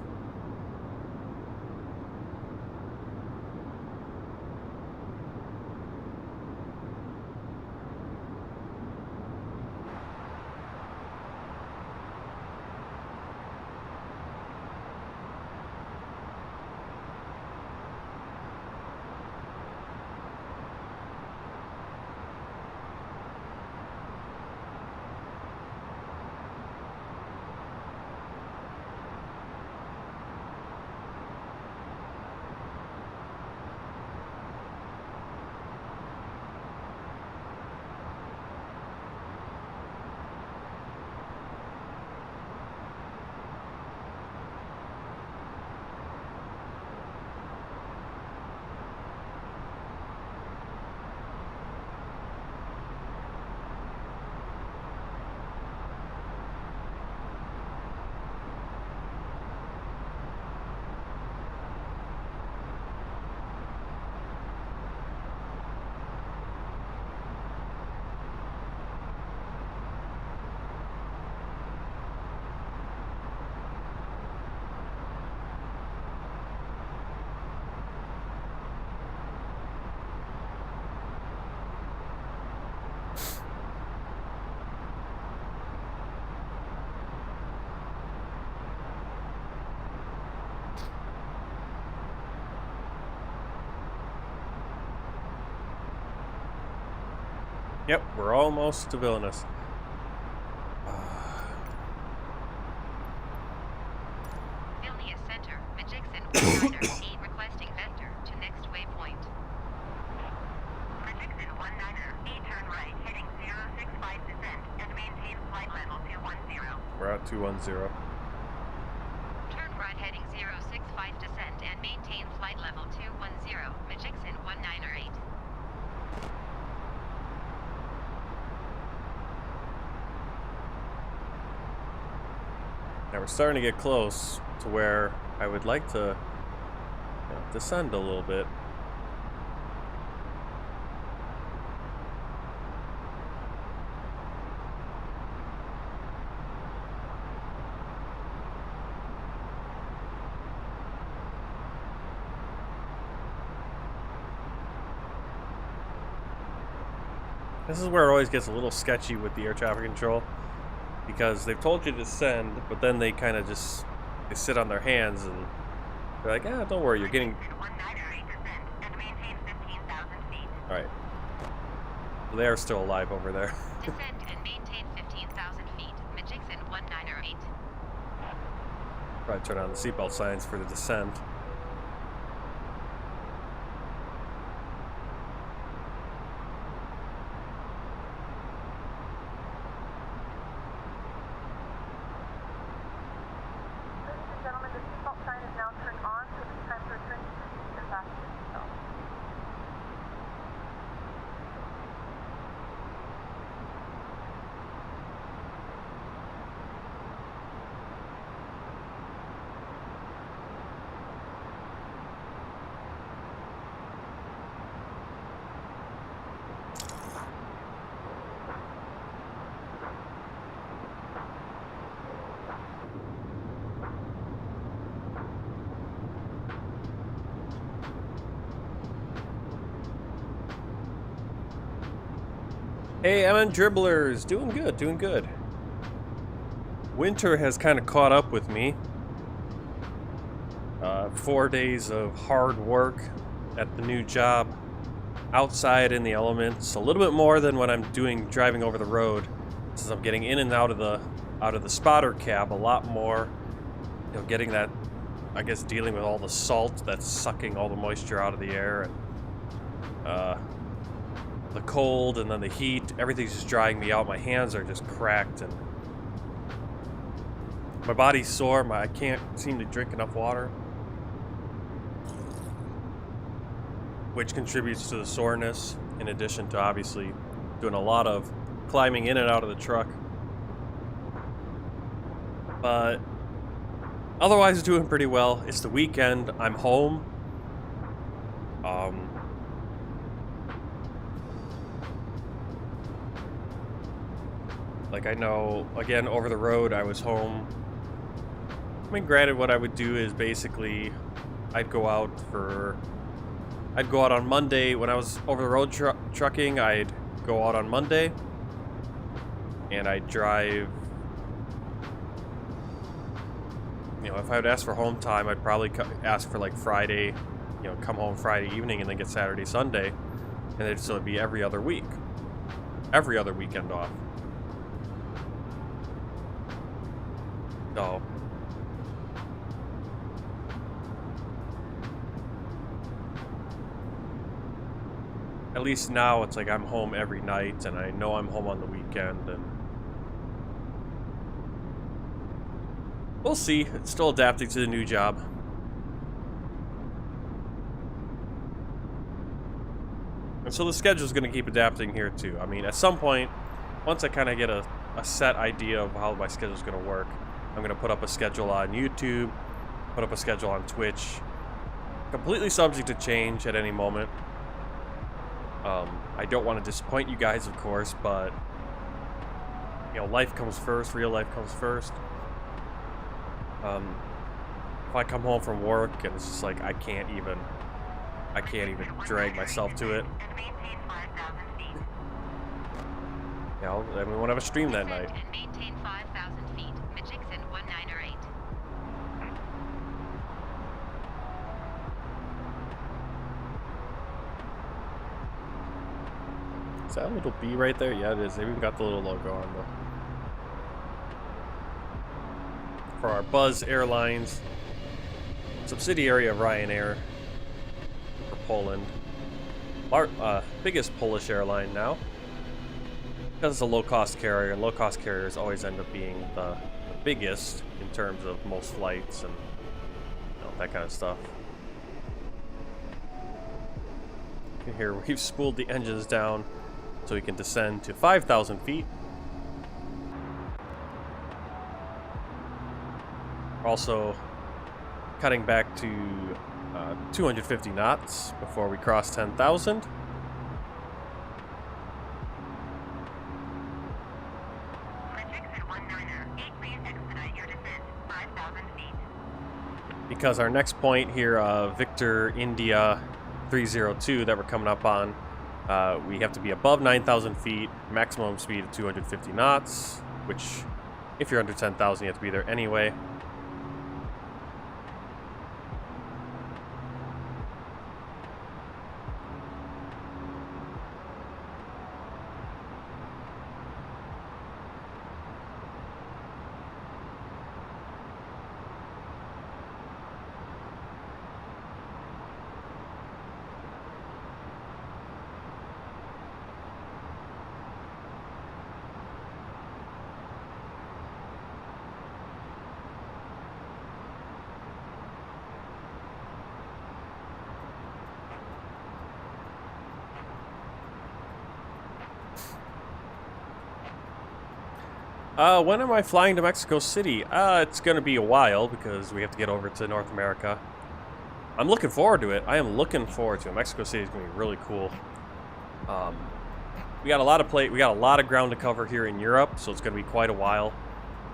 Yep, we're almost to Vilnius. Vilnius Center, Majixin 198 requesting vector to next waypoint. Majixin 198 turn right, heading 065 descent and maintain flight level 210. We're at 210. Turn right heading 065 descent and maintain flight level 210, Majixin 198. Now we're starting to get close to where I would like to descend a little bit. This is where it always gets a little sketchy with the air traffic control, because they've told you to descend, but then they kind of just sit on their hands and they're like, ah, don't worry, you're getting... All right. So they are still alive over there. Descend and maintain 15,000 feet, Majixin 198. Probably turn on the seatbelt signs for the descent. Hey, MN Dribblers, doing good, doing good. Winter has kind of caught up with me. 4 days of hard work at the new job, outside in the elements, a little bit more than when I'm driving over the road, since I'm getting in and out of the spotter cab a lot more. You know, getting that, I guess, dealing with all the salt that's sucking all the moisture out of the air, and the cold, and then the heat, everything's just drying me out. My hands are just cracked, and my body's sore. I can't seem to drink enough water, which contributes to the soreness, in addition to obviously doing a lot of climbing in and out of the truck. But otherwise, doing pretty well. It's the weekend. I'm home. Like, I know, again, over the road, I was home. I mean, granted, what I would do is basically, I'd go out on Monday. When I was over the road trucking, I'd go out on Monday, and I'd drive, you know, if I would ask for home time, I'd probably ask for like Friday, you know, come home Friday evening and then get Saturday, Sunday, and so it'd be every other week, every other weekend off. So at least now it's like I'm home every night, and I know I'm home on the weekend, and we'll see. It's still adapting to the new job. And so the schedule's going to keep adapting here too. I mean, at some point, once I kind of get a set idea of how my schedule's going to work, I'm going to put up a schedule on YouTube, put up a schedule on Twitch. Completely subject to change at any moment. I don't want to disappoint you guys, of course, but, you know, life comes first, real life comes first. If I come home from work and it's just like I can't even drag myself to it. Yeah, I mean, we'll have a stream that night. Is that a little B right there? Yeah, it is. They've even got the little logo on the... For our Buzz Airlines, subsidiary of Ryanair for Poland. Biggest Polish airline now. Because it's a low-cost carrier, and low-cost carriers always end up being the biggest in terms of most flights and, you know, that kind of stuff. Here, we've spooled the engines down so we can descend to 5,000 feet. We're also cutting back to 250 knots before we cross 10,000. Because our next point here, Victor India 302 that we're coming up on, we have to be above 9,000 feet, maximum speed of 250 knots, which if you're under 10,000 you have to be there anyway. When am I flying to Mexico City? It's going to be a while because we have to get over to North America. I'm looking forward to it. I am looking forward to it. Mexico City is going to be really cool. We got a lot of ground to cover here in Europe, so it's going to be quite a while.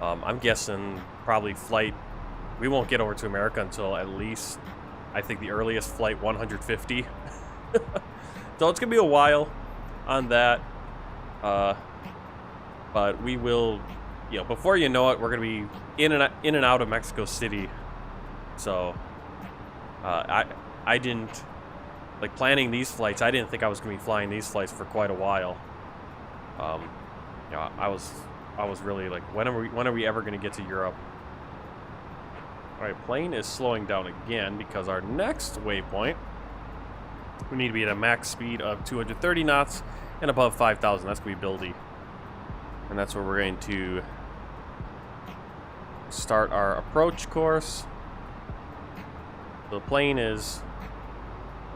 I'm guessing probably we won't get over to America until at least, I think the earliest flight 150. So it's going to be a while on that. But we will, you know, before you know it, we're gonna be in and out of Mexico City. So I didn't like planning these flights. I didn't think I was gonna be flying these flights for quite a while. You know, I was really like, when are we ever gonna get to Europe? All right, plane is slowing down again because our next waypoint, we need to be at a max speed of 230 knots and above 5,000. That's gonna be Bildy, and that's where we're going to start our approach course. The plane is,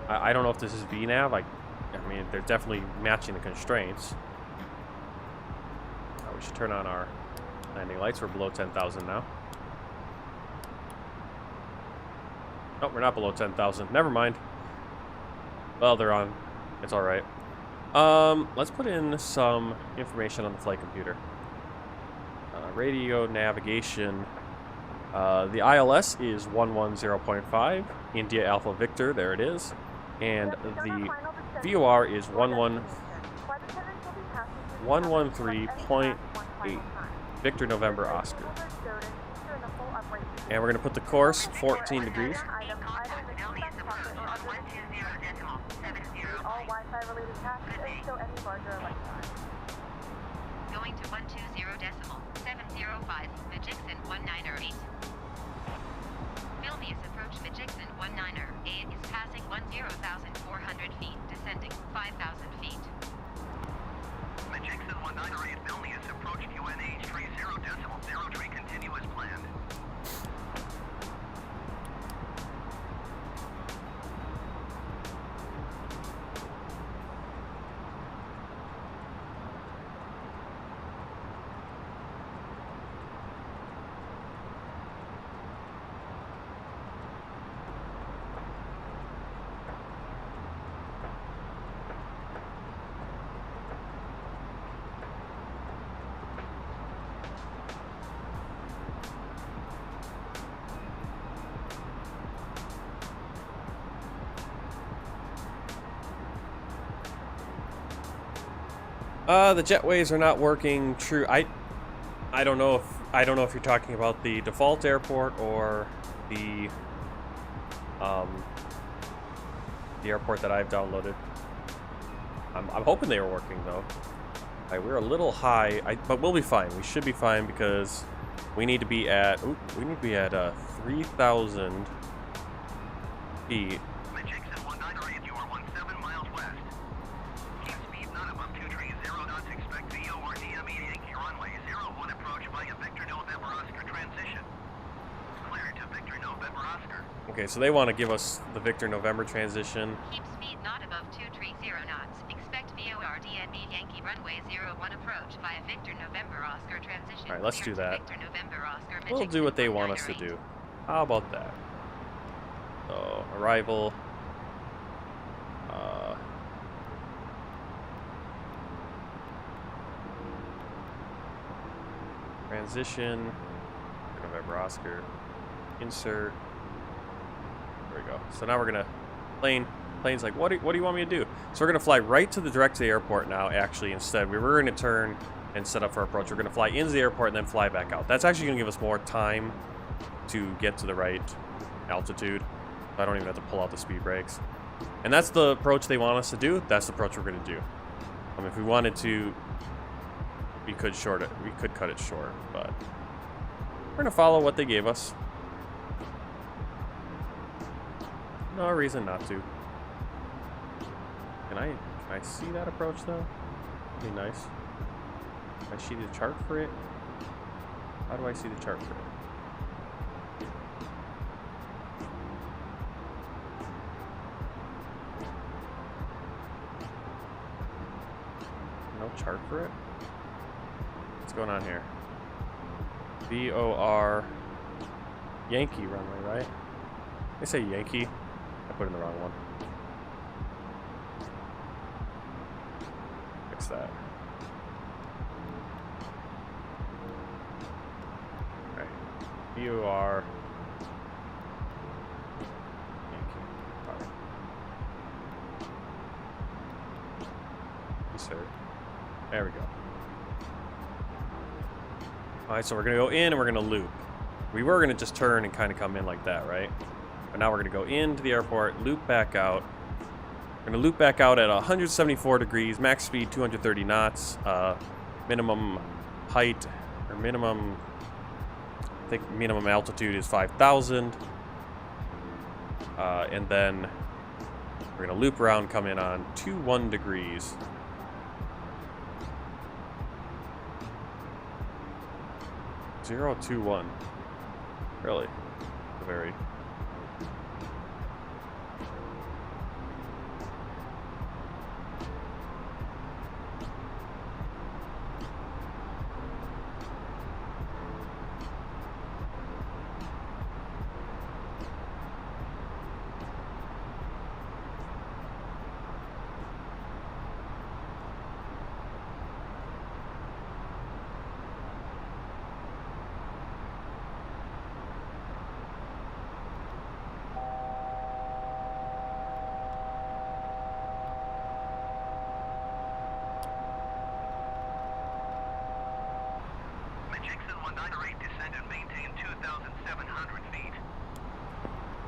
I don't know if this is VNAV. I mean, they're definitely matching the constraints. We should turn on our landing lights. We're below 10,000 now. Oh, we're not below 10,000. Never mind. Well, they're on. It's all right. Let's put in some information on the flight computer. Radio navigation. The ILS is 110.5. India Alpha Victor. There it is. And the VOR is 113.8. Victor November Oscar. And we're going to put the course 14 degrees. Going to 120.705, Majixin 19er8. Vilnius approach Majixin 19er8 is passing 10,400 feet, descending 5,000 feet. Majixin 19er8 Vilnius approach UNH 30.03 continue as planned. The jetways are not working. True. I don't know if you're talking about the default airport or the airport that I've downloaded. I'm hoping they were working though. Right, we're a little high, but we'll be fine. We should be fine because we need to be at 3,000 feet. Majixin 19er8, you are 17 miles west. Keep speed not above 230 knots. Expect VOR DME Yankee runway 01 approach via Victor November Oscar transition. Clear to Victor November Oscar. Okay, so they want to give us the Victor November transition. Keep speed not above 230 knots. Expect VOR DME Yankee runway 01 approach via Victor November Oscar transition. All right, let's do that. Victor November Oscar, We'll do what they want us to do. How about that? So, arrival. Transition. November Oscar. Insert. There we go. So now we're gonna plane's like, what do you want me to do? So we're gonna fly right to the airport now. Actually, instead we were gonna turn and set up for approach. We're gonna fly into the airport and then fly back out. That's actually gonna give us more time to get to the right altitude. I don't even have to pull out the speed brakes. And that's the approach they want us to do. That's the approach we're gonna do. If we wanted to, we could short it. We could cut it short, but we're gonna follow what they gave us. No reason not to. Can I see that approach though? That'd be nice. Can I see the chart for it? How do I see the chart for it? No chart for it? What's going on here? VOR Yankee runway, right? They say Yankee. I put in the wrong one. Fix that. Okay. VOR Yankee. Alright. Yes, sir. There we go. Alright, so we're going to go in and we're going to loop. We were going to just turn and kind of come in like that, right? But now we're going to go into the airport, loop back out. We're going to loop back out at 174 degrees, max speed 230 knots, minimum height, or minimum, I think minimum altitude is 5,000. And then we're going to loop around, come in on 21 degrees. Zero 2-1. Really? Very.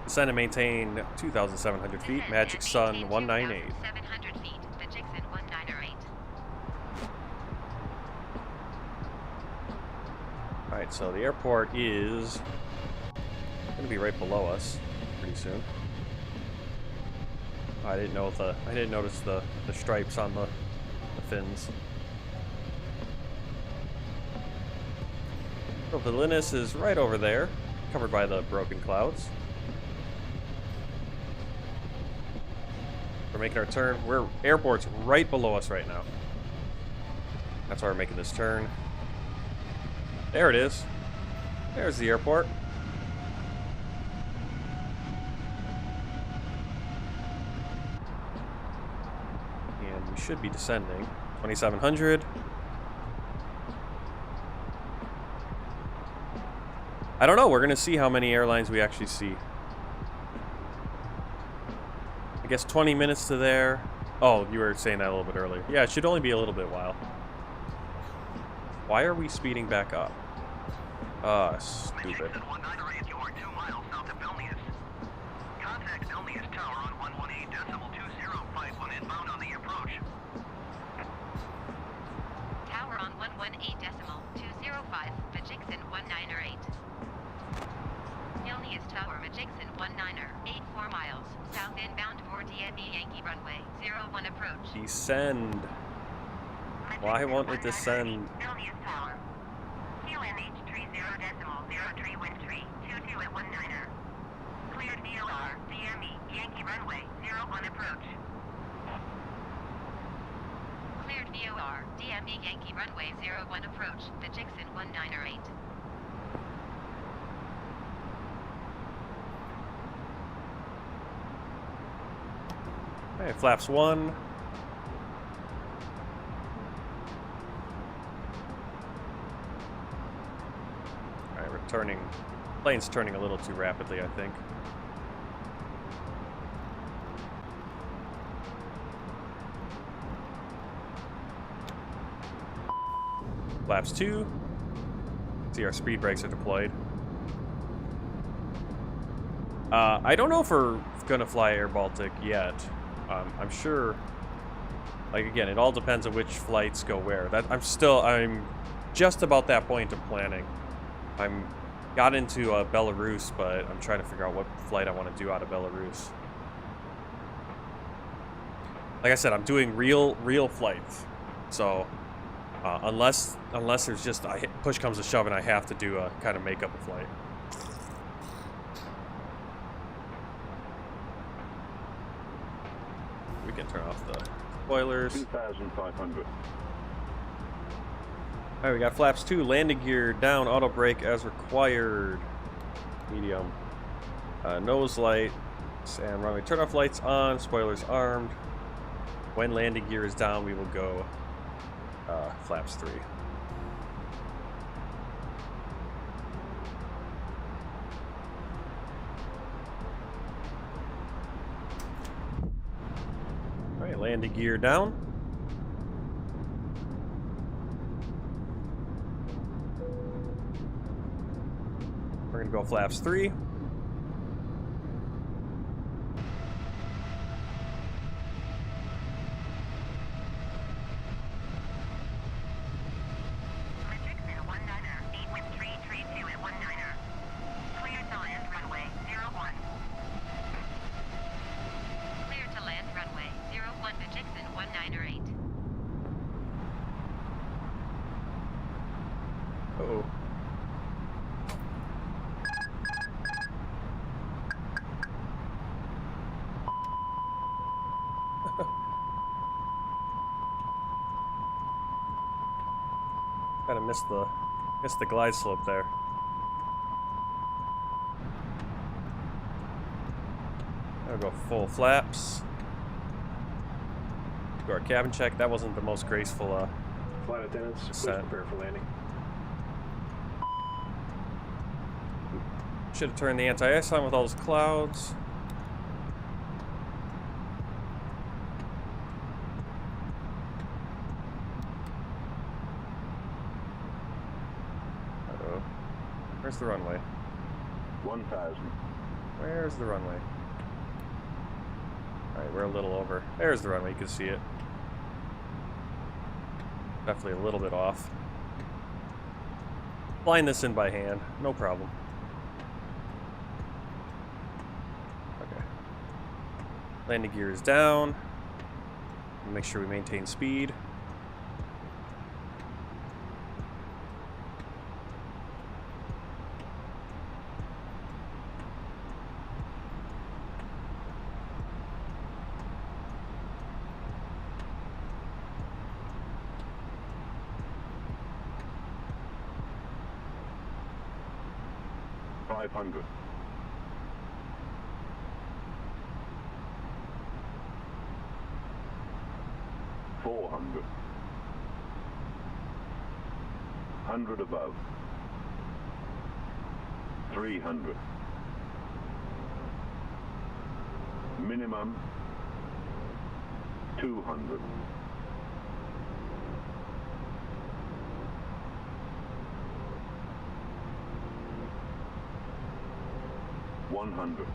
Descend and maintain 2,700 feet. Magic Sun 198. 700 feet. The Jixon 198. Alright, so the airport is going to be right below us pretty soon. I didn't notice the stripes on the fins. So Vilnius is right over there, covered by the broken clouds. We're making our turn. Airport's right below us right now. That's why we're making this turn. There it is. There's the airport. And we should be descending. 2,700. I don't know. We're going to see how many airlines we actually see. I guess 20 minutes to there. Oh, you were saying that a little bit earlier. Yeah, it should only be a little bit while. Why are we speeding back up? Ah, stupid. You are 2 miles south of Vilnius. Contact Vilnius Tower on 118.2051 inbound on the approach. Tower on 118.205. The Jixon 198. Vilnius Tower, Jixon 198.4 miles south inbound toward DME Yankee runway 01 approach. Descend. Why won't it descend? Vilnius Tower. QNH 30.03 wind tree 22 at 19er. Cleared VOR DME Yankee runway 01 approach. Cleared VOR DME Yankee runway 01 approach. The Jixon 198. Alright, flaps 1. Alright, we're turning. Plane's turning a little too rapidly, I think. Flaps 2. See, our speed brakes are deployed. I don't know if we're gonna fly Air Baltic yet. I'm sure, like, again, it all depends on which flights go where. I'm just about that point of planning. Got into Belarus, but I'm trying to figure out what flight I want to do out of Belarus. Like I said, I'm doing real flights. So, unless there's just push comes to shove and I have to do a kind of make up a flight. We can turn off the spoilers. 2,500. Alright, we got flaps 2, landing gear down, auto brake as required. Medium. Nose light and runway turn off lights on, spoilers armed. When landing gear is down, we will go flaps 3. Alright, landing gear down. go flaps 3. Matrixin 19er, 8 with 332 at 19er. Clear to land runway 01. Clear to land runway 01 Matrixin 19er 8. Uh-oh. Kind of missed the glide slope there. I'll go full flaps. Do our cabin check. That wasn't the most graceful Flight attendants, please descent. prepare for landing. Should have turned the anti-ice on with all those clouds. Uh-oh. Where's the runway? 1,000. Where's the runway? Alright, we're a little over. There's the runway, you can see it. Definitely a little bit off. Flying this in by hand, no problem. Okay. Landing gear is down. Make sure we maintain speed. $500. $400. 100 above. 300. Minimum 200. 100.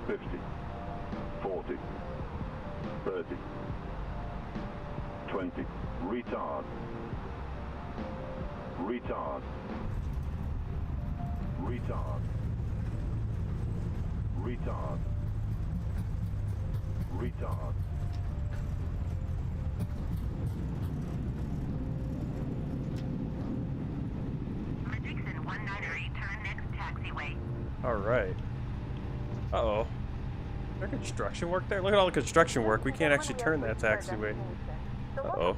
50. 40. 30. 20. Retard. Retard. Retard. Retard. Retard. Matrixin 19er 8, turn next taxiway. Alright. Uh-oh. Is there construction work there? Look at all the construction work. We can't actually turn that taxiway. Uh-oh.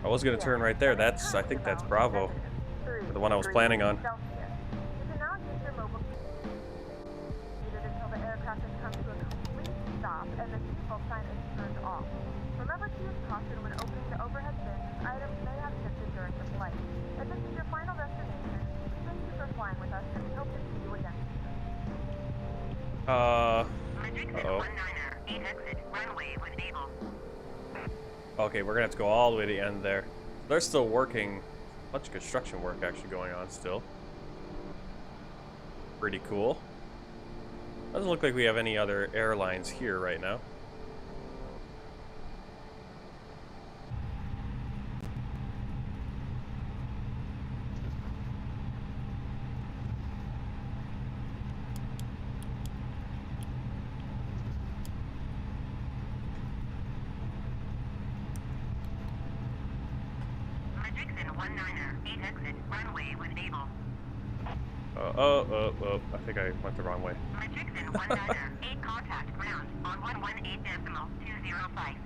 I was going to turn right there. That's, I think that's Bravo. The one I was planning on. You can now use your mobile until the aircraft has come to a complete stop and the seatbelt sign is turned off. Remember to use caution when opening the overhead bins as items may have shifted during the flight. If this is your final destination, thank you for flying with us and we hope to see you again. Matrixin Uh-oh. 19er 8 exit runway when able. Okay, we're gonna have to go all the way to the end there. They're still working. A bunch of construction work actually going on still. Pretty cool. Doesn't look like we have any other airlines here right now. Matrixin 19er 8 exit runway when able. I think I went the wrong way. Matrixin 19er 8 contact ground on 118.205.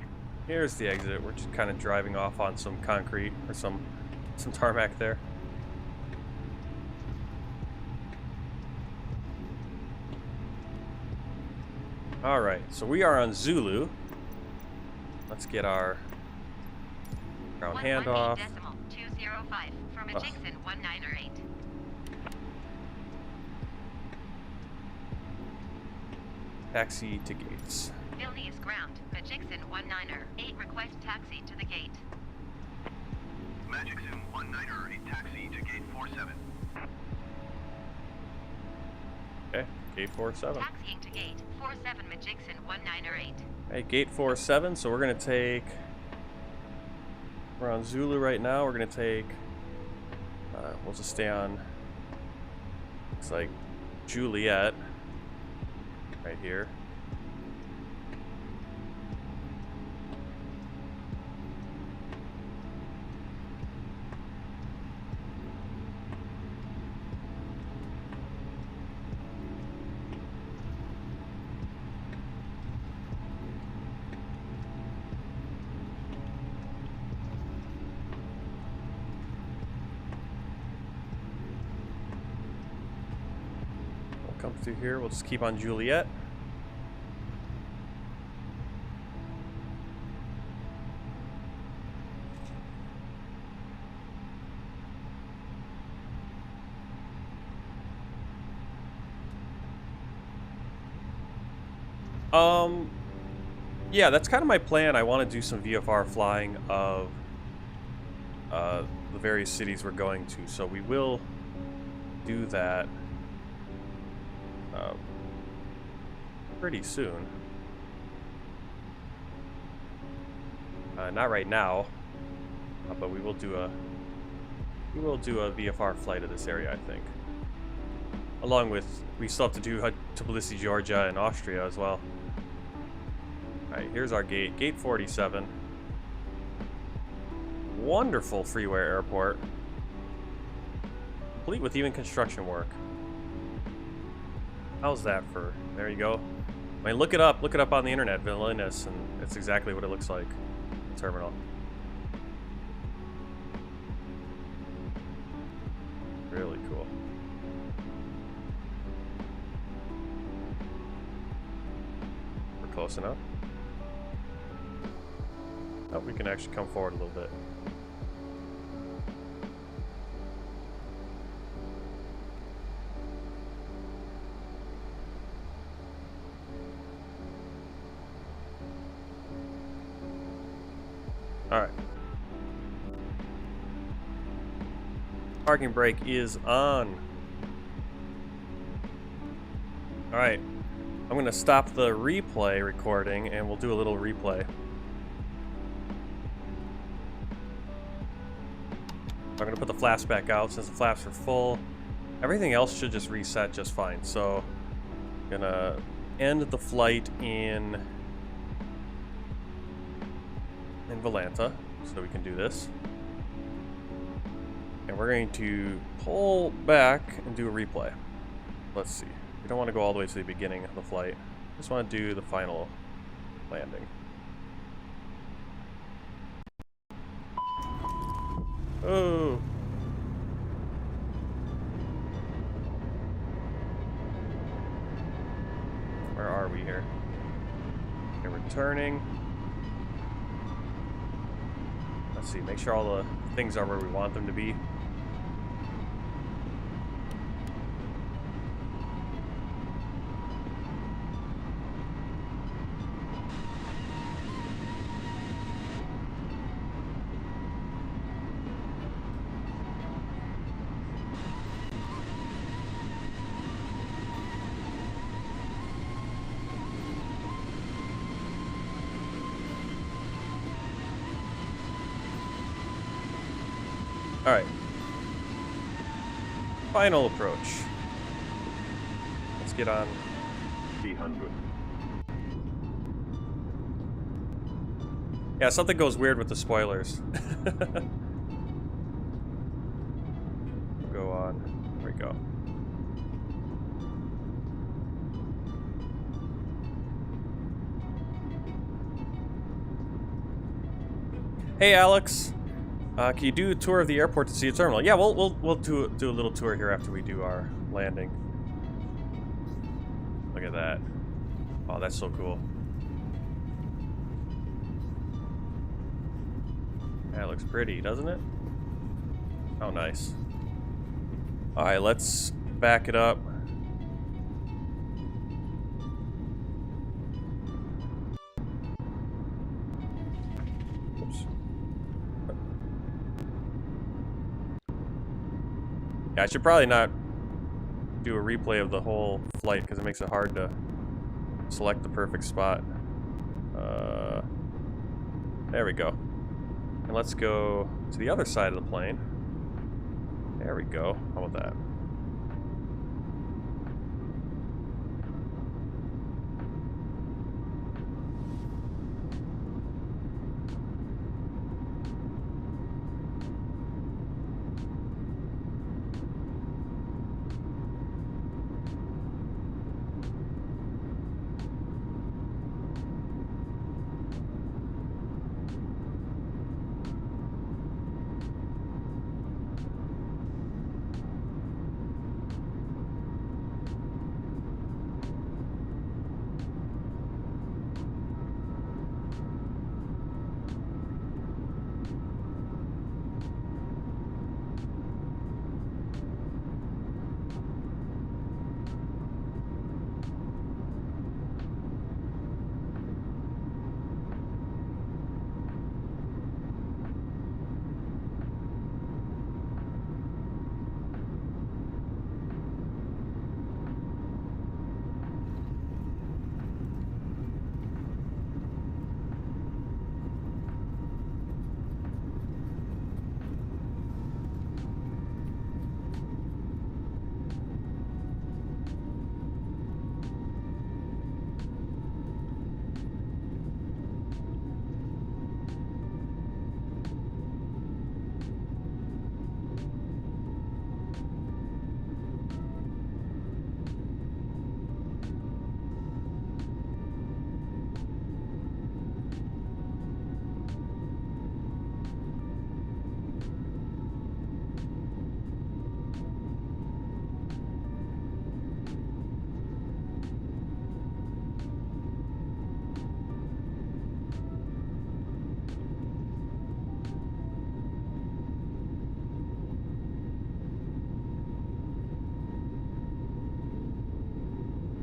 Here's the exit. We're just kind of driving off on some concrete or some tarmac there. All right, so we are on Zulu. Let's get our ground handoff. 118.205 for Matrixin 19er 8. Taxi to gates. Vilnius ground, Matrixin 19er 8 request taxi to the gate. Magic Zoom 19er, a taxi to gate 47. Okay, gate 47. Taxiing to gate 47 Majixon 198. Hey, gate 47, so we're gonna take... We're on Zulu right now, we're gonna take... we'll just stay on... Looks like Juliet. Right here. Come through here, we'll just keep on Juliet. Yeah, that's kind of my plan. I want to do some VFR flying of the various cities we're going to, so we will do that pretty soon. Not right now, but we will do a VFR flight of this area, I think. Along with, we still have to do Tbilisi, Georgia, and Austria as well. Alright, here's our gate. Gate 47. Wonderful freeway airport. Complete with even construction work. How's that for... There you go. I mean, look it up on the internet, Vilnius, and it's exactly what it looks like. Terminal. Really cool. We're close enough. Oh, we can actually come forward a little bit. Alright. Parking brake is on. Alright. I'm going to stop the replay recording and we'll do a little replay. I'm going to put the flaps back out since the flaps are full. Everything else should just reset just fine. So, I'm going to end the flight in Valenta, so we can do this. And we're going to pull back and do a replay. Let's see. We don't want to go all the way to the beginning of the flight. Just want to do the final landing. Oh. Where are we here? Okay, we're turning. Let's see, make sure all the things are where we want them to be. Alright. Final approach. Let's get on 300. Yeah, something goes weird with the spoilers. Go on. There we go. Hey, Alex. Can you do a tour of the airport to see a terminal? Yeah, we'll do a little tour here after we do our landing. Look at that. Oh, that's so cool. That looks pretty, doesn't it? Oh, nice. All right, let's back it up. Yeah, I should probably not do a replay of the whole flight because it makes it hard to select the perfect spot. There we go. And let's go to the other side of the plane. There we go. How about that?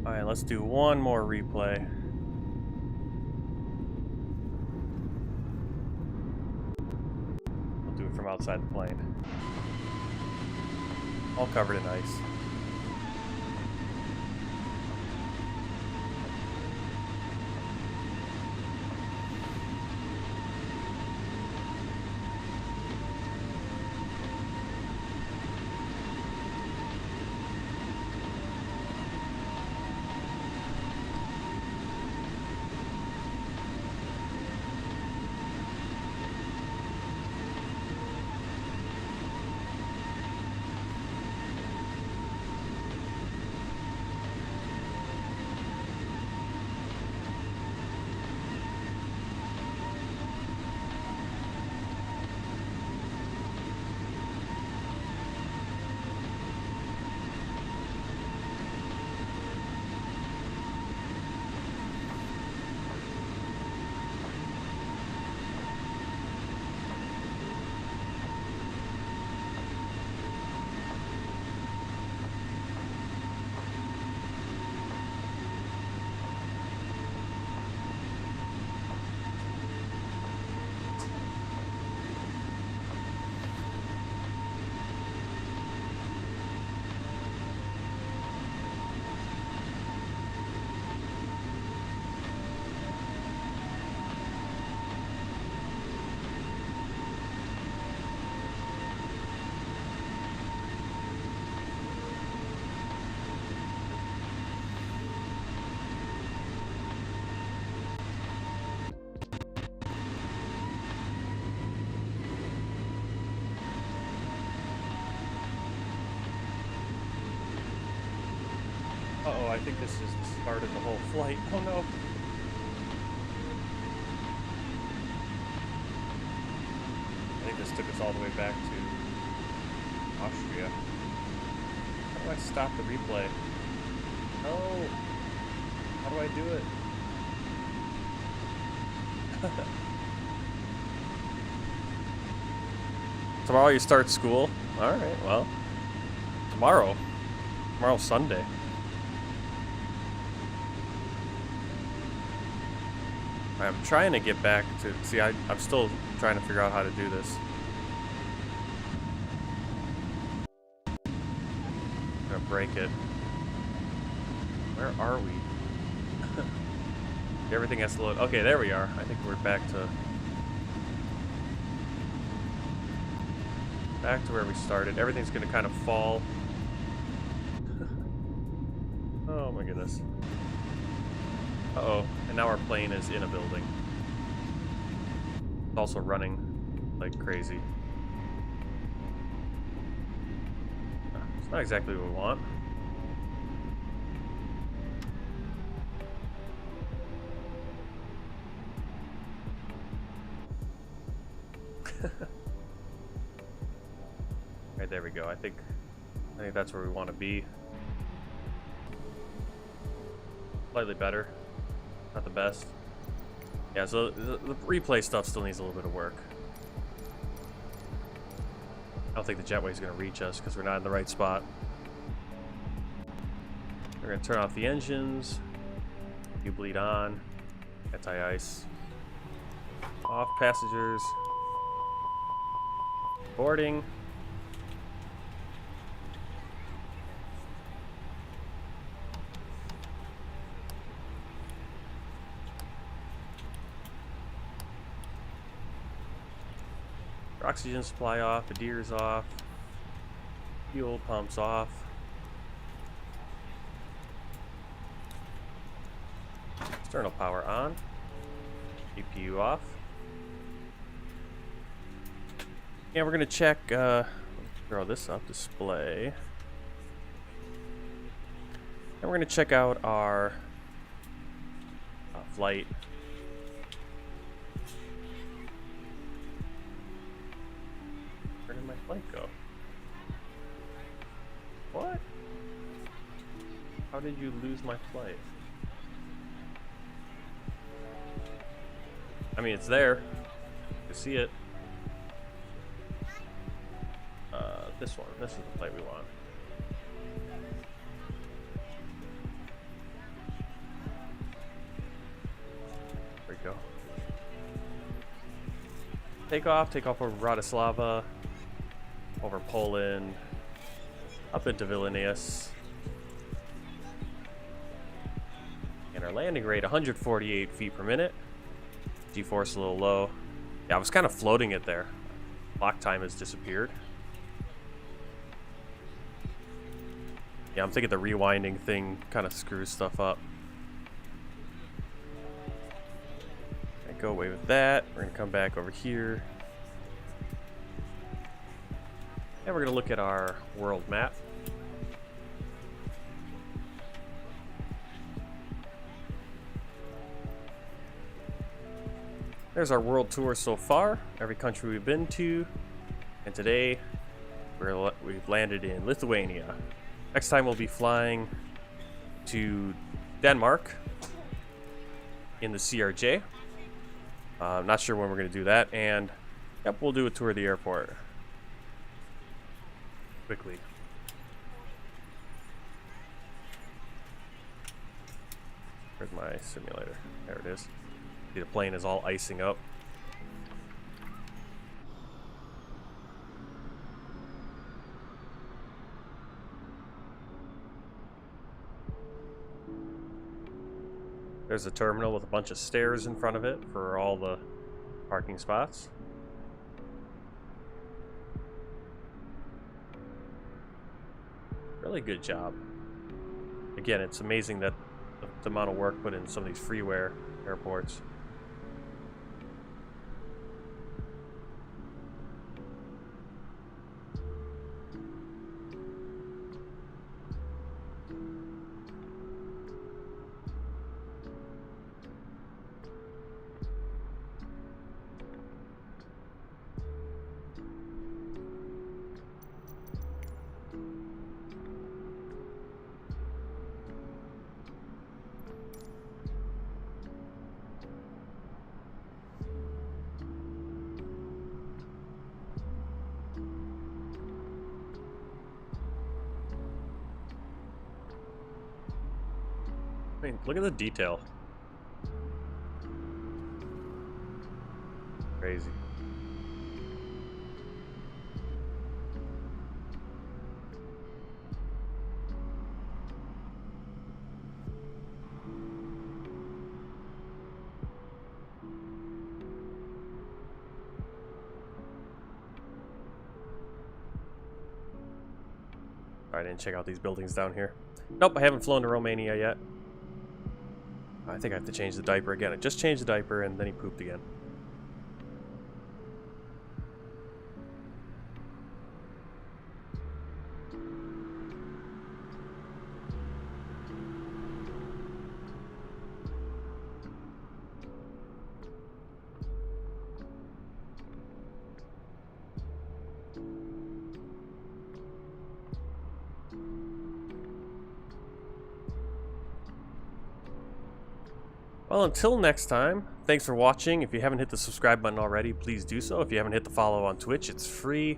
Alright, let's do one more replay. We'll do it from outside the plane. All covered in ice. Uh-oh, I think this is the start of the whole flight. Oh no. I think this took us all the way back to Austria. How do I stop the replay? No. How do I do it? Tomorrow you start school? Alright, well. Tomorrow's Sunday. I'm trying to get back to... See, I'm still trying to figure out how to do this. break it. Where are we? Everything has to load. Okay, there we are. I think we're back to where we started. Everything's gonna kind of fall. Oh my goodness. Uh-oh. And now our plane is in a building. It's also running like crazy. It's not exactly what we want. Right, there we go. I think that's where we want to be. Slightly better. Not the best. Yeah, so the replay stuff still needs a little bit of work. I don't think the jetway is going to reach us because we're not in the right spot. We're going to turn off the engines. You bleed on. Anti-ice. Off, passengers. Boarding. Oxygen supply off, the deer's off, fuel pumps off. External power on, GPU off. Yeah, we're gonna check, throw this up, display. And we're gonna check out our flight. Where did my flight go? What? How did you lose my flight? I mean, it's there. You see it. This one. This is the flight we want. There we go. Takeoff over Bratislava, over Poland, up into Vilnius. And our landing rate, 148 feet per minute. G-force a little low. Yeah, I was kind of floating it there. Lock time has disappeared. Yeah, I'm thinking the rewinding thing kind of screws stuff up. Go away with that. We're gonna come back over here. And we're gonna look at our world map. There's our world tour so far, every country we've been to. And today, we've landed in Lithuania. Next time we'll be flying to Denmark in the CRJ. I'm not sure when we're going to do that, and yep, we'll do a tour of the airport quickly. Where's my simulator? There it is. See, the plane is all icing up. There's a terminal with a bunch of stairs in front of it for all the parking spots. Really good job. Again, it's amazing that the amount of work put in some of these freeware airports. I mean, look at the detail. Crazy. I didn't check out these buildings down here. Nope, I haven't flown to Romania yet. I think I have to change the diaper again. I just changed the diaper and then he pooped again. Well, until next time, thanks for watching. If you haven't hit the subscribe button already, please do so. If you haven't hit the follow on Twitch, it's free.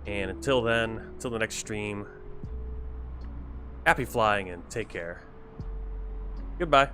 And until then, until the next stream, happy flying and take care. Goodbye.